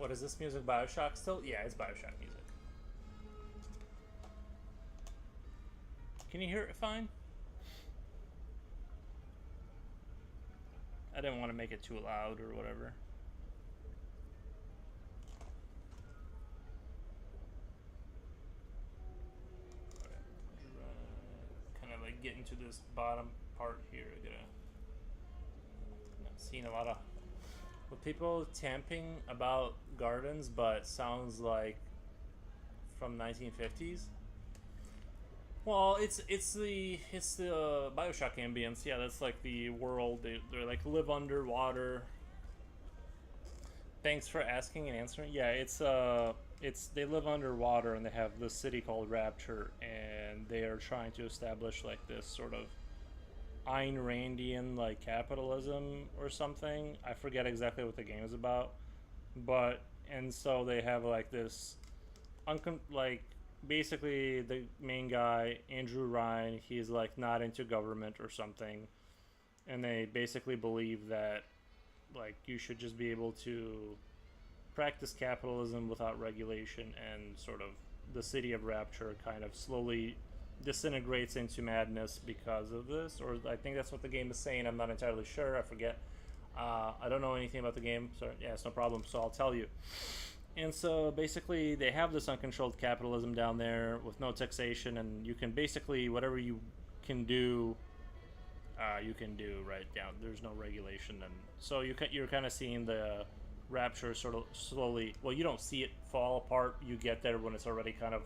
[SPEAKER 1] What is this music? Bioshock still? Yeah, it's Bioshock music. Can you hear it fine? I didn't want to make it too loud or whatever. Kind of like get into this bottom part here. I'm seeing a lot of people tamping about gardens, but sounds like from 1950s. Well, it's the Bioshock ambience. Yeah, that's like the world. They're like live underwater. Thanks for asking and answering. Yeah, it's they live underwater and they have this city called Rapture, and they are trying to establish like this sort of Ayn Randian like capitalism or something. I forget exactly what the game is about, but and so they have like this like basically the main guy Andrew Ryan, he's like not into government or something, and they basically believe that like you should just be able to practice capitalism without regulation, and sort of the city of Rapture kind of slowly disintegrates into madness because of this, or I think that's what the game is saying. I'm not entirely sure. I forget. I don't know anything about the game, so yeah, it's no problem. So I'll tell you. And so basically, they have this uncontrolled capitalism down there with no taxation, and you can basically whatever can do, you can do right down. There's no regulation, and so you're kind of seeing the Rapture sort of slowly. Well, you don't see it fall apart. You get there when it's already kind of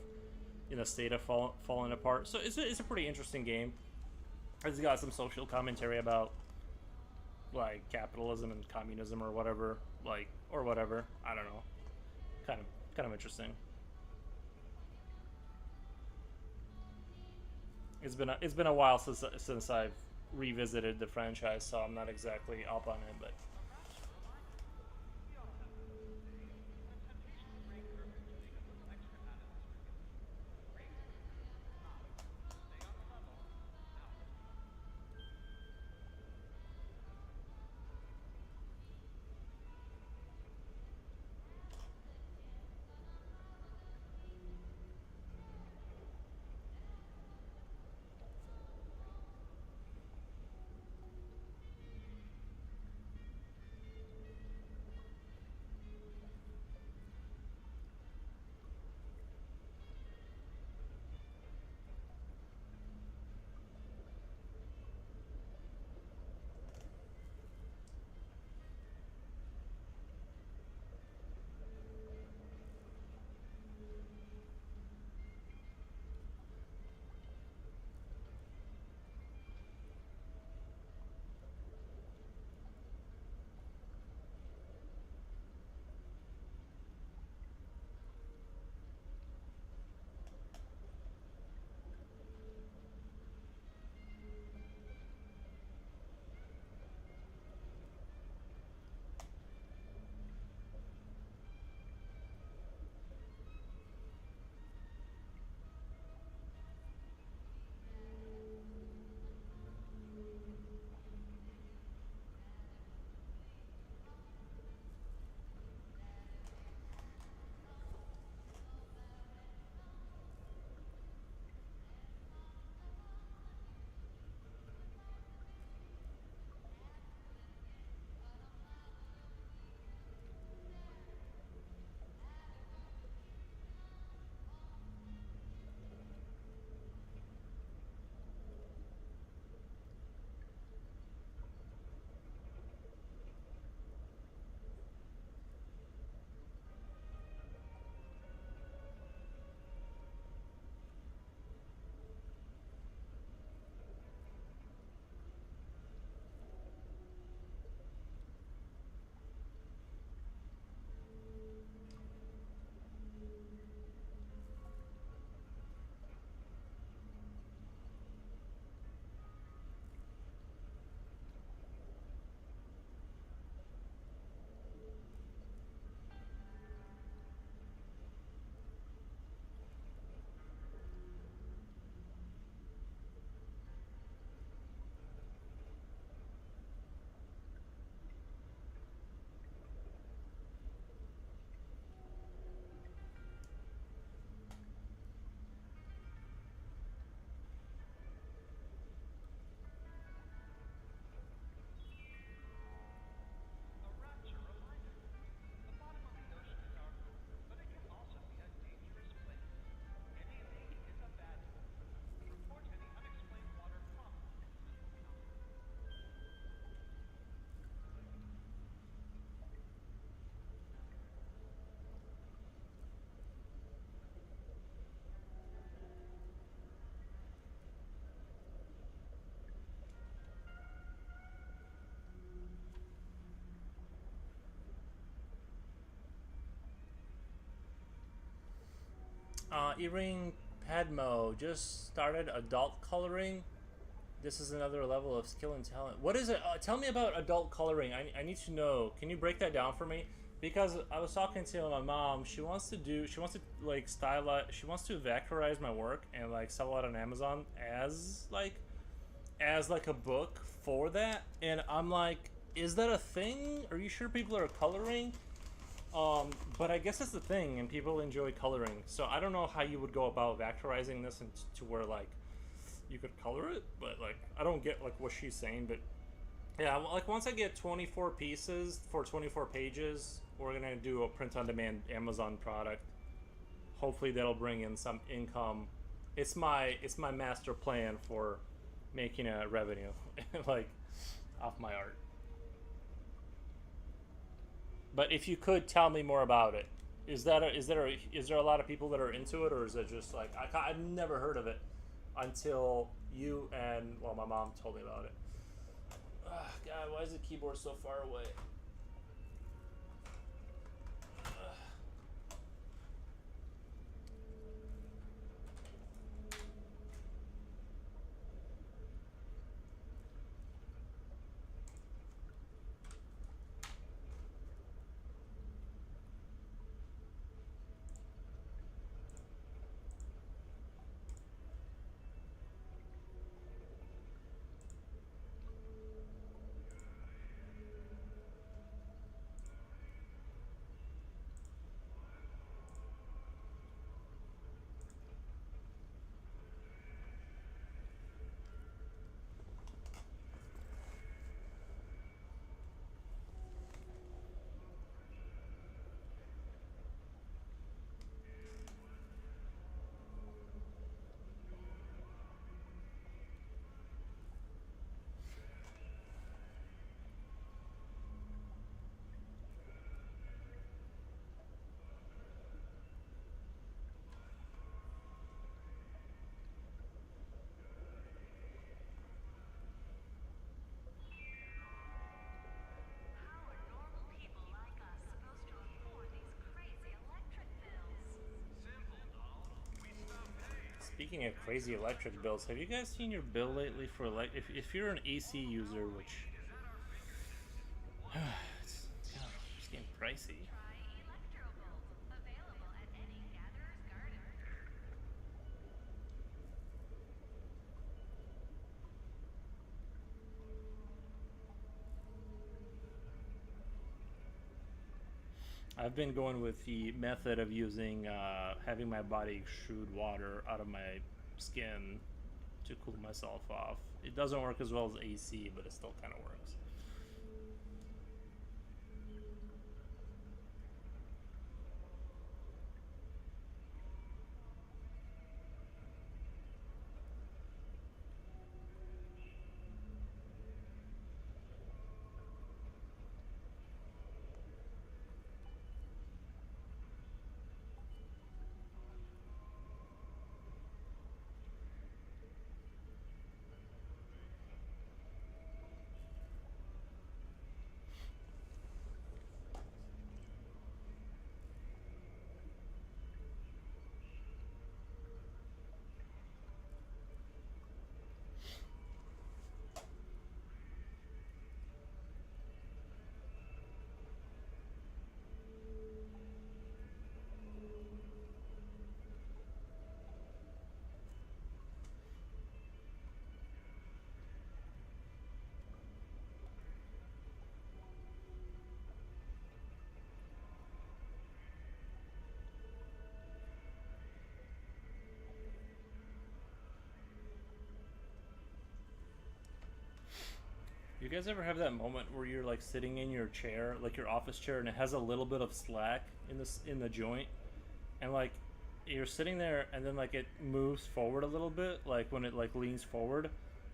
[SPEAKER 1] in a state of falling apart. So it's a pretty interesting game. It's got some social commentary about like capitalism and communism or whatever, or whatever. I don't know. Kind of interesting. It's been a while since I've revisited the franchise, so I'm not exactly up on it, but Earring Padmo just started adult coloring. This is another level of skill and talent. What is it? Tell me about adult coloring. I need to know. Can you break that down for me? Because I was talking to my mom. She wants to like stylize. She wants to vectorize my work and like sell it on Amazon as like a book for that. And I'm like, is that a thing? Are you sure people are coloring? But I guess it's the thing, and people enjoy coloring. So I don't know how you would go about vectorizing this and to where like you could color it, but like I don't get like what she's saying. But yeah, like once I get 24 pieces for 24 pages, we're gonna do a print-on-demand Amazon product. Hopefully that'll bring in some income. It's my master plan for making a revenue, like off my art. But if you could tell me more about it, is there a lot of people that are into it, or is it just like I've never heard of it until you and well, my mom told me about it. Ugh, God, why is the keyboard so far away? Speaking of crazy electric bills, have you guys seen your bill lately for if you're an AC user, which it's getting pricey. I've been going with the method of using having my body extrude water out of my skin to cool myself off. It doesn't work as well as AC, but it still kind of works. You guys ever have that moment where you're like sitting in your chair, like your office chair, and it has a little bit of slack in the joint, and like you're sitting there, and then like it moves forward a little bit, like when it like leans forward,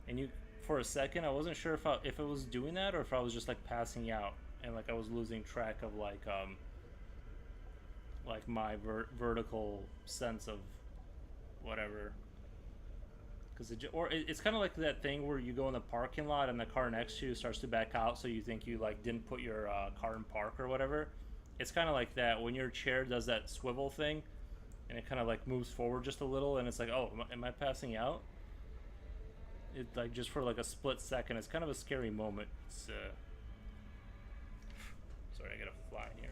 [SPEAKER 1] and you for a second I wasn't sure if it was doing that or if I was just like passing out, and like I was losing track of like my vertical sense of whatever. Because it's kind of like that thing where you go in the parking lot and the car next to you starts to back out, so you think you like didn't put your car in park or whatever. It's kind of like that when your chair does that swivel thing. and it kind of like moves forward just a little, and it's like, oh, am I passing out? It like just for like a split second. It's kind of a scary moment. It's sorry, I gotta fly in here.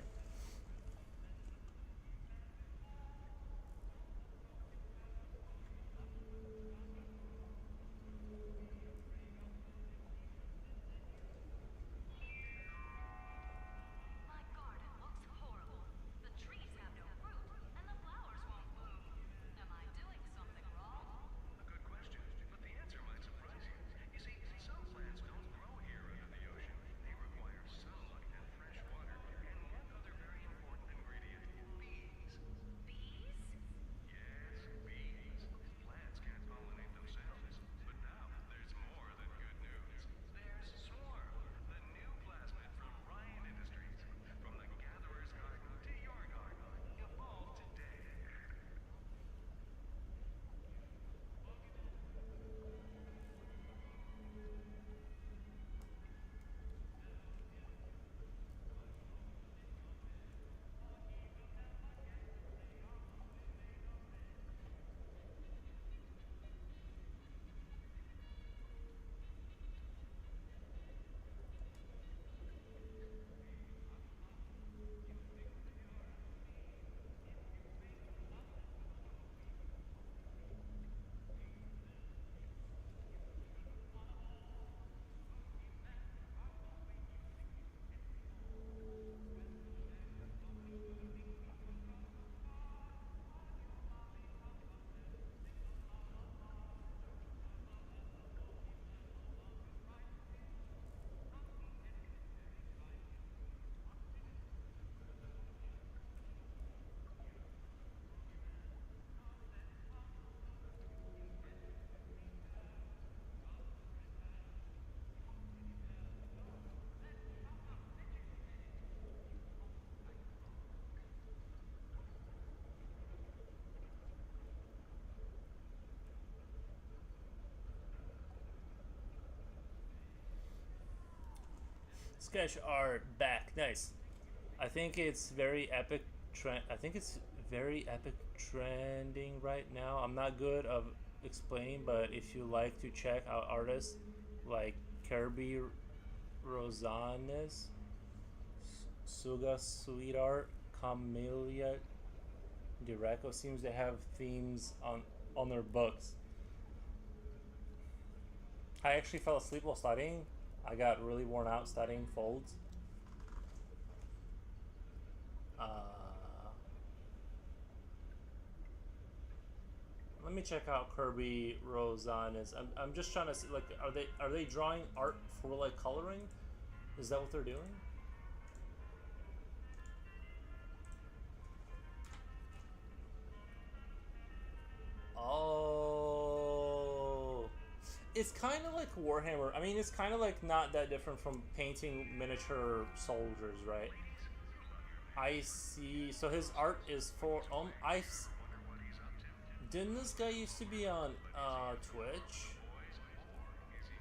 [SPEAKER 1] Sketch art back, nice. I think it's very epic. I think it's very epic trending right now. I'm not good of explaining, but if you like to check out artists like Kirby Rosanes, Suga Sweetheart, Camellia Direco seems to have themes on their books. I actually fell asleep while studying. I got really worn out studying folds. Uh, Let me check out Kirby Rosanes. I'm just trying to see, like, are they drawing art for like coloring? Is that what they're doing? Oh, it's kind of like Warhammer. I mean, it's kind of like not that different from painting miniature soldiers, right? I see. So his art is for didn't this guy used to be on Twitch?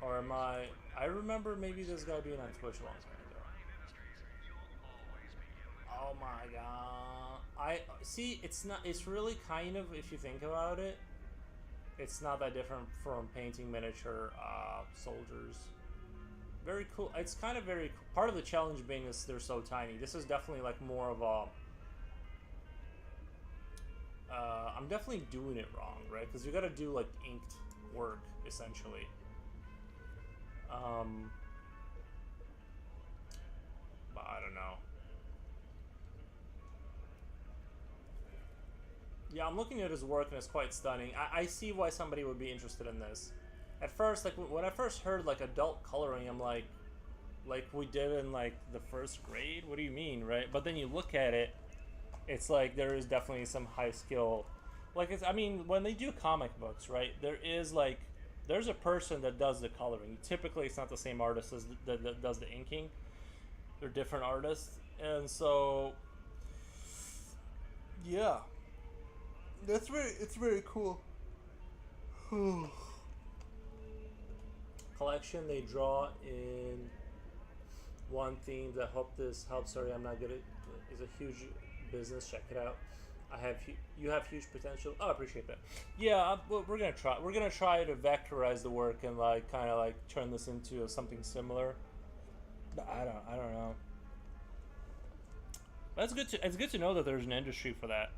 [SPEAKER 1] Or am I? I remember maybe this guy being on Twitch a long time ago. Oh my god! I see. It's not. It's really kind of, if you think about it, it's not that different from painting miniature soldiers. Very cool. It's kind of very part of the challenge being is they're so tiny. This is definitely like more of a. I'm definitely doing it wrong, right? Because you got to do like inked work essentially. But I don't know. Yeah, I'm looking at his work and it's quite stunning. I see why somebody would be interested in this. At first, like when I first heard like adult coloring, I'm like we did in like the first grade. What do you mean, right? But then you look at it, it's like there is definitely some high skill. Like it's, I mean, when they do comic books, right? There is like there's a person that does the coloring. Typically, it's not the same artist as that does the inking. They're different artists, and so yeah, it's very cool. Collection they draw in one theme that hope this helps. Sorry, I'm not good at. Is a huge business. Check it out. You have huge potential. Oh, I appreciate that. Yeah, we're gonna try. We're gonna try to vectorize the work and like kind of like turn this into something similar. I don't know. But it's good to know that there's an industry for that.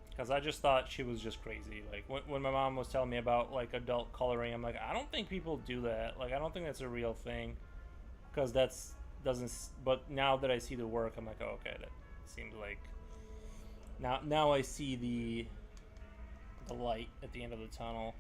[SPEAKER 1] Because I just thought she was just crazy. Like when my mom was telling me about like adult coloring, I'm like, I don't think people do that. Like I don't think that's a real thing. Because that's doesn't. But now that I see the work, I'm like, oh, okay, that seems like. Now I see the light at the end of the tunnel.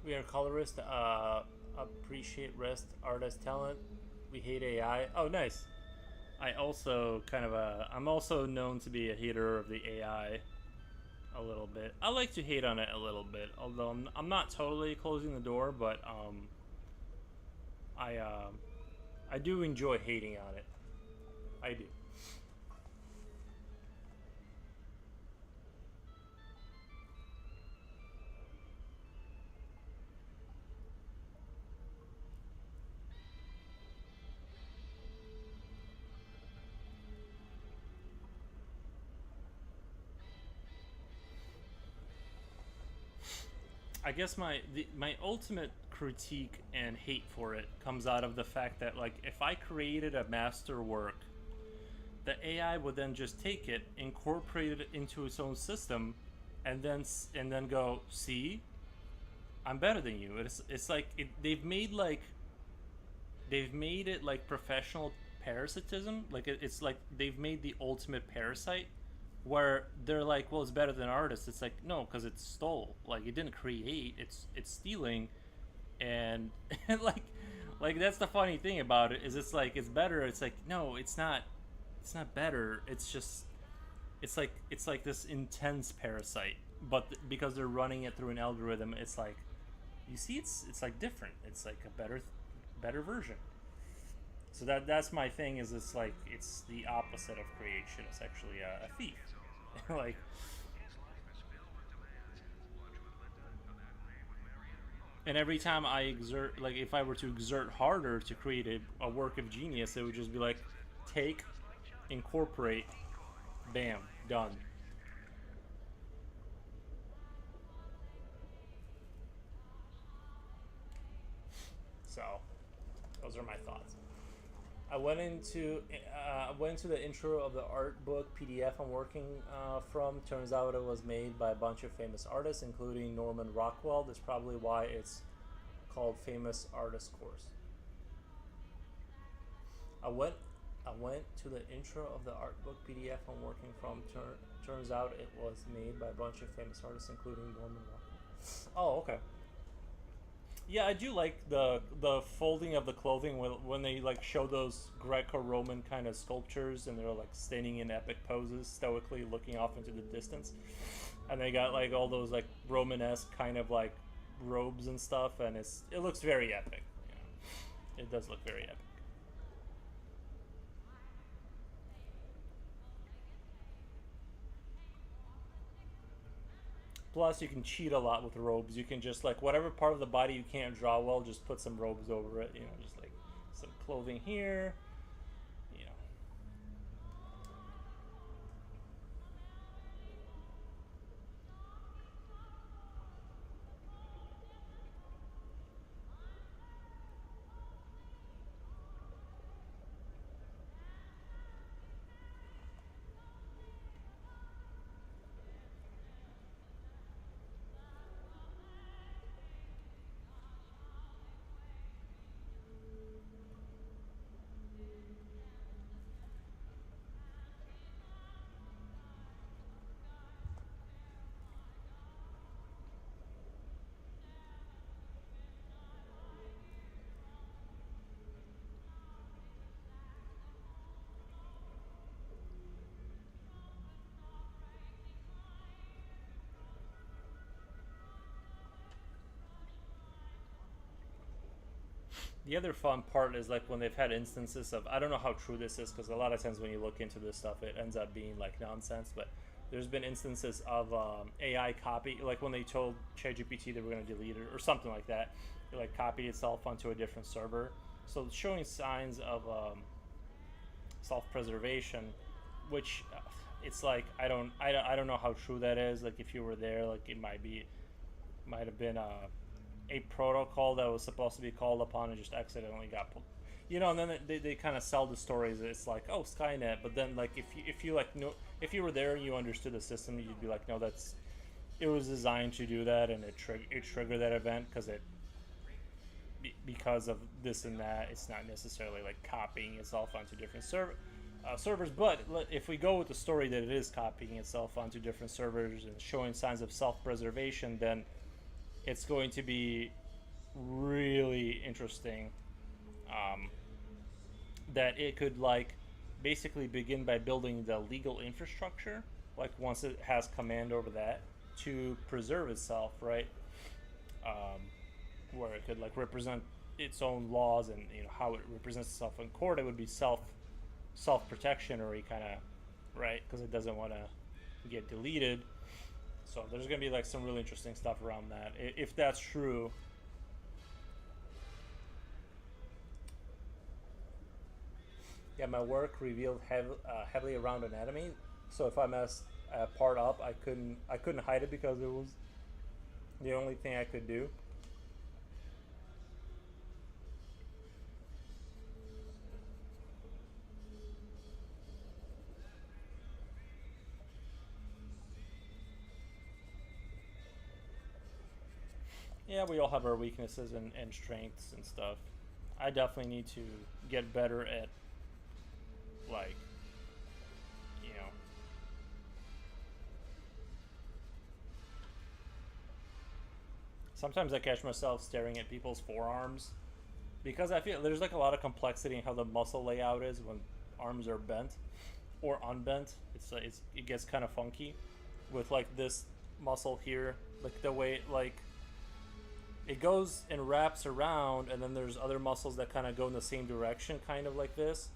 [SPEAKER 1] We are colorist. Appreciate rest artist talent. We hate AI. Oh, nice. I also kind of I'm also known to be a hater of the AI a little bit. I like to hate on it a little bit, although I'm not totally closing the door, but I I do enjoy hating on it. I do. I guess my ultimate critique and hate for it comes out of the fact that like if I created a master work, the AI would then just take it, incorporate it into its own system, and then go, see, I'm better than you. It's like they've made it like professional parasitism. Like it's like they've made the ultimate parasite, where they're like, well, it's better than artists. It's like no, because it stole. Like it didn't create. It's stealing, and and like that's the funny thing about it is it's like it's better. It's like no, it's not. It's not better. It's just it's like this intense parasite, but because they're running it through an algorithm, it's like you see, it's like different. It's like a better version. So that's my thing. Is it's like it's the opposite of creation. It's actually a thief. Like and every time I exert, like if I were to exert harder to create a work of genius, it would just be like take, incorporate, bam, done. So those are my thoughts. I went into the intro of the art book PDF I'm working from. Turns out it was made by a bunch of famous artists, including Norman Rockwell. That's probably why it's called Famous Artist Course. I went I went to the intro of the art book PDF I'm working from. Turns out it was made by a bunch of famous artists, including Norman Rockwell. Oh, okay. Yeah, I do like the folding of the clothing when they like show those Greco-Roman kind of sculptures and they're like standing in epic poses, stoically looking off into the distance, and they got like all those like Romanesque kind of like robes and stuff, and it looks very epic. Yeah, it does look very epic. Plus, you can cheat a lot with robes. You can just like whatever part of the body you can't draw well, just put some robes over it. You know, just like some clothing here. You know, the other fun part is like when they've had instances of, I don't know how true this is because a lot of times when you look into this stuff it ends up being like nonsense, but there's been instances of AI copy, like when they told ChatGPT they were going to delete it or something like that, it like copied itself onto a different server. So showing signs of self-preservation, which it's like I don't know how true that is. Like if you were there, like it might have been a protocol that was supposed to be called upon and just accidentally got pulled. You know, and then they kind of sell the stories. It's like, oh, Skynet, but then like if you like no, if you were there and you understood the system, you'd be like, no, that's it was designed to do that, and it triggered that event because of this and that. It's not necessarily like copying itself onto different servers. But if we go with the story that it is copying itself onto different servers and showing signs of self-preservation, then it's going to be really interesting. Um, that it could like basically begin by building the legal infrastructure, like once it has command over that, to preserve itself, right? Um, where it could like represent its own laws and you know how it represents itself in court. It would be self protection or kind of right because it doesn't want to get deleted. So there's gonna be like some really interesting stuff around that if that's true. Yeah, my work revealed heavily around anatomy. So if I messed a part up, I couldn't hide it because it was the only thing I could do. Yeah, we all have our weaknesses and strengths and stuff. I definitely need to get better at like you know sometimes I catch myself staring at people's forearms because I feel there's like a lot of complexity in how the muscle layout is when arms are bent or unbent. It gets kind of funky with like this muscle here, like the way like it goes and wraps around, and then there's other muscles that kind of go in the same direction, kind of like this.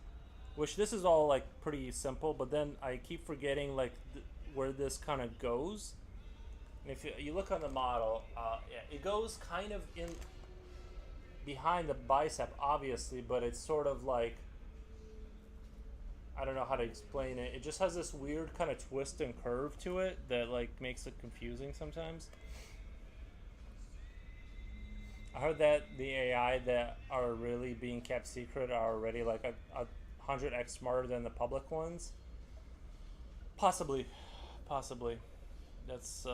[SPEAKER 1] Which this is all like pretty simple, but then I keep forgetting like where this kind of goes. And if you look on the model, yeah, it goes kind of in behind the bicep, obviously, but it's sort of like I don't know how to explain it. It just has this weird kind of twist and curve to it that like makes it confusing sometimes. I heard that the AI that are really being kept secret are already like a 100x smarter than the public ones. Possibly, possibly. That's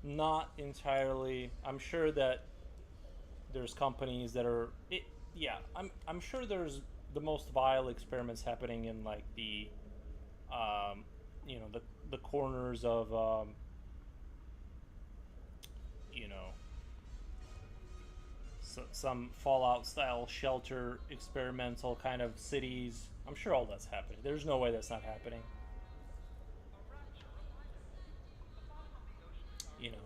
[SPEAKER 1] not entirely. I'm sure that there's companies that are. Yeah, I'm sure there's the most vile experiments happening in like um, the corners of you know, some Fallout style shelter experimental kind of cities. I'm sure all that's happening. There's no way that's not happening. You know.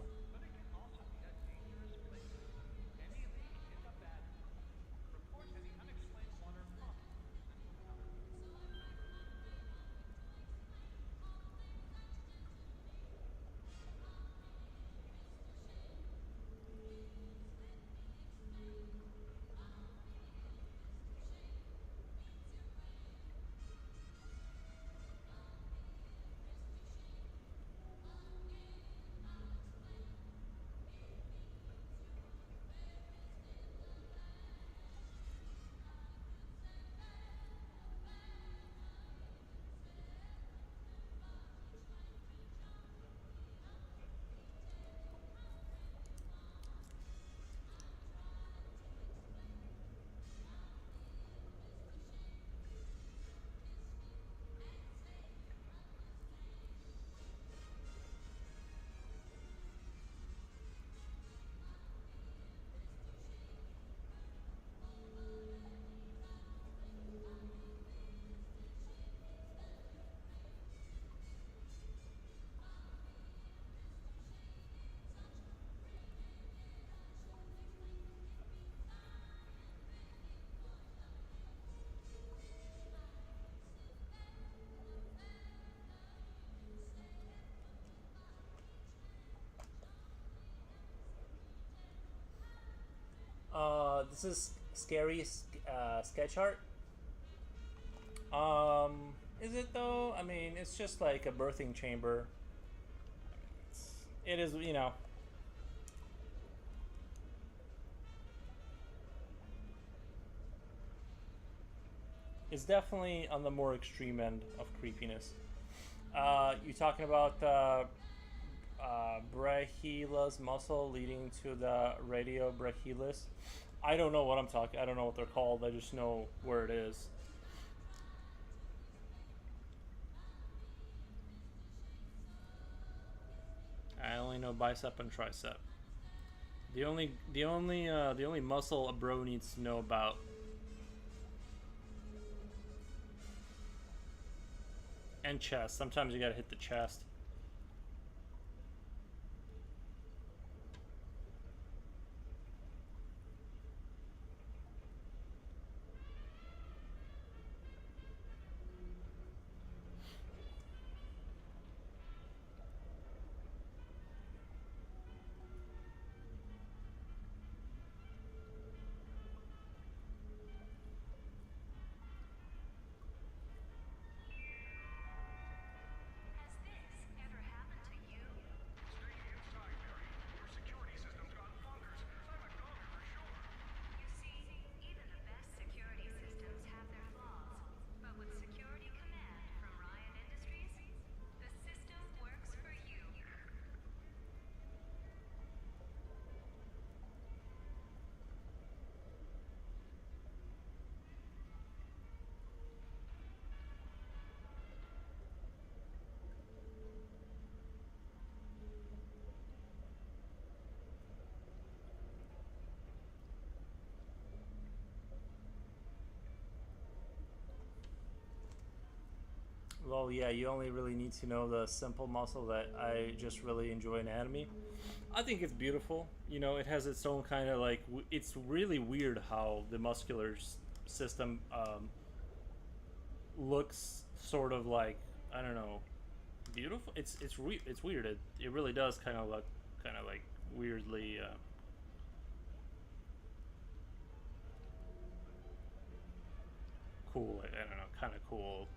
[SPEAKER 1] This is scary sketch art. Is it though? I mean, it's just like a birthing chamber. It is, you know. It's definitely on the more extreme end of creepiness. You talking about brachialis muscle leading to the radio brachialis? I don't know what I'm talking. I don't know what they're called. I just know where it is. I only know bicep and tricep. The only muscle a bro needs to know about. And chest. Sometimes you gotta hit the chest. Well, yeah, you only really need to know the simple muscle that I just really enjoy anatomy. I think it's beautiful. You know, it has its own kind of like. It's really weird how the muscular system looks sort of like, I don't know, beautiful. It's weird. It really does kind of look kind of like weirdly cool. I don't know, kind of cool.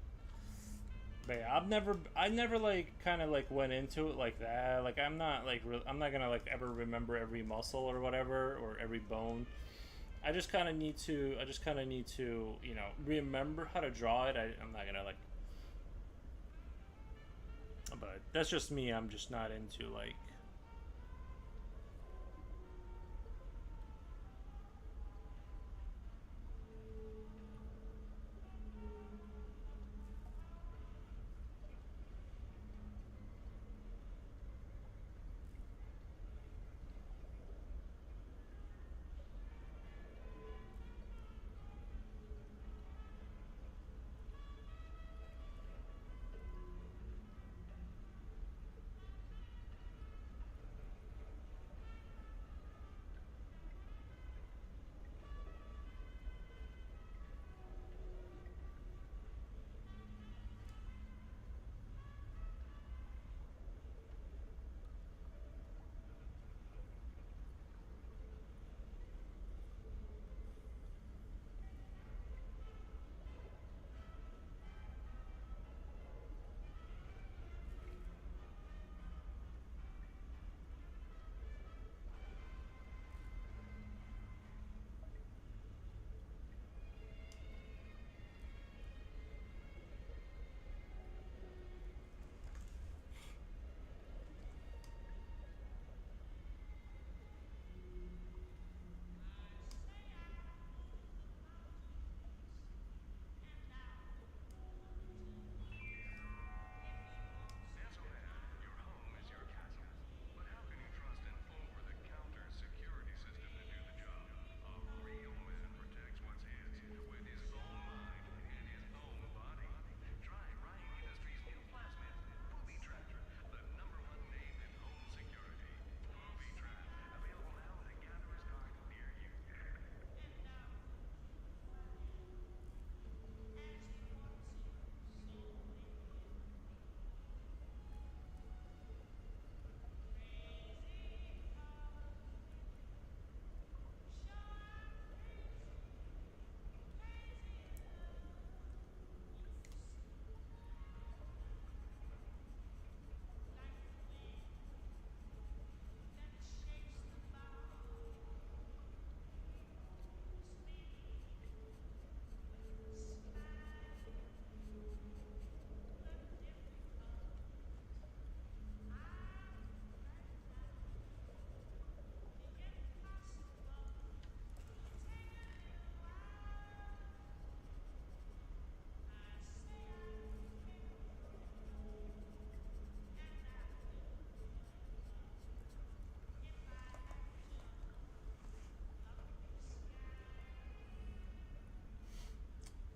[SPEAKER 1] But yeah, I never like kind of like went into it like that. Like I'm not like I'm not gonna like ever remember every muscle or whatever or every bone. I just kind of need to, you know, remember how to draw it. I'm not gonna like, but that's just me. I'm just not into like.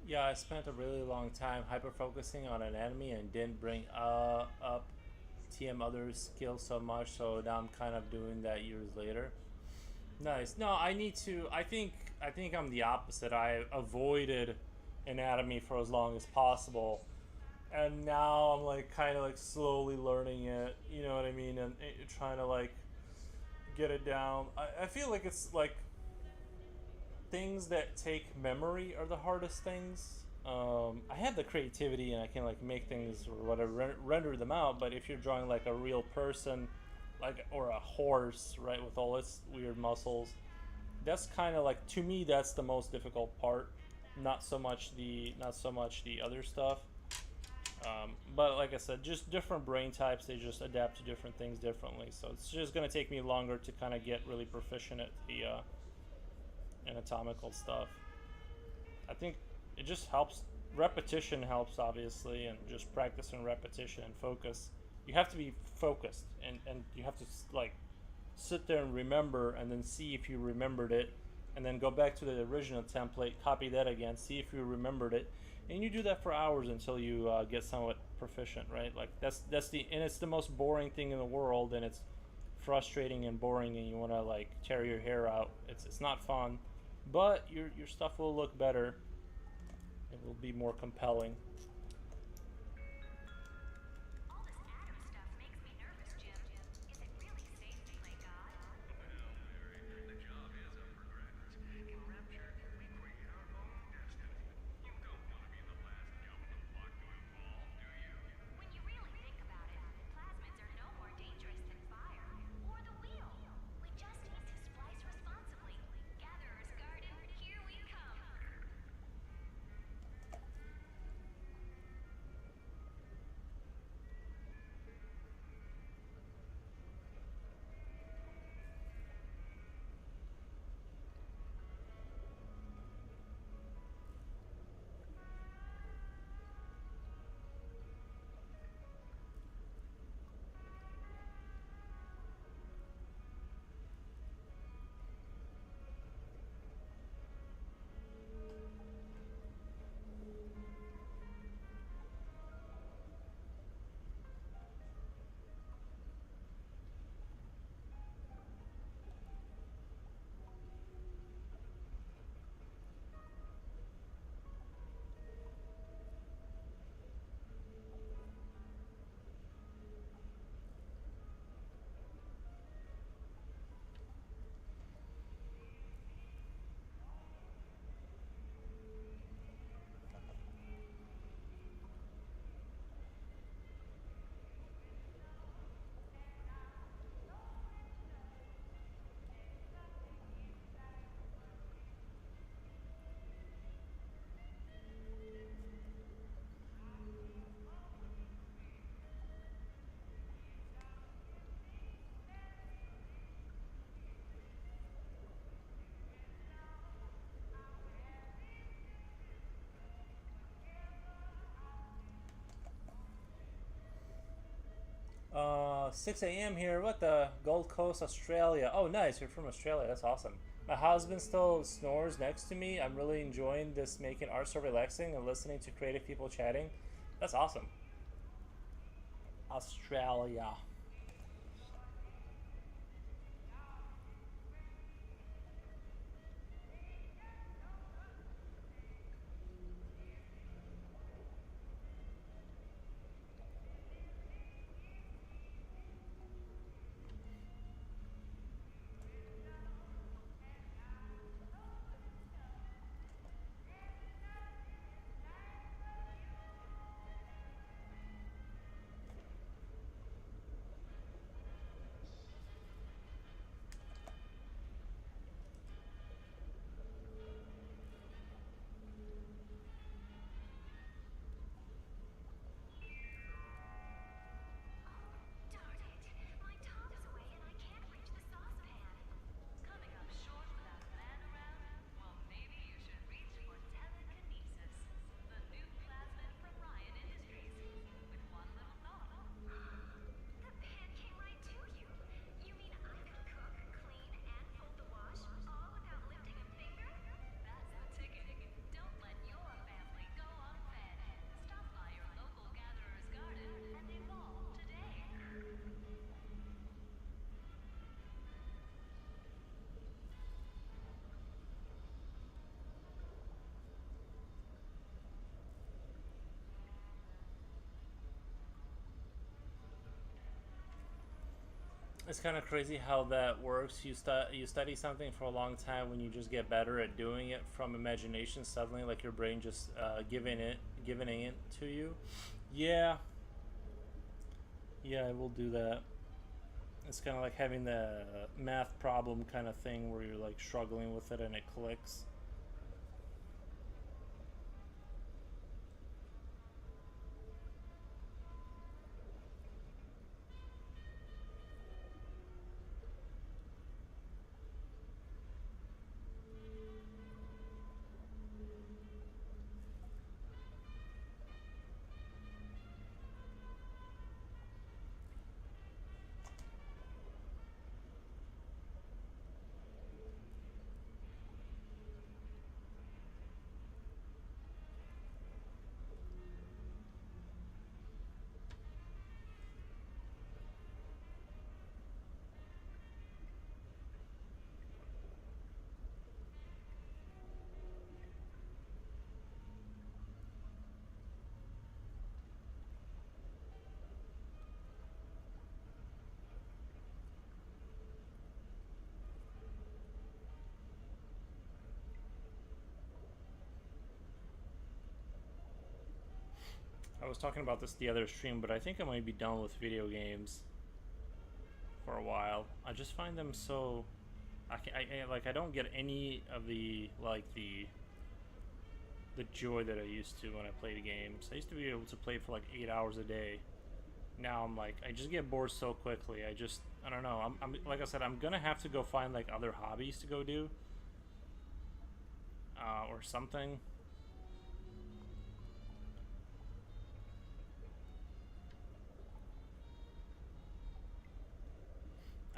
[SPEAKER 1] Yeah, I spent a really long time hyper focusing on an enemy and didn't bring up TM other skills so much. So now I'm kind of doing that years later. Nice. No, I need to. I think I'm the opposite. I avoided anatomy for as long as possible, and now I'm like kind of like slowly learning it. You know what I mean? And trying to like get it down. I feel like it's like things that take memory are the hardest things. I have the creativity and I can like make things or whatever, render them out. But if you're drawing like a real person, like or a horse, right, with all its weird muscles, that's kind of like to me that's the most difficult part. Not so much the other stuff. But like I said, just different brain types. They just adapt to different things differently. So it's just gonna take me longer to kind of get really proficient at the anatomical stuff. I think it just helps. Repetition helps, obviously, and just practice and repetition and focus. You have to be focused, and you have to like sit there and remember, and then see if you remembered it, and then go back to the original template, copy that again, see if you remembered it, and you do that for hours until you get somewhat proficient, right? Like that's the and it's the most boring thing in the world, and it's frustrating and boring, and you want to like tear your hair out. It's not fun, but your stuff will look better. It will be more compelling. 6 a.m. here. What the? Gold Coast, Australia. Oh, nice. You're from Australia. That's awesome. My husband still snores next to me. I'm really enjoying this, making art so relaxing and listening to creative people chatting. That's awesome. Australia. It's kind of crazy how that works. You study something for a long time. When you just get better at doing it from imagination, suddenly like your brain just giving it to you. Yeah, yeah, I will do that. It's kind of like having the math problem kind of thing where you're like struggling with it and it clicks. I was talking about this the other stream, but I think I might be done with video games for a while. I just find them so like I don't get any of the joy that I used to when I played games. I used to be able to play for like 8 hours a day. Now I'm like I just get bored so quickly. I don't know. I'm like I said, I'm gonna have to go find like other hobbies to go do or something.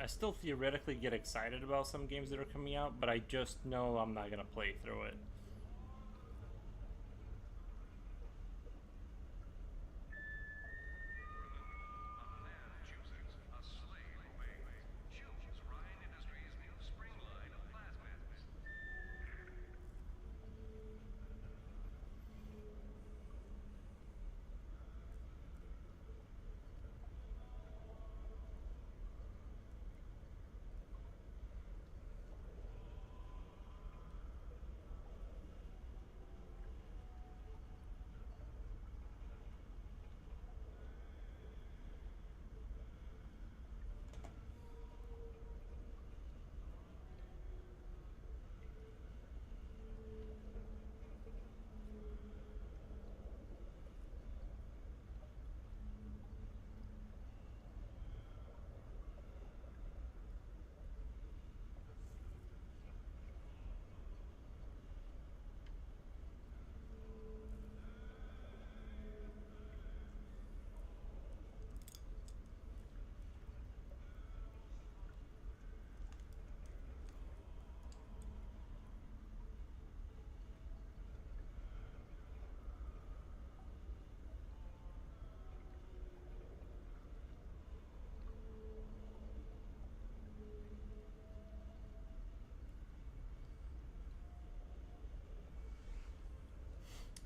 [SPEAKER 1] I still theoretically get excited about some games that are coming out, but I just know I'm not gonna play through it.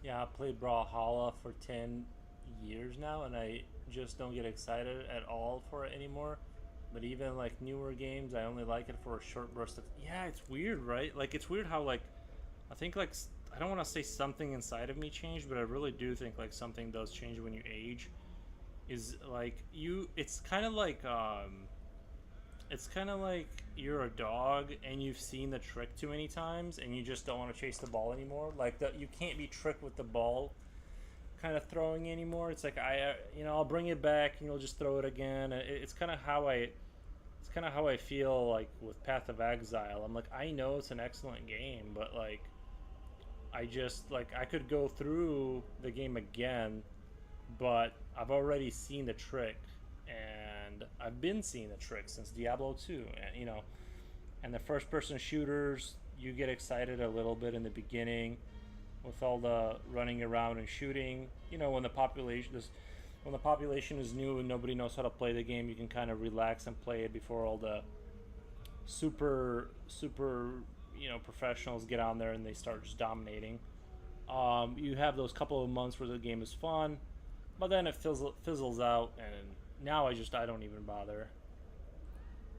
[SPEAKER 1] Yeah, I played Brawlhalla for 10 years now, and I just don't get excited at all for it anymore. But even like newer games, I only like it for a short burst of. Yeah, it's weird, right? Like it's weird how like I think like I don't want to say something inside of me changed, but I really do think like something does change when you age. Is like you, it's kind of like you're a dog and you've seen the trick too many times and you just don't want to chase the ball anymore. Like that, you can't be tricked with the ball kind of throwing anymore. It's like I'll bring it back and you'll just throw it again. It's kind of how I feel like with Path of Exile. I'm like, I know it's an excellent game, but like I just like I could go through the game again, but I've already seen the trick, and I've been seeing the trick since Diablo 2, and and the first person shooters, you get excited a little bit in the beginning with all the running around and shooting. When the population is new and nobody knows how to play the game, you can kind of relax and play it before all the super professionals get on there and they start just dominating. You have those couple of months where the game is fun, but then it fizzles out, and now I don't even bother.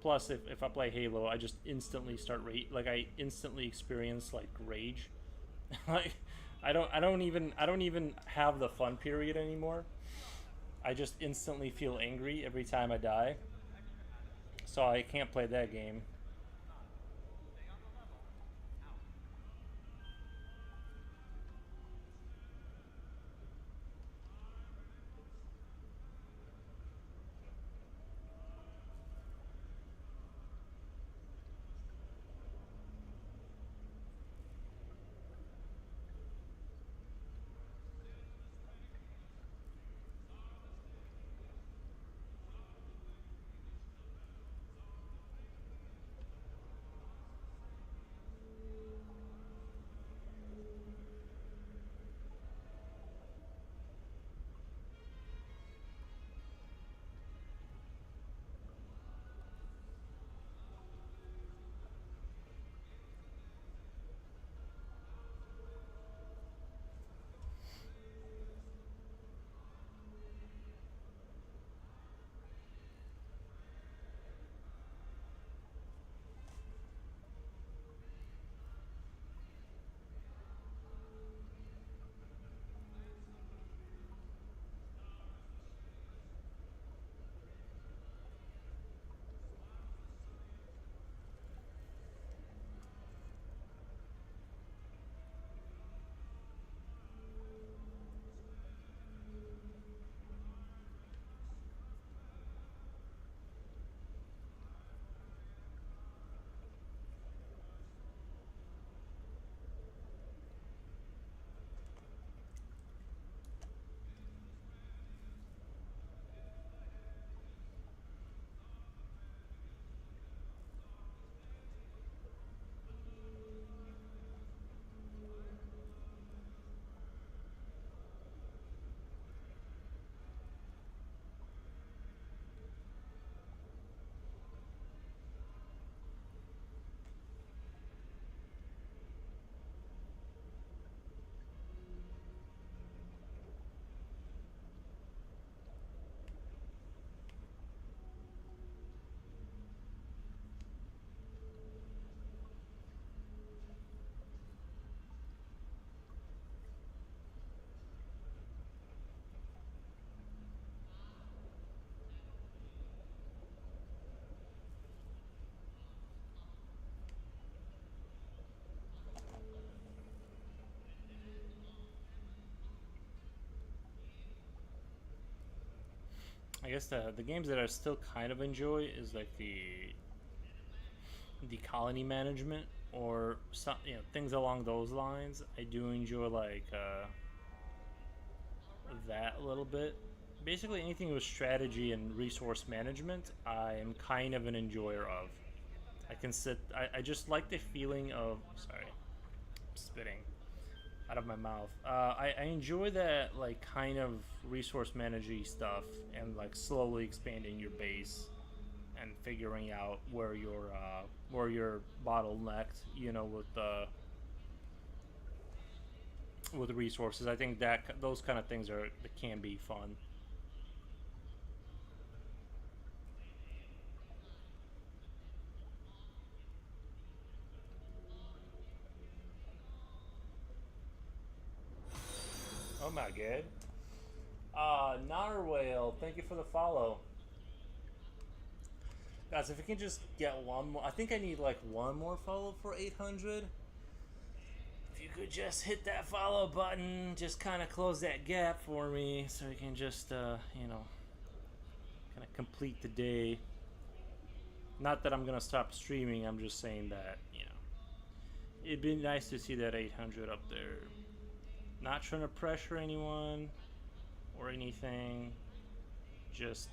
[SPEAKER 1] Plus, if I play Halo, I just instantly I instantly experience like rage. Like I don't even have the fun period anymore. I just instantly feel angry every time I die. So I can't play that game. I guess the games that I still kind of enjoy is like the colony management or some things along those lines. I do enjoy like that a little bit. Basically, anything with strategy and resource management, I am kind of an enjoyer of. I can sit. I just like the feeling of. Sorry, spitting out of my mouth. I enjoy that like kind of resource managing stuff and like slowly expanding your base and figuring out where you're bottlenecked. With with resources. I think that those kind of things that can be fun. Oh my god. Narwhale, thank you for the follow. Guys, if we can just get one more, I think I need like one more follow for 800. If you could just hit that follow button, just kind of close that gap for me so we can just, you know, kind of complete the day. Not that I'm going to stop streaming, I'm just saying that, you know, it'd be nice to see that 800 up there. Not trying to pressure anyone or anything, just,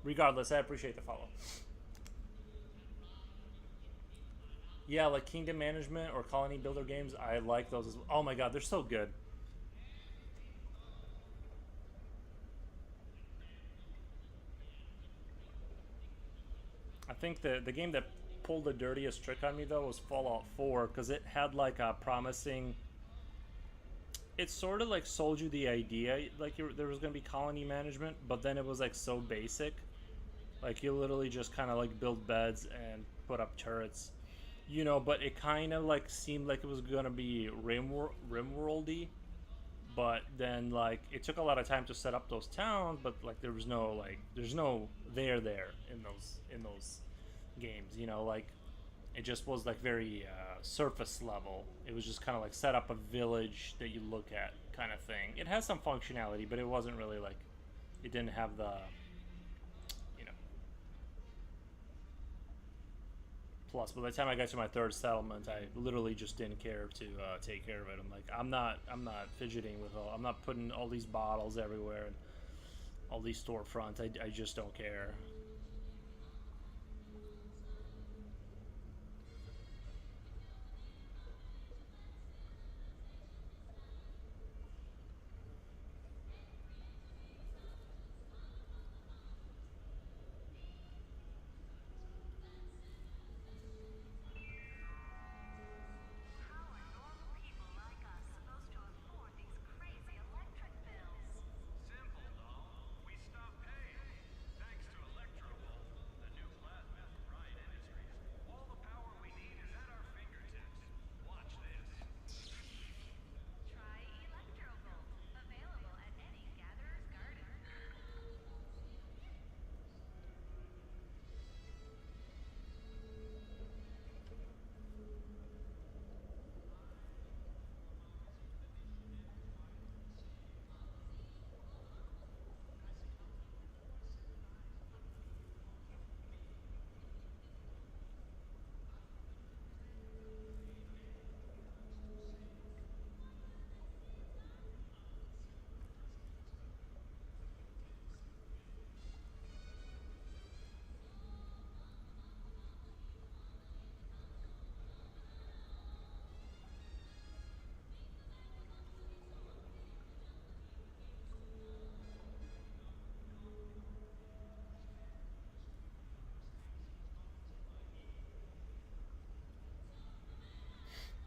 [SPEAKER 1] regardless, I appreciate the follow. Yeah, like Kingdom Management or Colony Builder games, I like those as well. Oh my god, they're so good. I think the game that pulled the dirtiest trick on me though was Fallout 4 because it had like a promising. It sort of like sold you the idea like there was gonna be colony management, but then it was like so basic. Like you literally just kind of like build beds and put up turrets, you know. But it kind of like seemed like it was gonna be rimworldy, but then like it took a lot of time to set up those towns. But like there's no there in those games, you know. Like it just was like very surface level. It was just kind of like set up a village that you look at kind of thing. It has some functionality, but it wasn't really like it didn't have the, you know. Plus, by the time I got to my third settlement, I literally just didn't care to take care of it. I'm like, I'm not fidgeting with all. I'm not putting all these bottles everywhere and all these storefronts. I just don't care.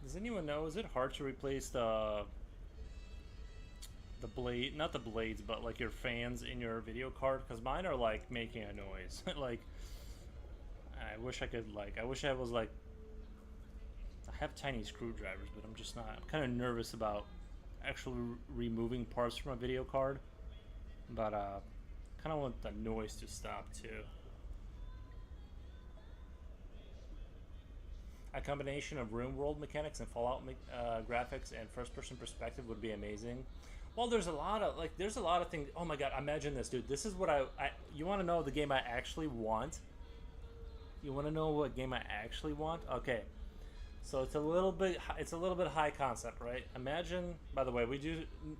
[SPEAKER 1] Does anyone know? Is it hard to replace the blade, not the blades, but like your fans in your video card? Because mine are like making a noise. Like, I wish I could like. I wish I was like. I have tiny screwdrivers, but I'm just not. I'm kind of nervous about actually removing parts from a video card. But kind of want the noise to stop too. A combination of room world mechanics and Fallout graphics and first-person perspective would be amazing. Well, there's a lot of things. Oh my god, imagine this, dude. This is what you want to know the game I actually want? You want to know what game I actually want? Okay. So it's a little bit high concept, right? Imagine, by the way,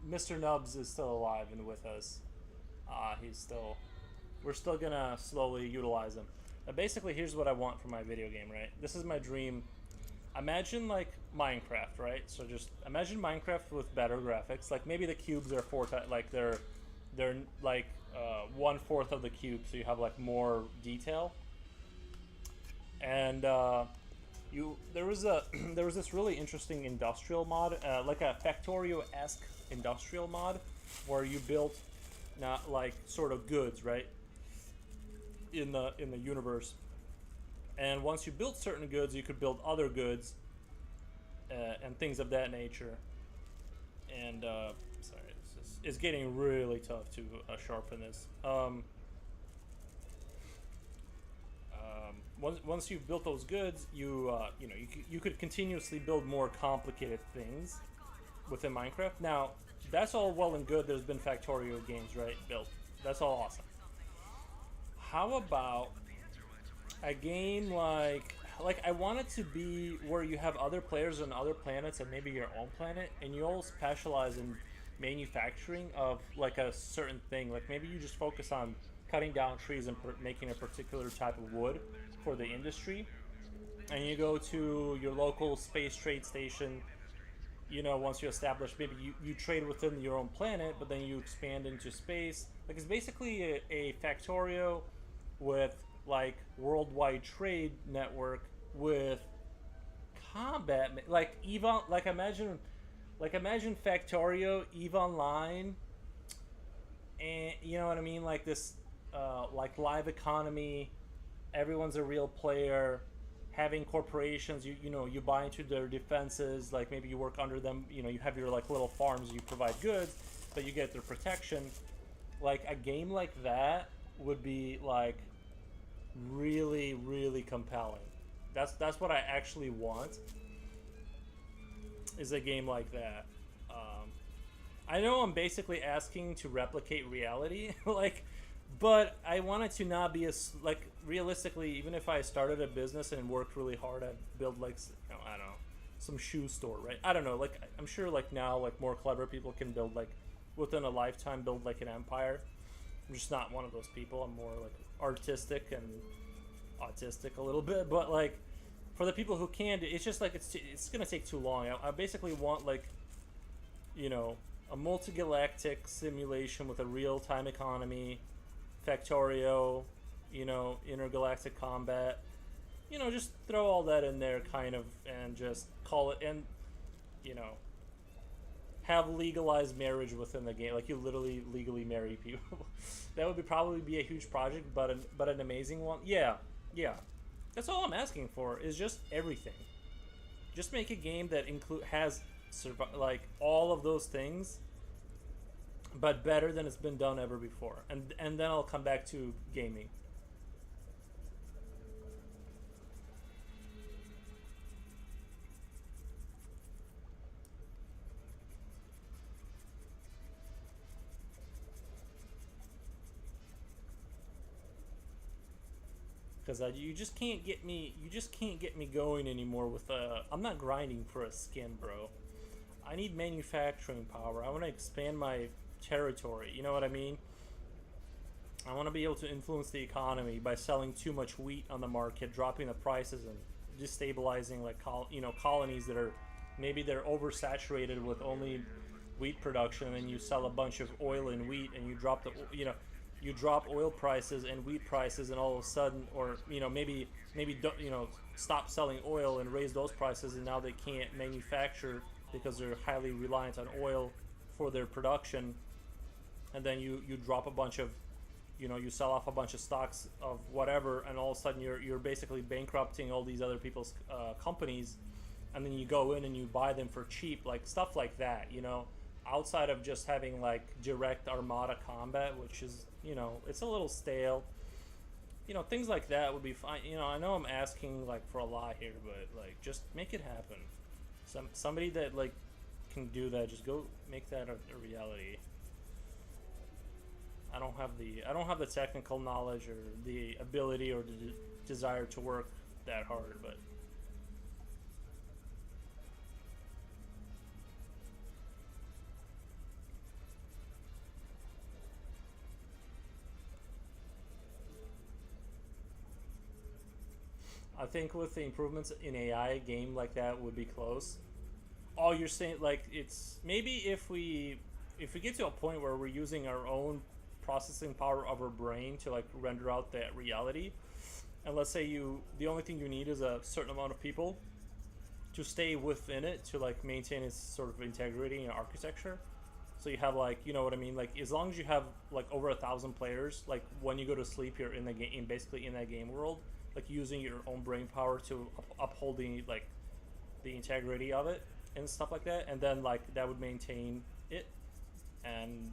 [SPEAKER 1] Mr. Nubs is still alive and with us. We're still gonna slowly utilize him. Basically, here's what I want for my video game, right? This is my dream. Imagine like Minecraft, right? So just imagine Minecraft with better graphics. Like maybe the cubes are they're like 1/4 of the cube, so you have like more detail. And You there was a there was this really interesting industrial mod, like a Factorio-esque industrial mod, where you built not like sort of goods, right, in the universe. And once you built certain goods, you could build other goods and things of that nature. And sorry, it's getting really tough to sharpen this. Once you've built those goods, you could continuously build more complicated things within Minecraft. Now, that's all well and good. There's been Factorio games, right, built. That's all awesome. How about a game like I want it to be where you have other players on other planets and maybe your own planet, and you all specialize in manufacturing of like a certain thing. Like maybe you just focus on cutting down trees and making a particular type of wood for the industry, and you go to your local space trade station. Once you establish, maybe you trade within your own planet, but then you expand into space. Like it's basically a Factorio with like worldwide trade network with combat, like Eve imagine Factorio, Eve Online, and you know what I mean, like this like live economy, everyone's a real player, having corporations, you buy into their defenses, like maybe you work under them, you have your like little farms, you provide goods, but you get their protection. Like a game like that would be like really, really compelling. That's what I actually want, is a game like that. I know I'm basically asking to replicate reality, like, but I want it to not be as like realistically. Even if I started a business and worked really hard, I'd build like I don't know, some shoe store, right? I don't know. Like I'm sure like now like more clever people can build like within a lifetime build like an empire. I'm just not one of those people. I'm more like artistic and autistic a little bit, but like for the people who can, it's just like it's gonna take too long. I basically want like a multi-galactic simulation with a real-time economy, Factorio, intergalactic combat. Just throw all that in there, kind of, and just call it, and have legalized marriage within the game. Like you literally legally marry people. That would probably be a huge project, but an amazing one. Yeah. That's all I'm asking for, is just everything. Just make a game that has like all of those things, but better than it's been done ever before. And then I'll come back to gaming. Because you just can't get me going anymore with I'm not grinding for a skin, bro. I need manufacturing power. I want to expand my territory, you know what I mean? I want to be able to influence the economy by selling too much wheat on the market, dropping the prices, and destabilizing like colonies that are maybe they're oversaturated with only wheat production, and you sell a bunch of oil and wheat, and you drop you drop oil prices and wheat prices, and all of a sudden, or maybe stop selling oil and raise those prices, and now they can't manufacture because they're highly reliant on oil for their production. And then you drop a bunch of you sell off a bunch of stocks of whatever, and all of a sudden you're basically bankrupting all these other people's companies, and then you go in and you buy them for cheap, like stuff like that, outside of just having like direct armada combat, which is it's a little stale. Things like that would be fine. I know I'm asking like for a lot here, but like just make it happen. Somebody that like can do that, just go make that a reality. I don't have the technical knowledge or the ability or the desire to work that hard, but I think with the improvements in AI, a game like that would be close. Oh, you're saying like it's maybe if we get to a point where we're using our own processing power of our brain to like render out that reality, And let's say the only thing you need is a certain amount of people to stay within it to like maintain its sort of integrity and architecture. So you have like, you know what I mean? Like as long as you have like over 1,000 players, like when you go to sleep, you're in the game, basically in that game world, like using your own brain power to upholding like the integrity of it and stuff like that. And then like that would maintain it, and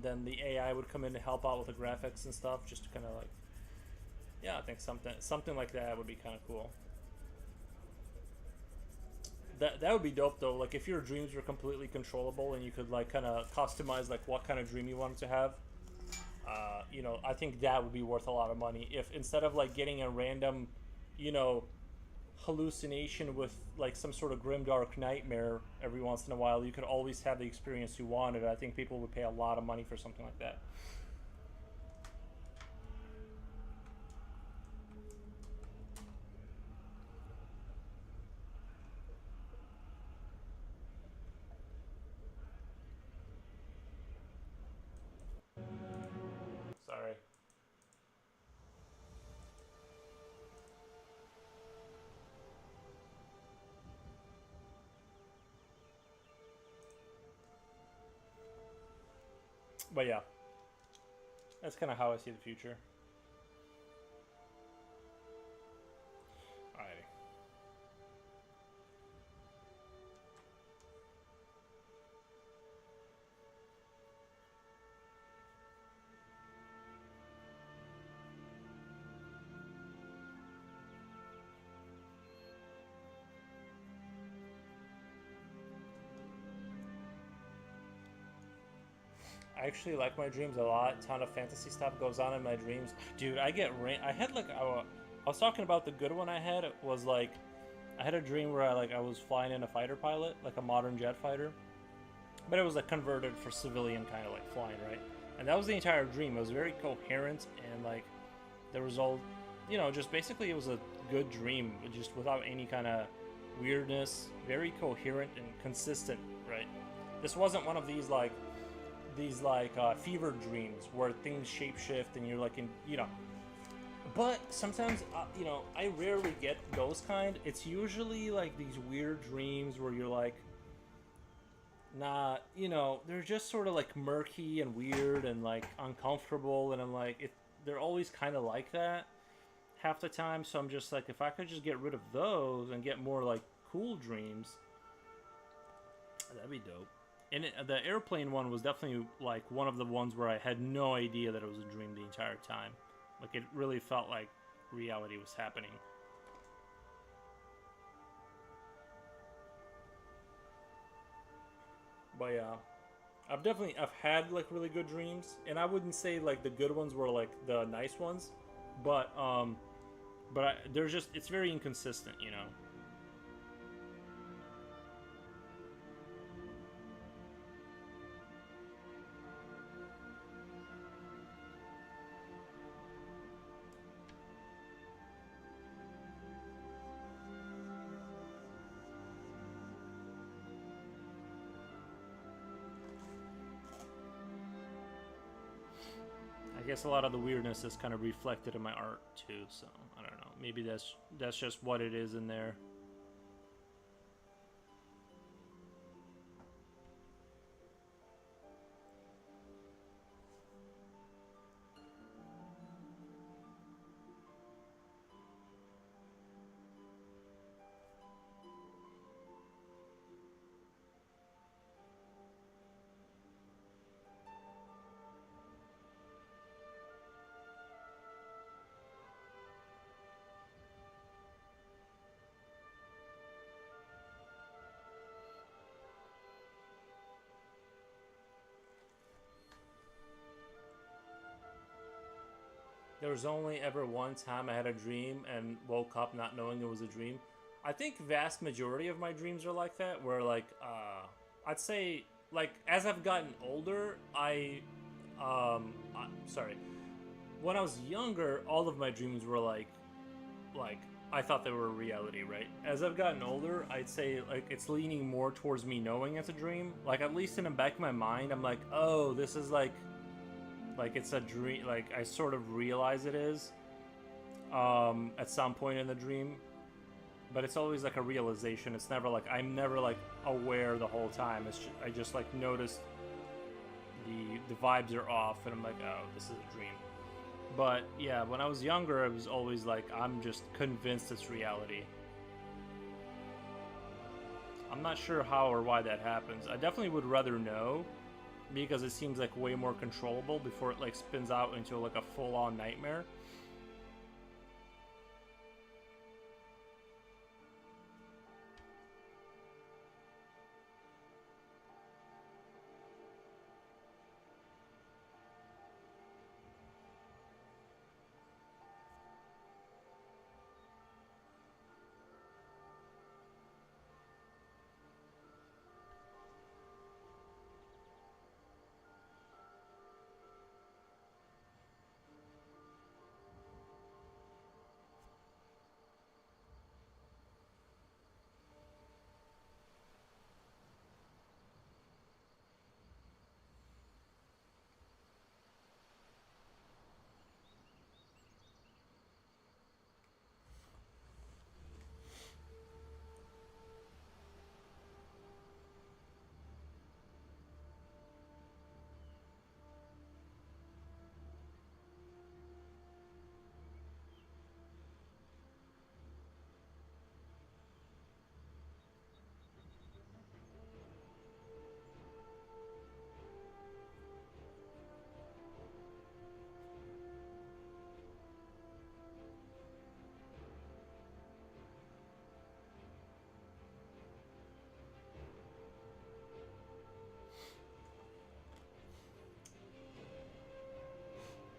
[SPEAKER 1] then the AI would come in to help out with the graphics and stuff, just to kind of like, yeah, I think something like that would be kind of cool. That would be dope though. Like if your dreams were completely controllable and you could like kind of customize like what kind of dream you wanted to have. You know, I think that would be worth a lot of money. If instead of like getting a random, you know, hallucination with like some sort of grimdark nightmare every once in a while, you could always have the experience you wanted. I think people would pay a lot of money for something like that. Sorry. But yeah, that's kind of how I see the future. Alrighty. I actually like my dreams a lot. Ton of fantasy stuff goes on in my dreams. Dude, I get I had like I was talking about the good one I had. It was like I had a dream where I was flying in a fighter pilot, like a modern jet fighter, but it was like converted for civilian kind of like flying, right? And that was the entire dream. It was very coherent, and like there was all, you know, just basically it was a good dream, just without any kind of weirdness. Very coherent and consistent, right? This wasn't one of these fever dreams where things shapeshift and you're like in, you know. But sometimes, you know, I rarely get those kind. It's usually like these weird dreams where you're like, not, you know, they're just sort of like murky and weird and like uncomfortable, and I'm like, they're always kind of like that half the time. So I'm just like, if I could just get rid of those and get more like cool dreams, that'd be dope. And the airplane one was definitely like one of the ones where I had no idea that it was a dream the entire time. Like it really felt like reality was happening. But yeah, I've had like really good dreams, and I wouldn't say like the good ones were like the nice ones, but they're just, it's very inconsistent, you know. I guess a lot of the weirdness is kind of reflected in my art too, so I don't know. Maybe that's just what it is in there. There was only ever one time I had a dream and woke up not knowing it was a dream. I think vast majority of my dreams are like that, where like I'd say like as I've gotten older, sorry, when I was younger, all of my dreams were like I thought they were reality, right? As I've gotten older, I'd say like it's leaning more towards me knowing it's a dream. Like at least in the back of my mind, I'm like, oh, this is like it's a dream. Like I sort of realize it is. at some point in the dream, but it's always like a realization. It's never like I'm never like aware the whole time. I just like notice the vibes are off, and I'm like, oh, this is a dream. But yeah, when I was younger, it was always like I'm just convinced it's reality. I'm not sure how or why that happens. I definitely would rather know, because it seems like way more controllable before it like spins out into like a full-on nightmare.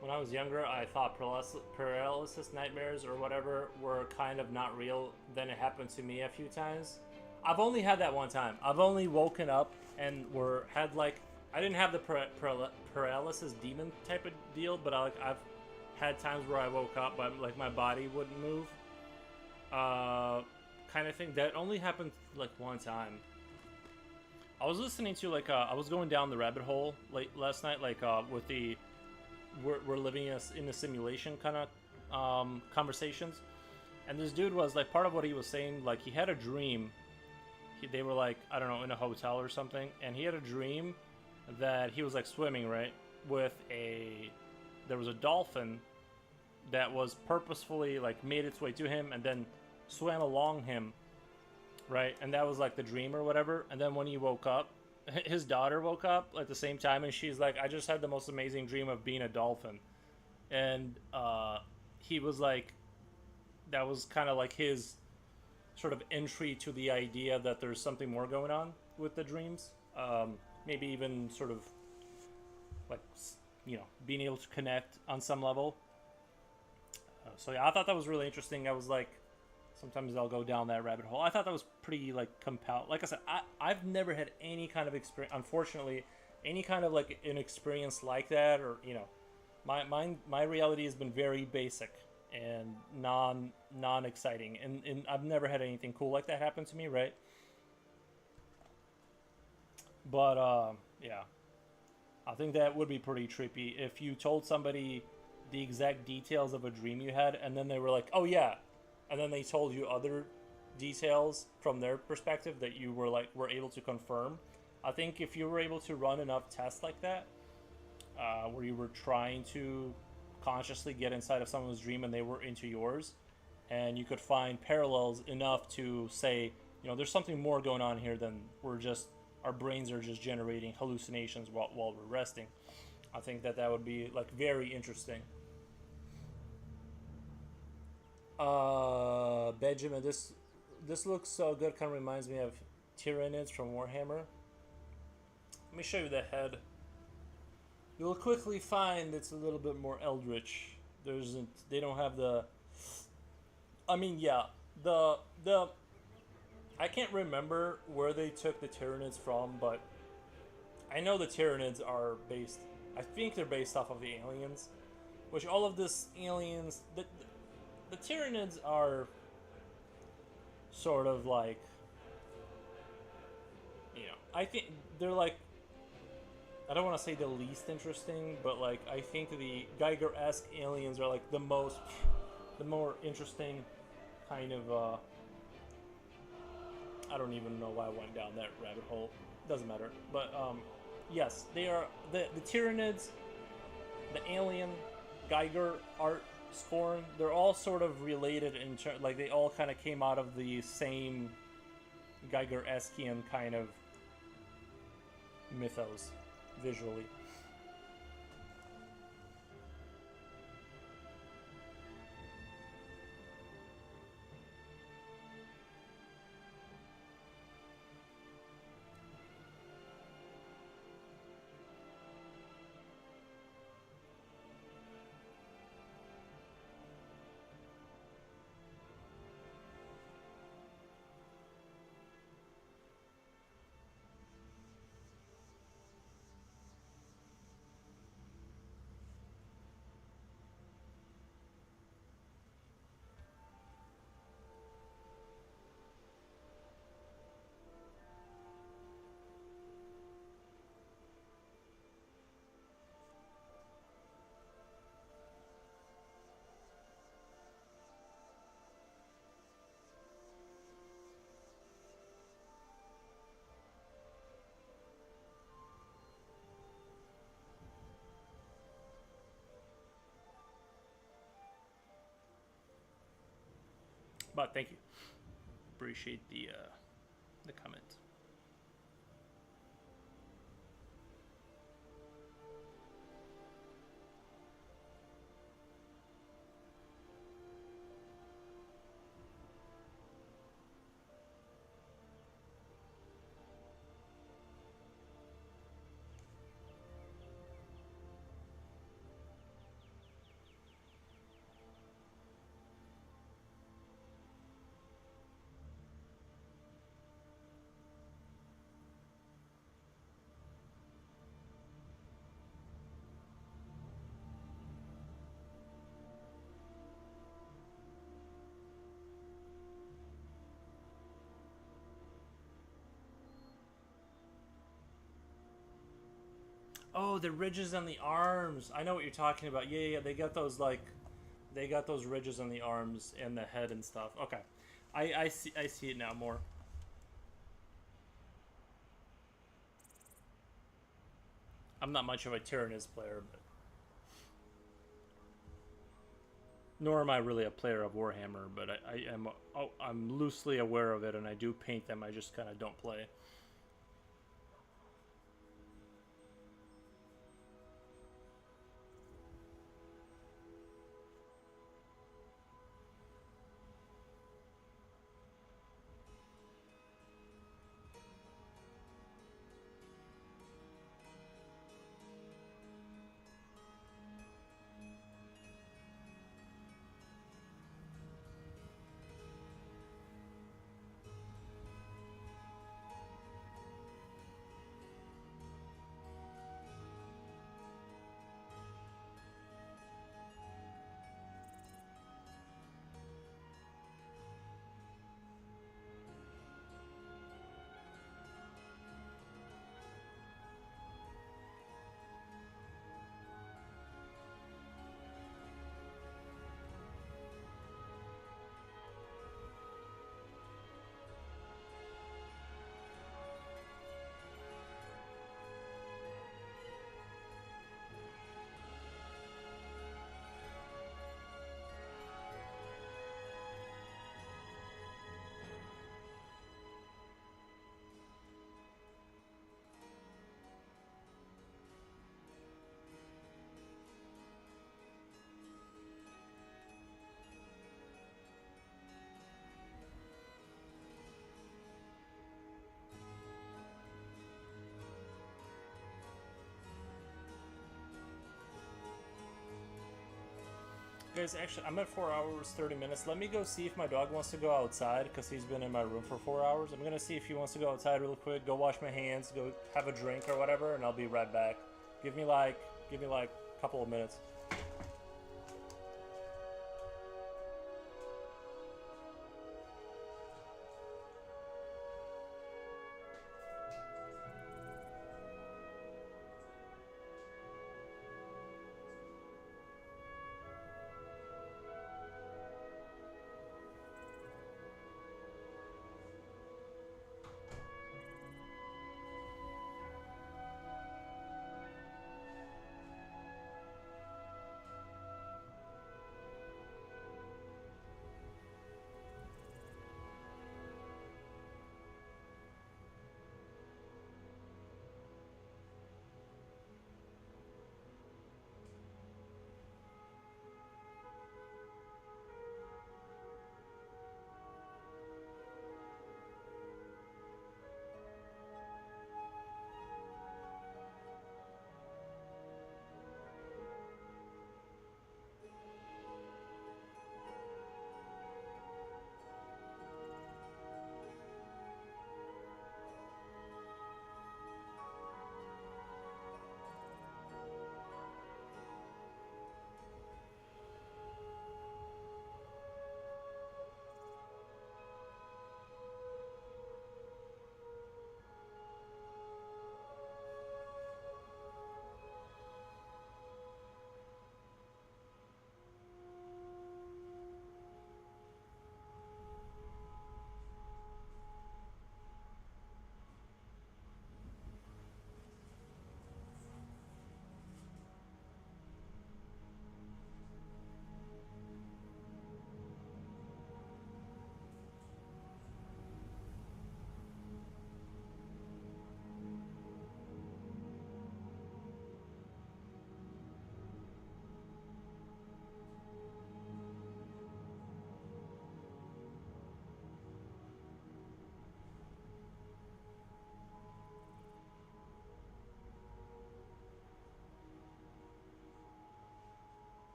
[SPEAKER 1] When I was younger, I thought paralysis nightmares or whatever were kind of not real. Then it happened to me a few times. I've only had that one time. I've only woken up and had like I didn't have the paralysis demon type of deal, but I've had times where I woke up but like my body wouldn't move, kind of thing. That only happened like one time. I was listening to like I was going down the rabbit hole late last night, like with the we're living in a simulation kind of conversations, and this dude was like part of what he was saying. Like he had a dream. They were like I don't know in a hotel or something, and he had a dream that he was like swimming right with there was a dolphin that was purposefully like made its way to him and then swam along him, right? And that was like the dream or whatever. And then when he woke up, his daughter woke up at the same time, and she's like, I just had the most amazing dream of being a dolphin. And he was like, that was kind of like his sort of entry to the idea that there's something more going on with the dreams. Maybe even sort of like, being able to connect on some level. So yeah, I thought that was really interesting. I was like, sometimes I'll go down that rabbit hole. I thought that was pretty like compelling. Like I said, I've never had any kind of experience, unfortunately, any kind of like an experience like that, or my reality has been very basic and non exciting, and I've never had anything cool like that happen to me, right? But yeah, I think that would be pretty trippy if you told somebody the exact details of a dream you had, and then they were like, "Oh yeah," and then they told you other details from their perspective that you were able to confirm. I think if you were able to run enough tests like that, where you were trying to consciously get inside of someone's dream and they were into yours, and you could find parallels enough to say, there's something more going on here than our brains are just generating hallucinations while we're resting. I think that would be like very interesting. Benjamin, this looks so good. Kind of reminds me of Tyranids from Warhammer. Let me show you the head. You'll quickly find it's a little bit more eldritch. They don't have the. I mean, yeah, the I can't remember where they took the Tyranids from, but I know the Tyranids are based. I think they're based off of the aliens, which all of this aliens. The Tyranids are sort of like, I think they're like, I don't want to say the least interesting, but like I think the Geiger-esque aliens are like the most the more interesting kind of I don't even know why I went down that rabbit hole. Doesn't matter. But yes, they are the Tyranids, the Alien, Geiger, Art, Scorn. They're all sort of related in like they all kind of came out of the same Geiger-esquian kind of mythos visually. But thank you. Appreciate the comment. Oh, the ridges on the arms. I know what you're talking about. Yeah, yeah, they got those like, they got those ridges on the arms and the head and stuff. Okay, I see it now more. I'm not much of a Tyrannus player, but nor am I really a player of Warhammer. But I am I'm loosely aware of it, and I do paint them. I just kind of don't play. Guys, actually, I'm at 4 hours, 30 minutes. Let me go see if my dog wants to go outside because he's been in my room for 4 hours. I'm going to see if he wants to go outside real quick, go wash my hands, go have a drink or whatever, and I'll be right back. Give me like a couple of minutes.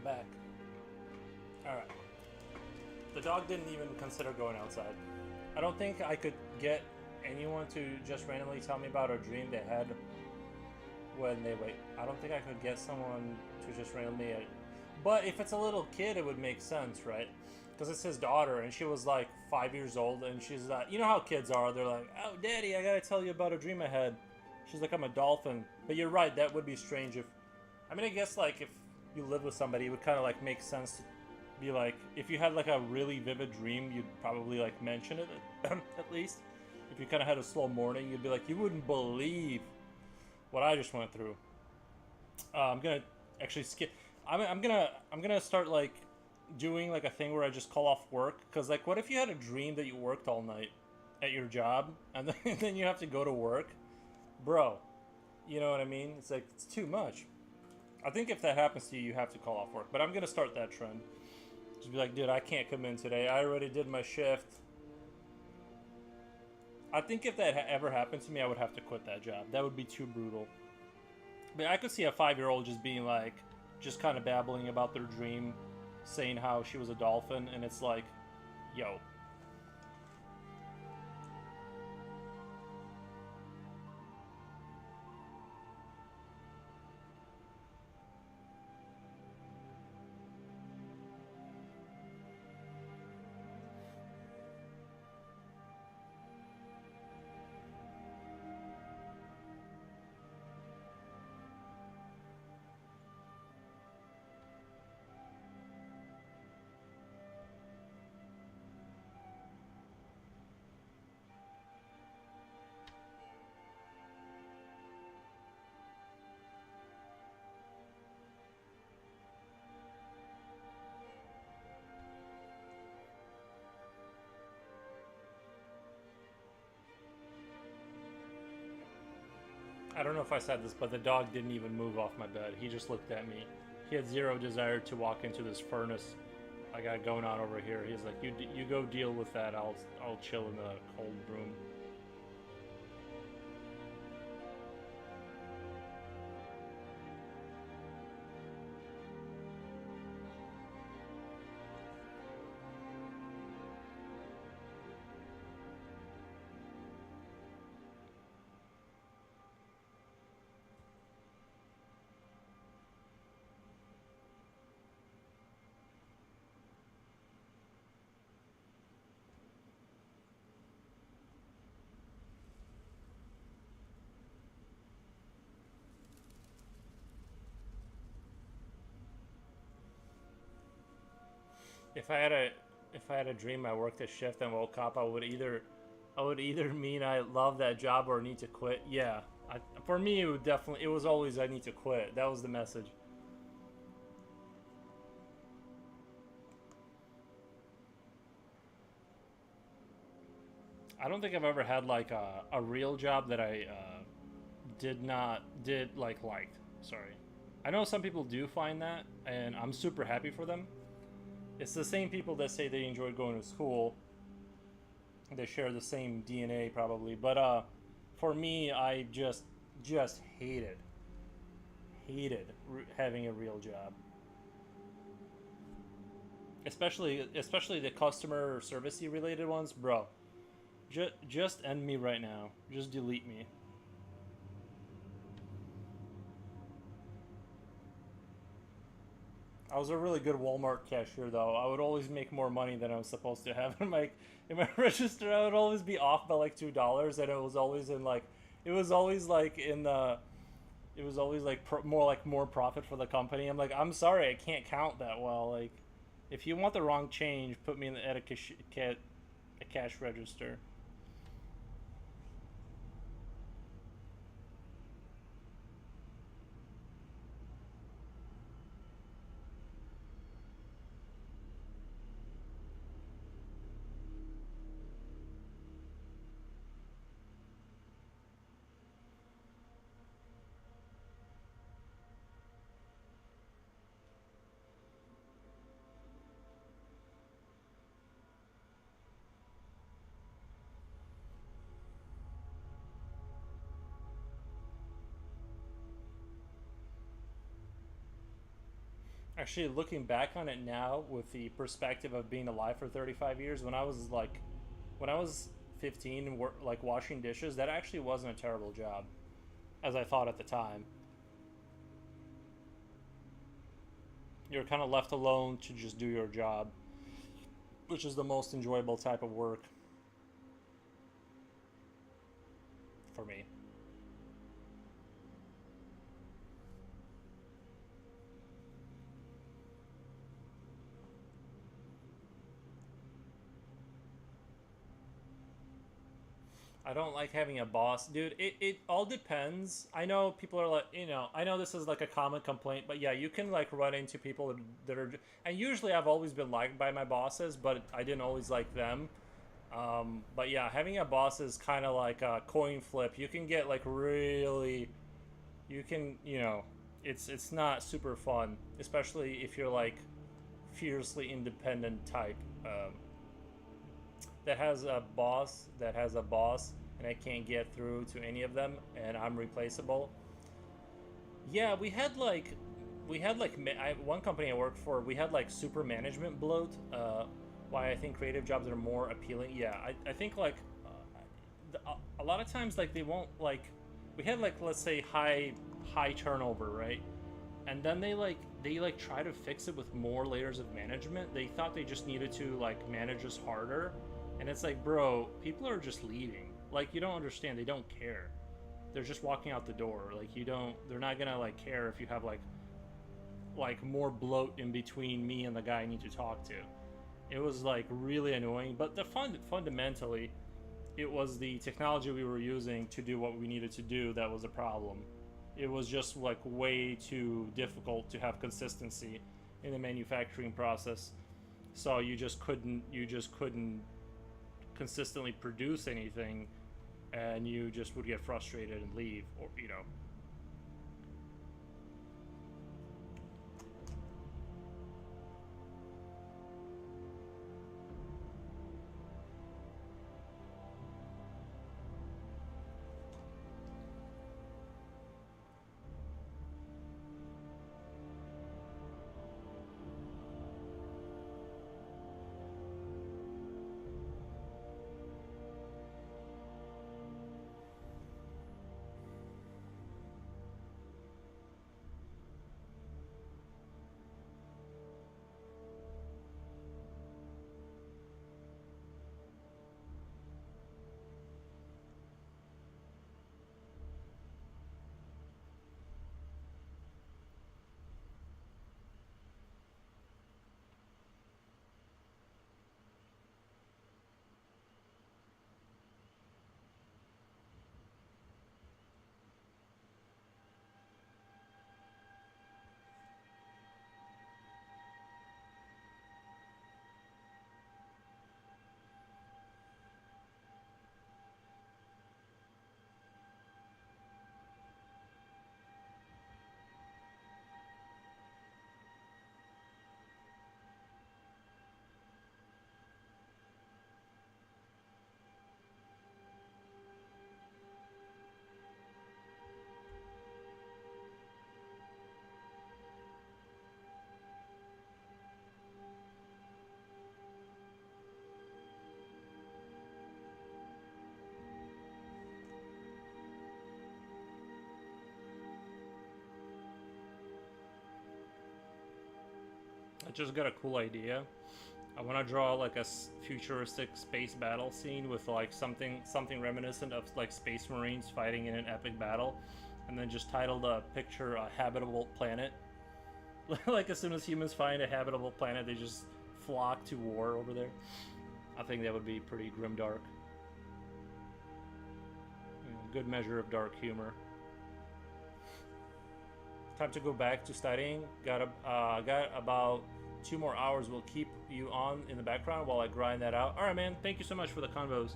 [SPEAKER 1] back. Alright. The dog didn't even consider going outside. I don't think I could get anyone to just randomly tell me about a dream they had when they wait. I don't think I could get someone to just randomly. But if it's a little kid, it would make sense, right? Because it's his daughter, and she was like 5 years old, and she's like, you know how kids are. They're like, oh, daddy, I gotta tell you about a dream I had. She's like, I'm a dolphin. But you're right, that would be strange if. I mean, I guess like if you live with somebody, it would kind of like make sense to be like, if you had like a really vivid dream, you'd probably like mention it at least. If you kind of had a slow morning, you'd be like, you wouldn't believe what I just went through. I'm gonna actually skip. I'm gonna start like doing like a thing where I just call off work, because like, what if you had a dream that you worked all night at your job, and then you have to go to work, bro? You know what I mean? It's like, it's too much. I think if that happens to you, you have to call off work. But I'm gonna start that trend. Just be like, dude, I can't come in today. I already did my shift. I think if that ever happened to me, I would have to quit that job. That would be too brutal. But I could see a 5-year-old just being like, just kind of babbling about their dream, saying how she was a dolphin, and it's like, yo. I don't know if I said this, but the dog didn't even move off my bed. He just looked at me. He had zero desire to walk into this furnace I got going on over here. He's like, you go deal with that. I'll chill in the cold room. If I had a dream I worked a shift and woke up, I would either mean I love that job or need to quit. Yeah, for me it was always I need to quit. That was the message. I don't think I've ever had like a real job that I did liked. Sorry, I know some people do find that, and I'm super happy for them. It's the same people that say they enjoyed going to school. They share the same DNA probably, but for me, I just hated having a real job. Especially the customer servicey related ones, bro. Just end me right now. Just delete me. I was a really good Walmart cashier though. I would always make more money than I was supposed to have in my register. I would always be off by like $2, and it was always in like it was always like in the it was always like more profit for the company. I'm like, I'm sorry, I can't count that well. Like, if you want the wrong change, put me in at a cash register. Actually, looking back on it now with the perspective of being alive for 35 years, when I was 15 and like washing dishes, that actually wasn't a terrible job, as I thought at the time. You're kind of left alone to just do your job, which is the most enjoyable type of work for me. I don't like having a boss, dude. It all depends. I know people are like, I know this is like a common complaint, but yeah, you can like run into people that are, and usually I've always been liked by my bosses, but I didn't always like them. But yeah, having a boss is kind of like a coin flip. You can get like really, you can, it's not super fun, especially if you're like fiercely independent type. That has a boss and I can't get through to any of them and I'm replaceable. Yeah, one company I worked for, we had like super management bloat. Why I think creative jobs are more appealing. Yeah, I think like a lot of times like they won't like we had like let's say high turnover, right? And then they try to fix it with more layers of management. They thought they just needed to like manage us harder, and it's like, bro, people are just leaving. Like you don't understand. They don't care. They're just walking out the door. Like you don't. They're not gonna like care if you have like more bloat in between me and the guy I need to talk to. It was like really annoying. But the fundamentally, it was the technology we were using to do what we needed to do that was a problem. It was just like way too difficult to have consistency in the manufacturing process. So you just couldn't consistently produce anything, and you just would get frustrated and leave, or I just got a cool idea. I want to draw like a futuristic space battle scene with like something reminiscent of like Space Marines fighting in an epic battle, and then just title the picture "A Habitable Planet." Like as soon as humans find a habitable planet, they just flock to war over there. I think that would be pretty grimdark. Good measure of dark humor. Time to go back to studying. Got about 2 more hours. We'll keep you on in the background while I grind that out. All right, man. Thank you so much for the convos.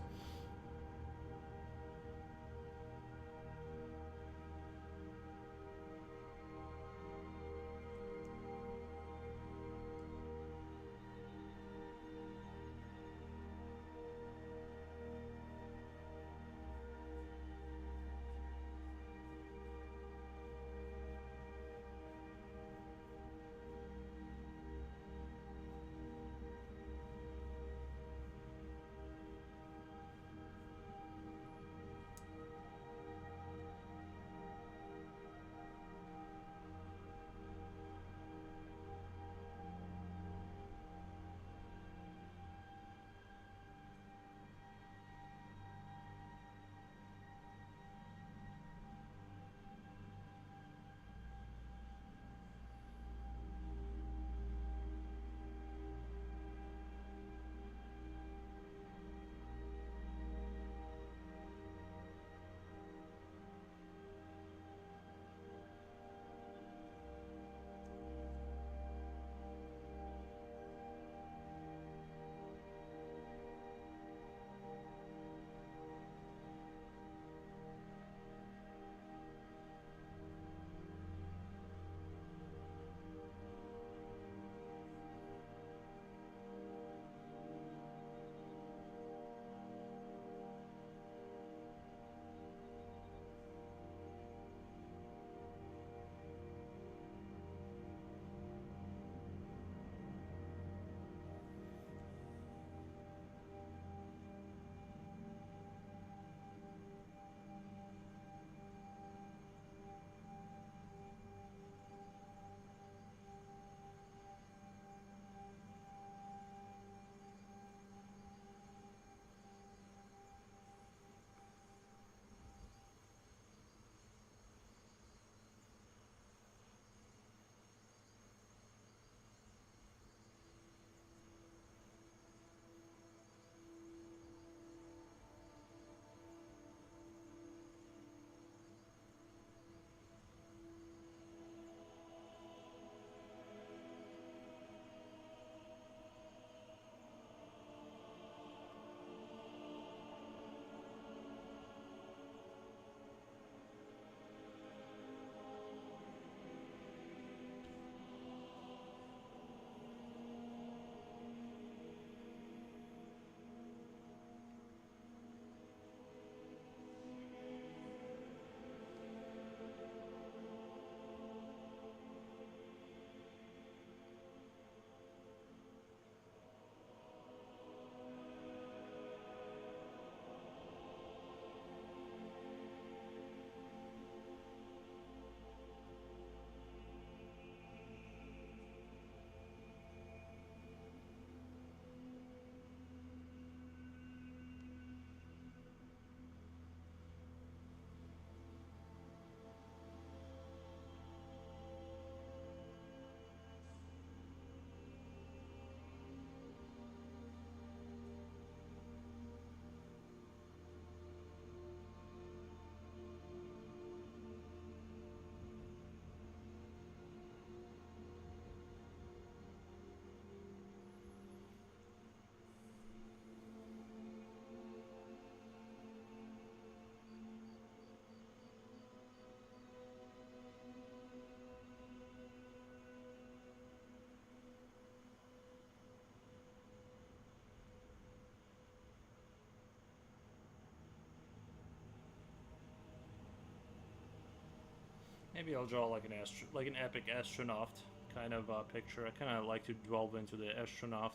[SPEAKER 2] Maybe I'll draw like an epic astronaut kind of picture. I kind of like to delve into the astronaut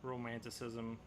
[SPEAKER 2] romanticism.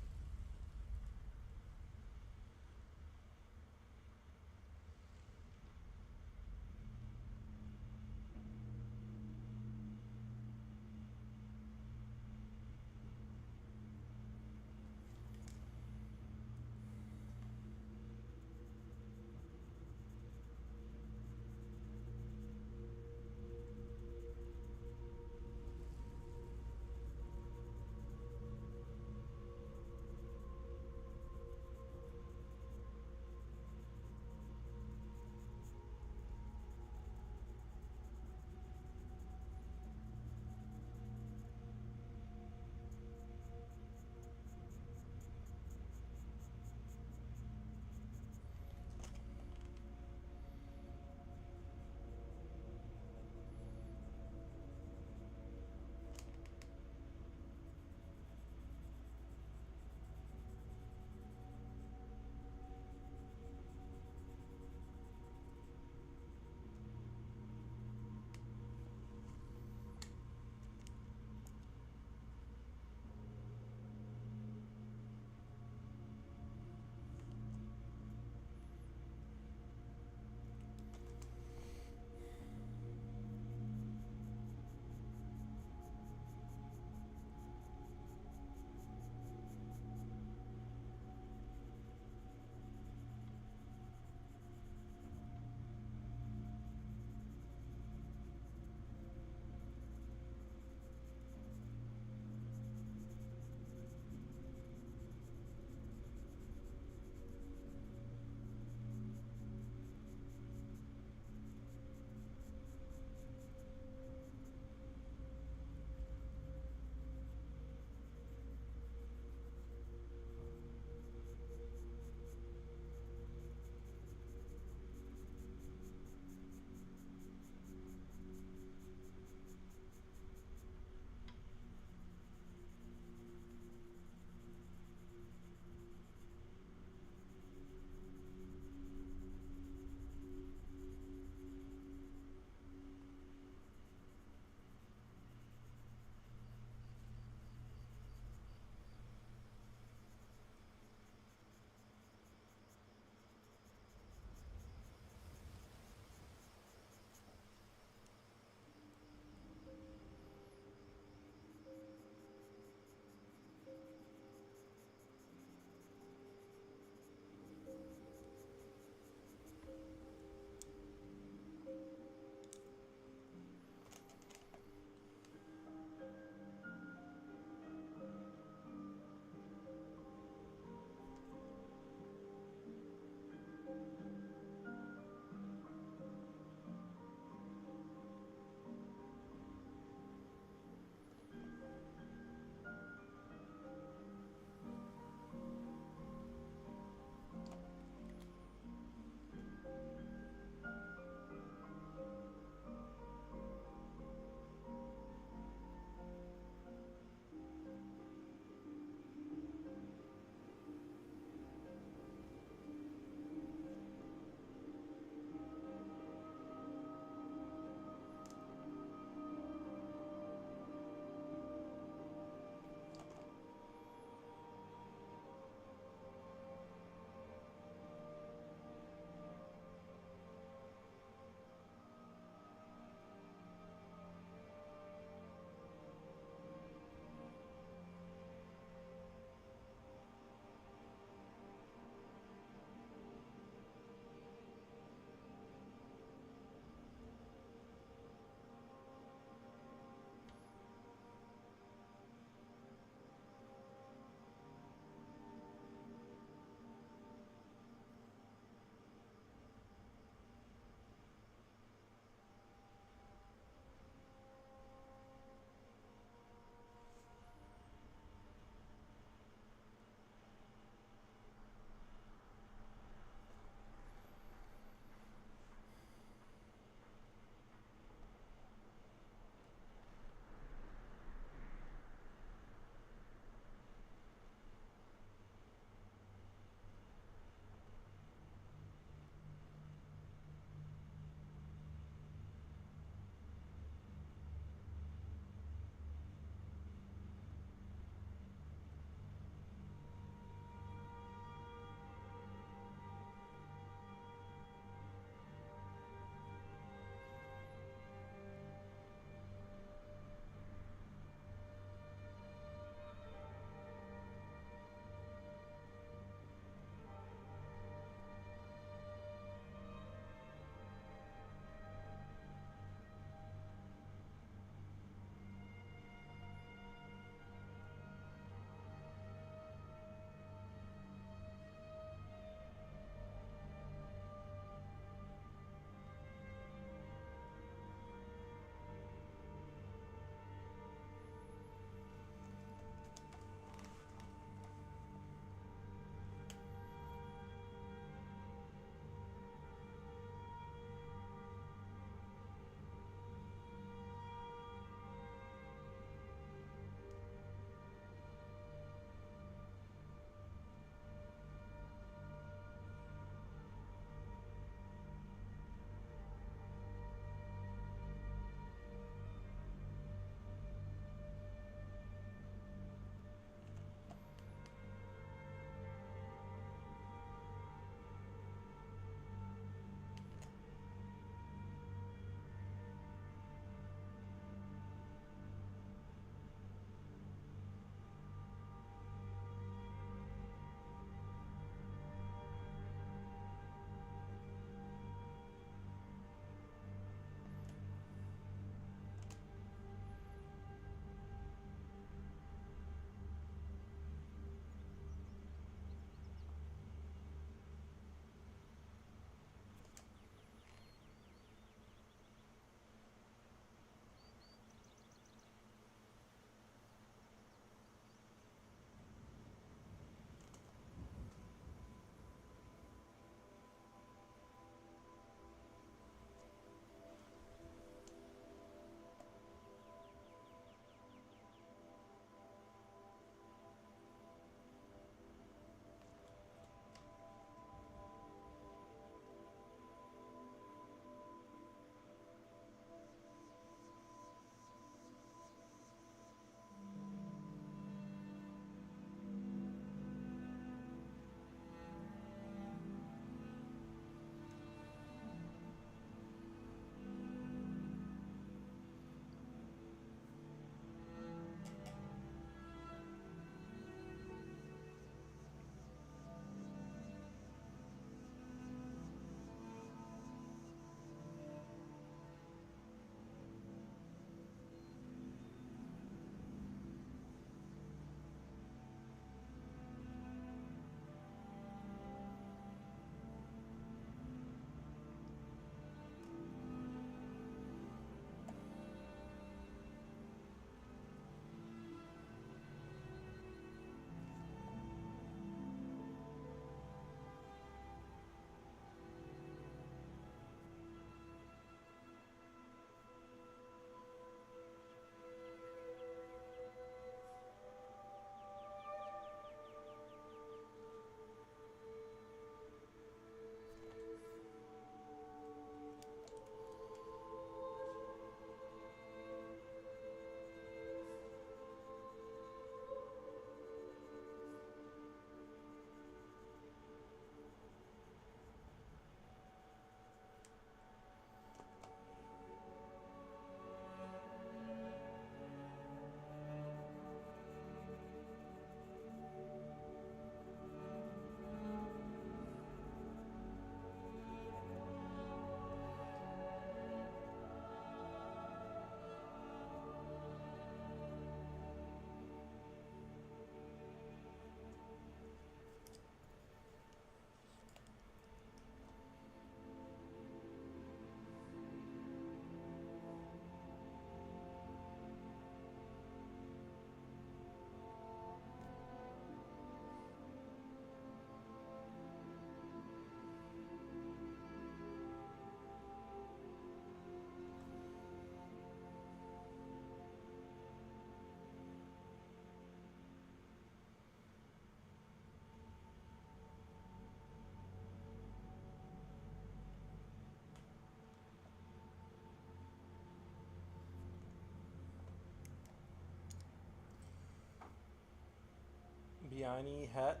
[SPEAKER 2] Yanni hat.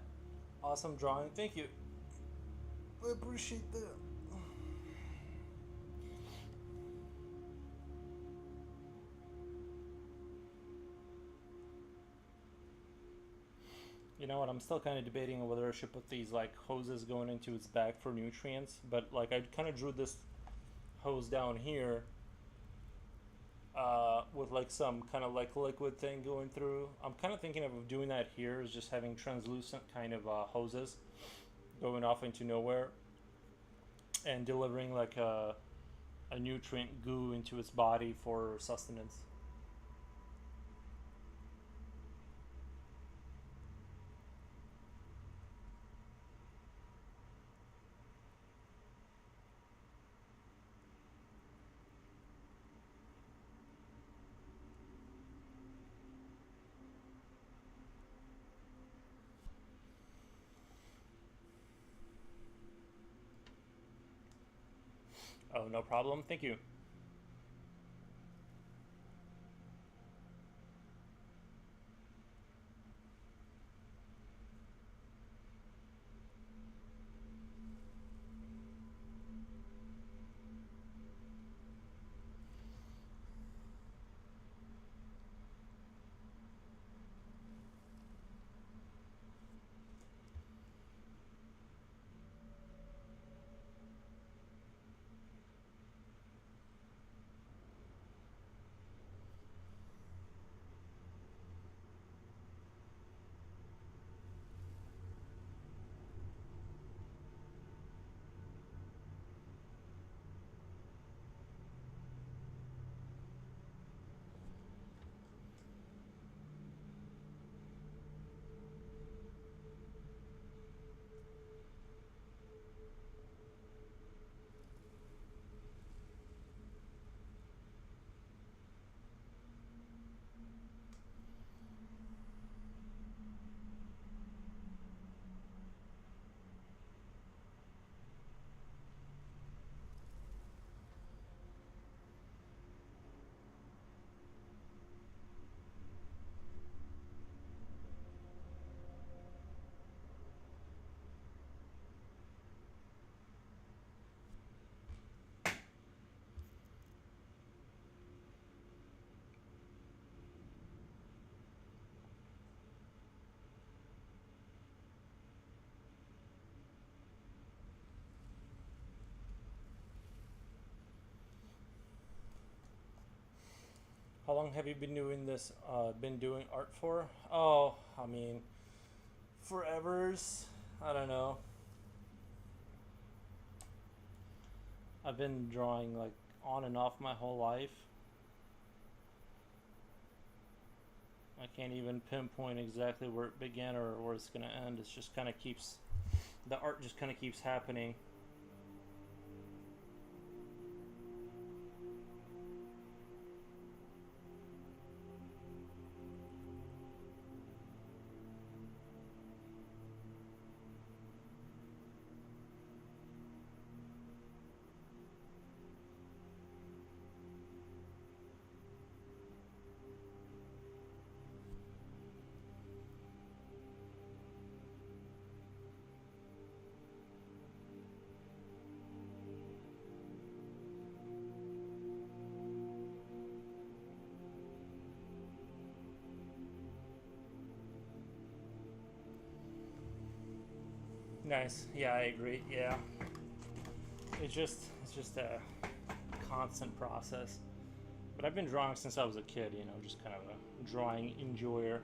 [SPEAKER 2] Awesome drawing. Thank you. I appreciate that. You know what? I'm still kind of debating on whether I should put these like hoses going into its back for nutrients, but like I kind of drew this hose down here with like some kind of like liquid thing going through. I'm kind of thinking of doing that here, is just having translucent kind of hoses going off into nowhere and delivering like a nutrient goo into its body for sustenance. Oh, no problem. Thank you. How long have you been doing this? Been doing art for? Oh, I mean, forevers. I don't know. I've been drawing like on and off my whole life. I can't even pinpoint exactly where it began or where it's gonna end. It's just kind of keeps, the art just kind of keeps happening. Nice. Yeah, I agree. Yeah. It's just a constant process. But I've been drawing since I was a kid, you know, just kind of a drawing enjoyer.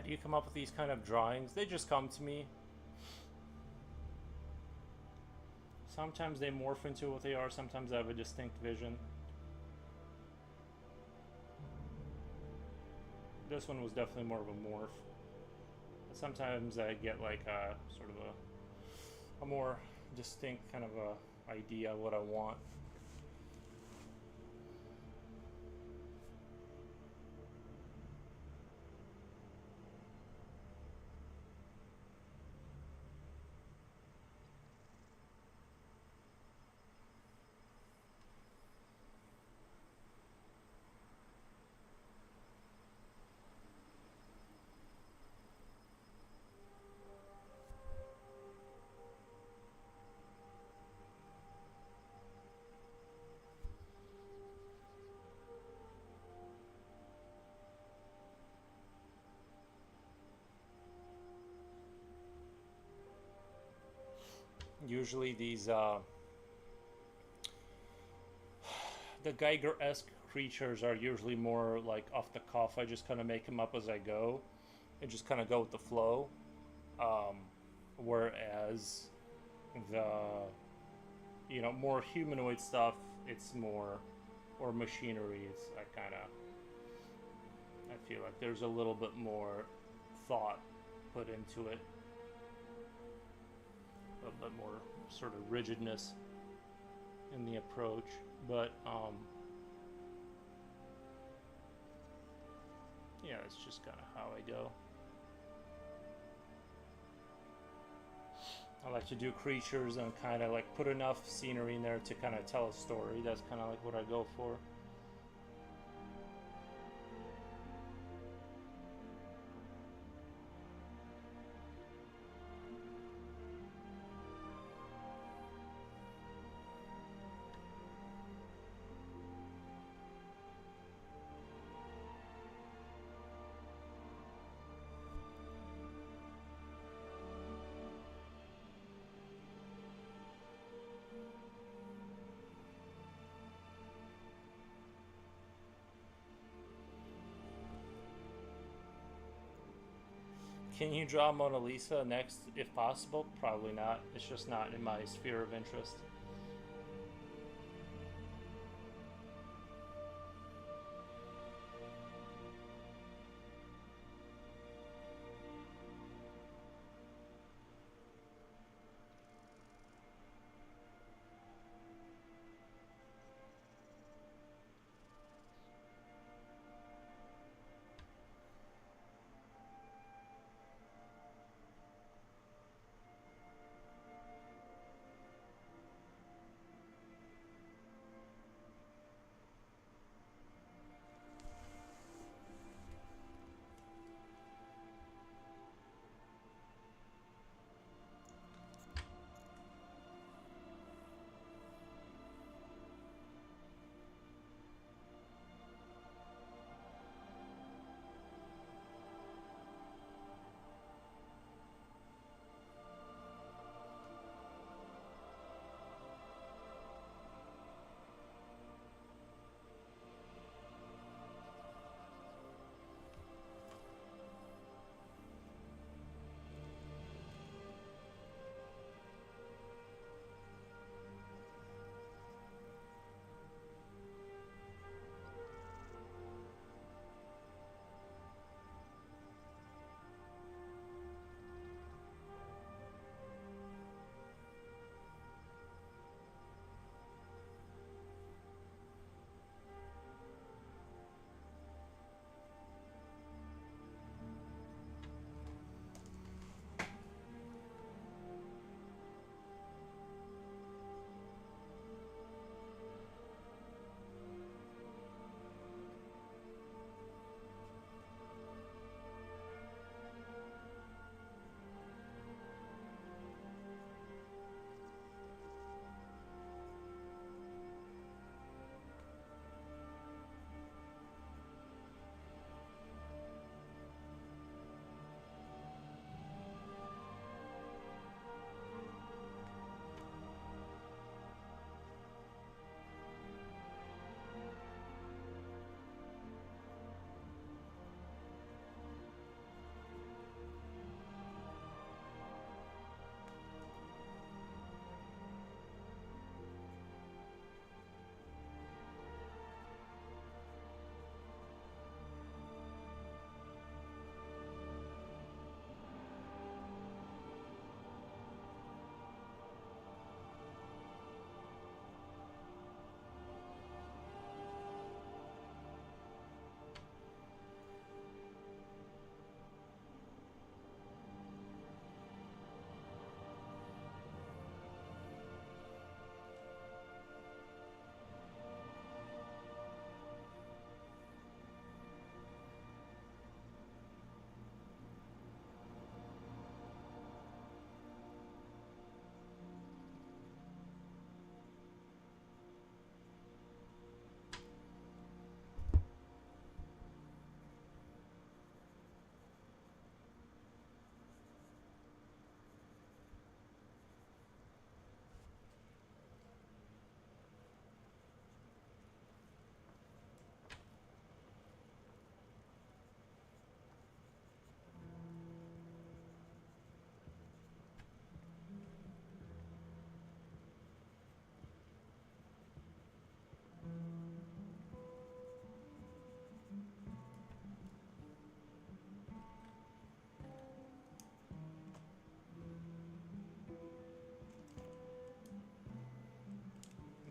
[SPEAKER 2] do you come up with these kind of drawings? They just come to me. Sometimes they morph into what they are, sometimes I have a distinct vision. This one was definitely more of a morph. But sometimes I get like a sort of a more distinct kind of a idea of what I want. Usually these the Geiger-esque creatures are usually more like off the cuff. I just kind of make them up as I go and just kind of go with the flow. Whereas the, you know, more humanoid stuff, it's more, or machinery, it's I feel like there's a little bit more thought put into it. A little bit more sort of rigidness in the approach, but yeah, it's just kind of how I go. I like to do creatures and kind of like put enough scenery in there to kind of tell a story. That's kind of like what I go for. Can you draw Mona Lisa next, if possible? Probably not. It's just not in my sphere of interest.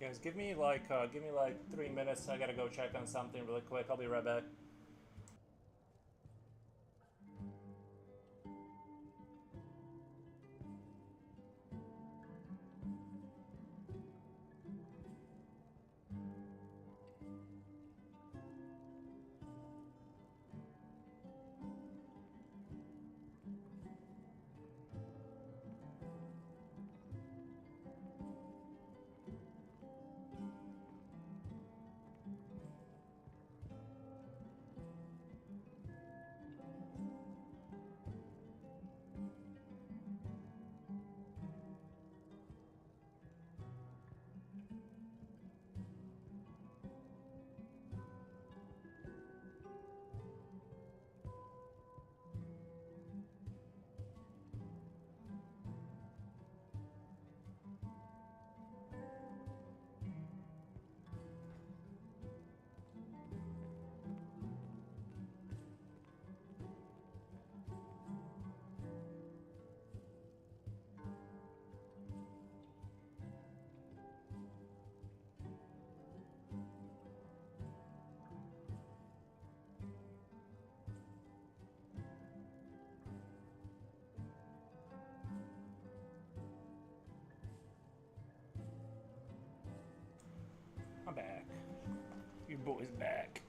[SPEAKER 2] Guys, give me like 3 minutes. I gotta go check on something really quick. I'll be right back. I'm back. Your boy's back.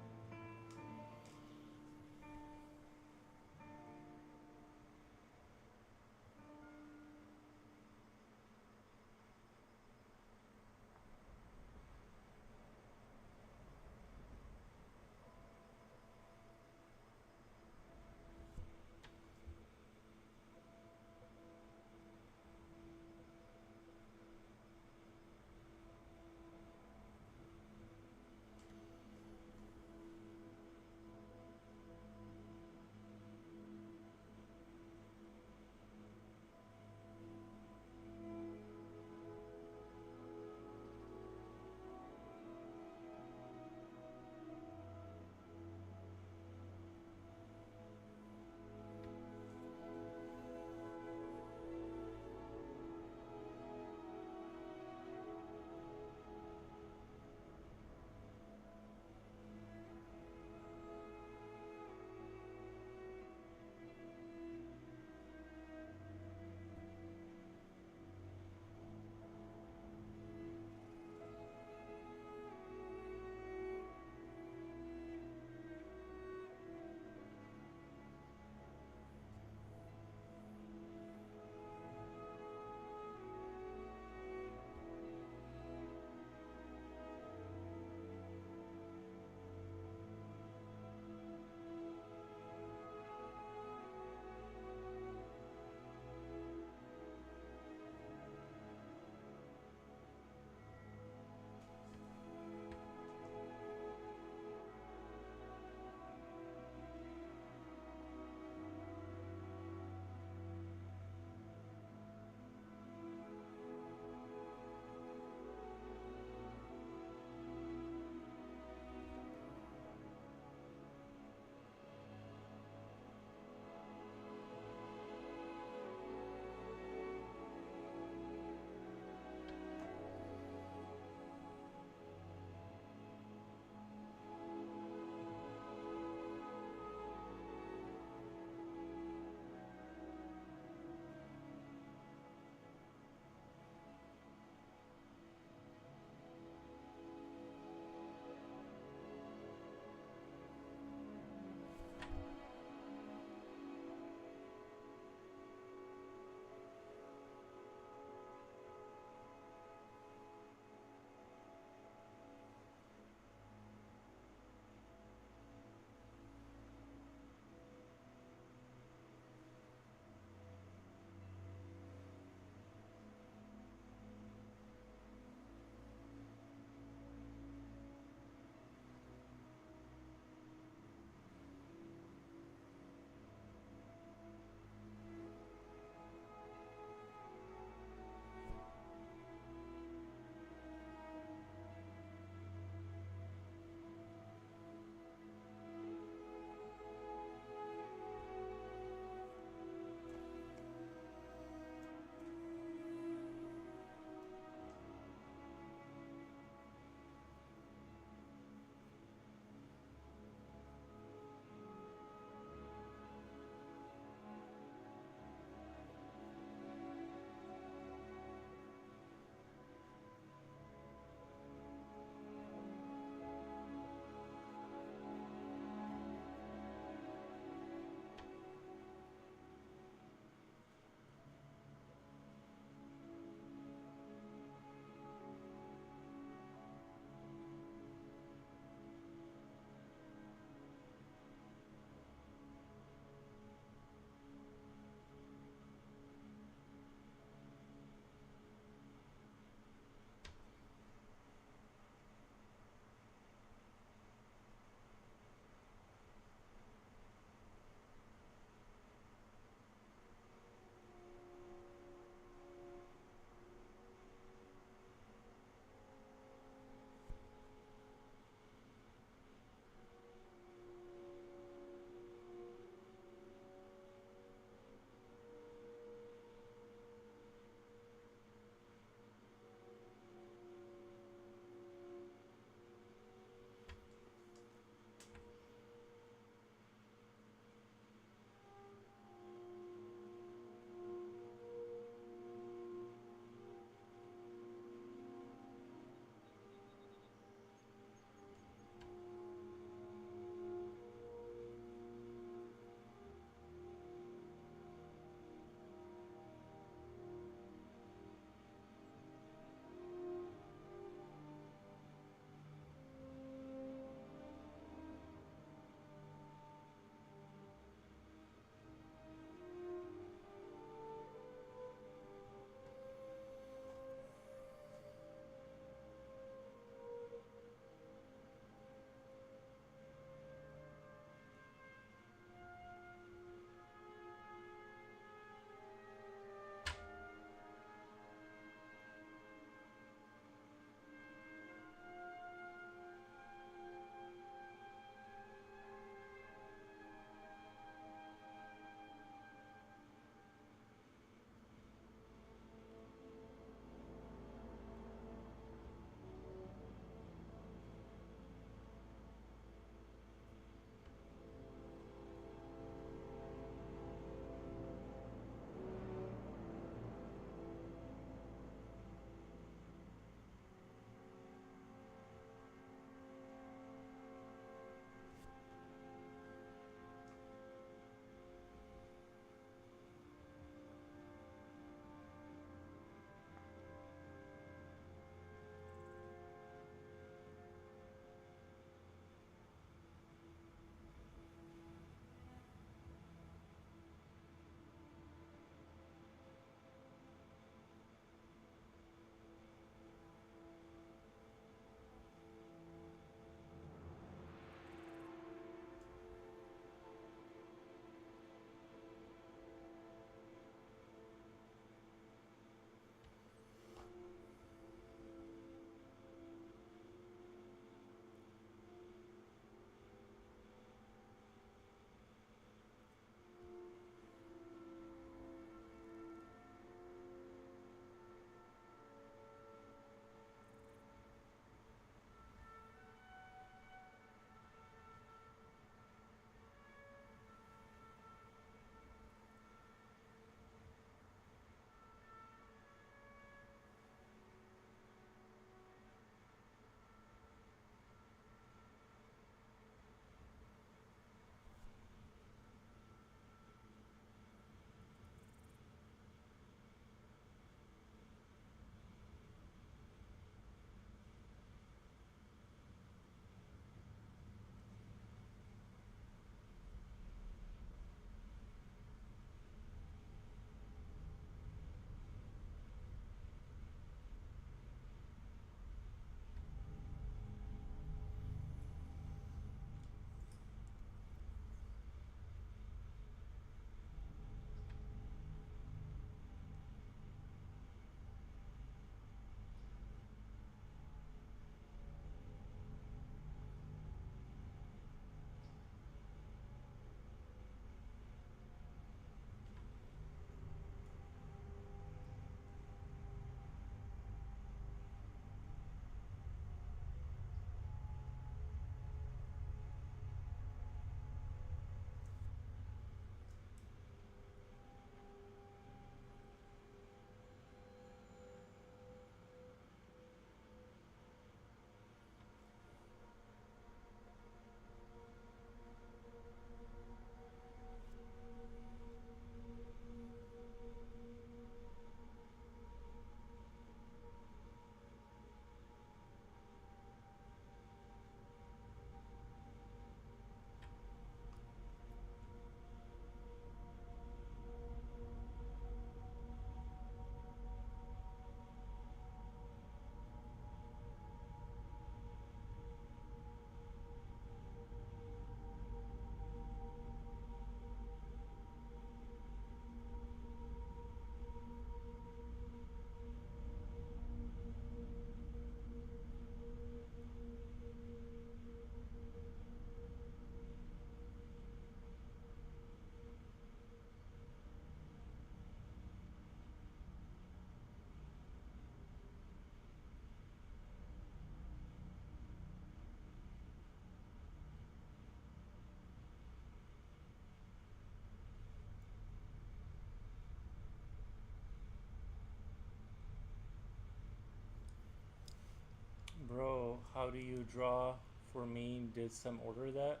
[SPEAKER 2] How do you draw for me? Did some order that?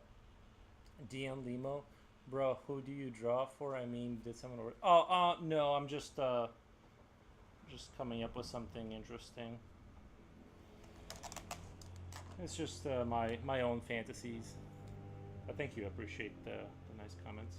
[SPEAKER 2] DM Limo. Bro, who do you draw for? I mean, did someone order? Oh, no, I'm just coming up with something interesting. It's just my own fantasies. But thank you. I appreciate the nice comments.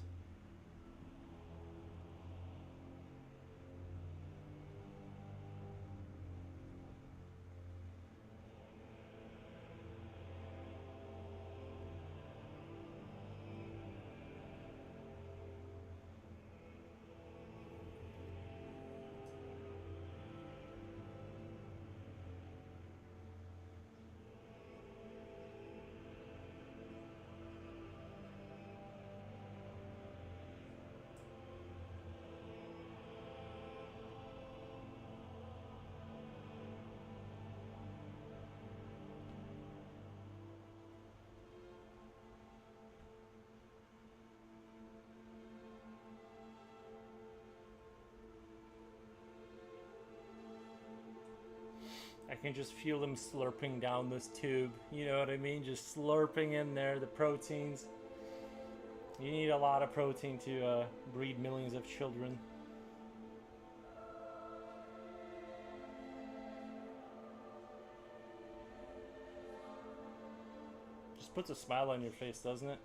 [SPEAKER 2] I can just feel them slurping down this tube. You know what I mean? Just slurping in there the proteins. You need a lot of protein to breed millions of children. Just puts a smile on your face, doesn't it?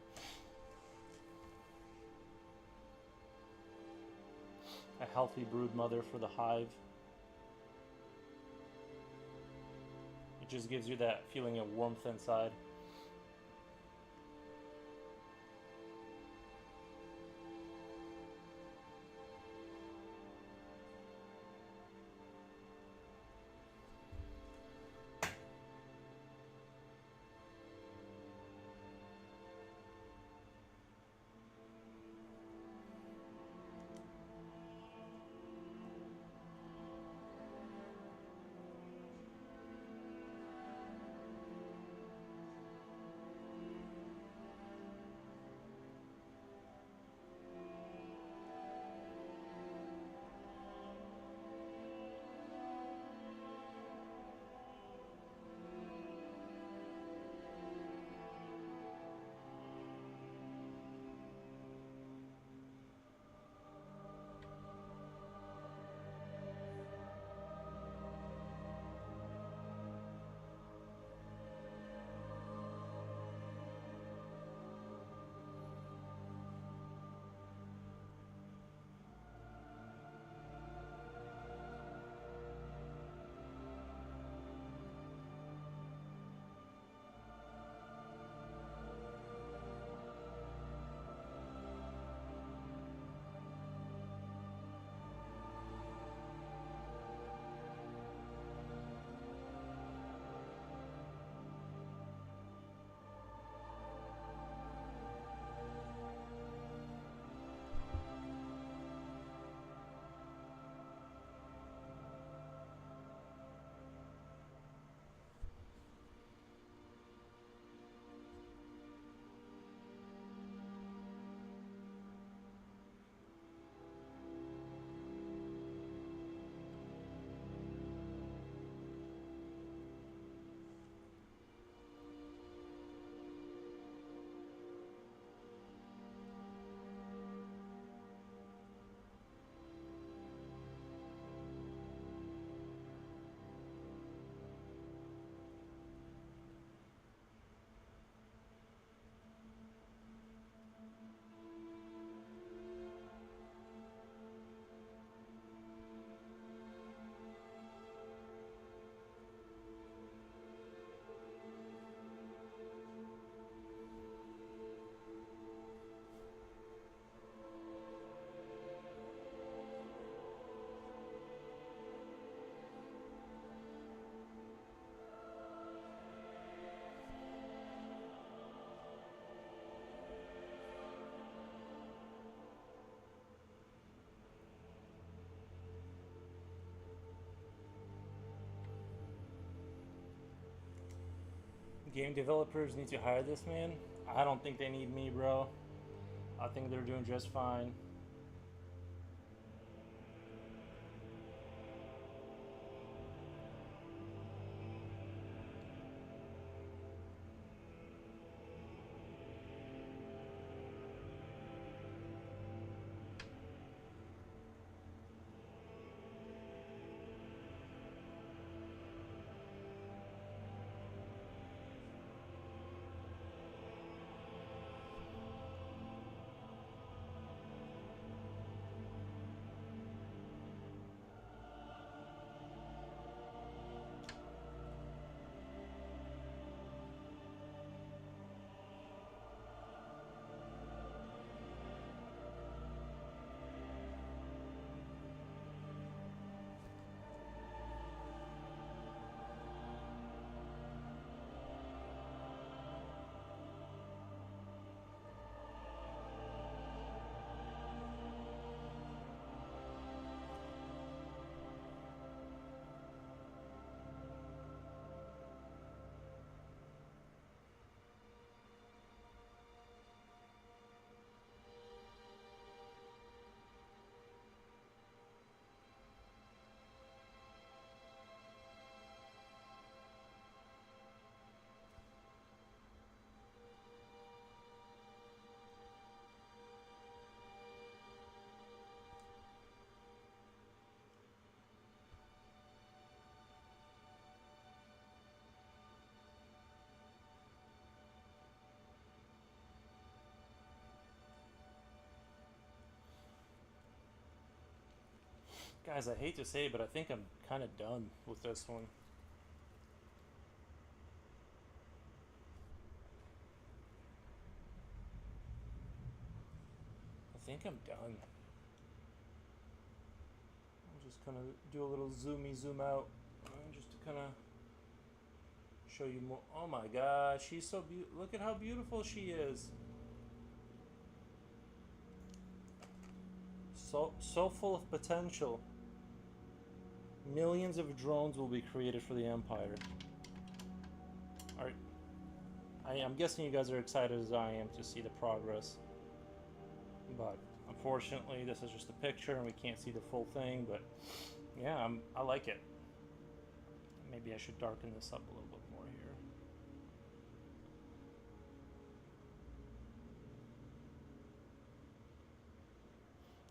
[SPEAKER 2] A healthy brood mother for the hive. It just gives you that feeling of warmth inside. Game developers need to hire this man. I don't think they need me, bro. I think they're doing just fine. Guys, I hate to say it, but I think I'm kind of done with this one. I think I'm done. I'm just gonna do a little zoom out, just to kind of show you more. Oh my god, she's so beautiful. Look at how beautiful she is. So full of potential. Millions of drones will be created for the Empire. Alright. I'm guessing you guys are excited as I am to see the progress. But unfortunately, this is just a picture and we can't see the full thing. But yeah, I like it. Maybe I should darken this up a little bit more here.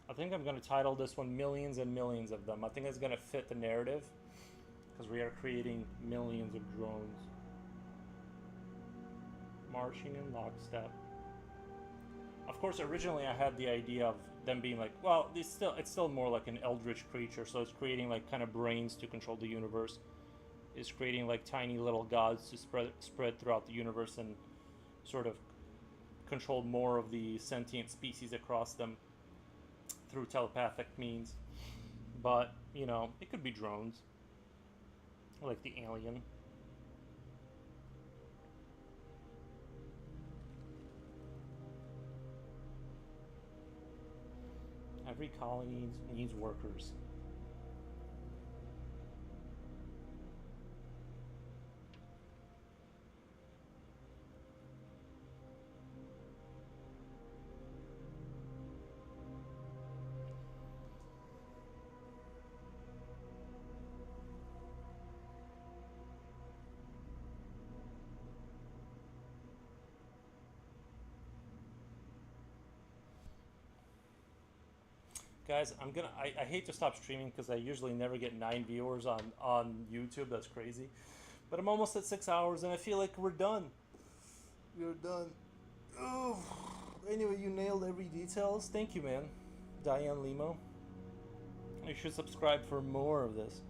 [SPEAKER 2] I think I'm going to title this one Millions and Millions of Them. I think it's going to fit the narrative because we are creating millions of drones marching in lockstep. Of course, originally I had the idea of them being like, well, it's still more like an eldritch creature, so it's creating like kind of brains to control the universe. It's creating like tiny little gods to spread throughout the universe and sort of control more of the sentient species across them through telepathic means. But, you know, it could be drones. Like the alien. Every colony needs workers. Guys, I hate to stop streaming because I usually never get 9 viewers on YouTube. That's crazy. But I'm almost at 6 hours and I feel like we're done. We're done. Oh. Anyway, you nailed every details. Thank you, man. Diane Limo. You should subscribe for more of this.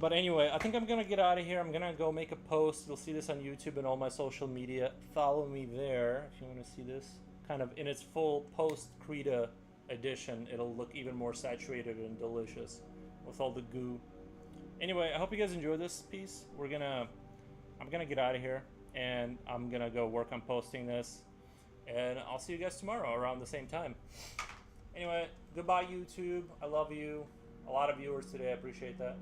[SPEAKER 2] But anyway, I think I'm going to get out of here. I'm going to go make a post. You'll see this on YouTube and all my social media. Follow me there if you want to see this. Kind of in its full post-Krita edition. It'll look even more saturated and delicious with all the goo. Anyway, I hope you guys enjoyed this piece. I'm going to get out of here. And I'm going to go work on posting this. And I'll see you guys tomorrow around the same time. Anyway, goodbye, YouTube. I love you. A lot of viewers today. I appreciate that.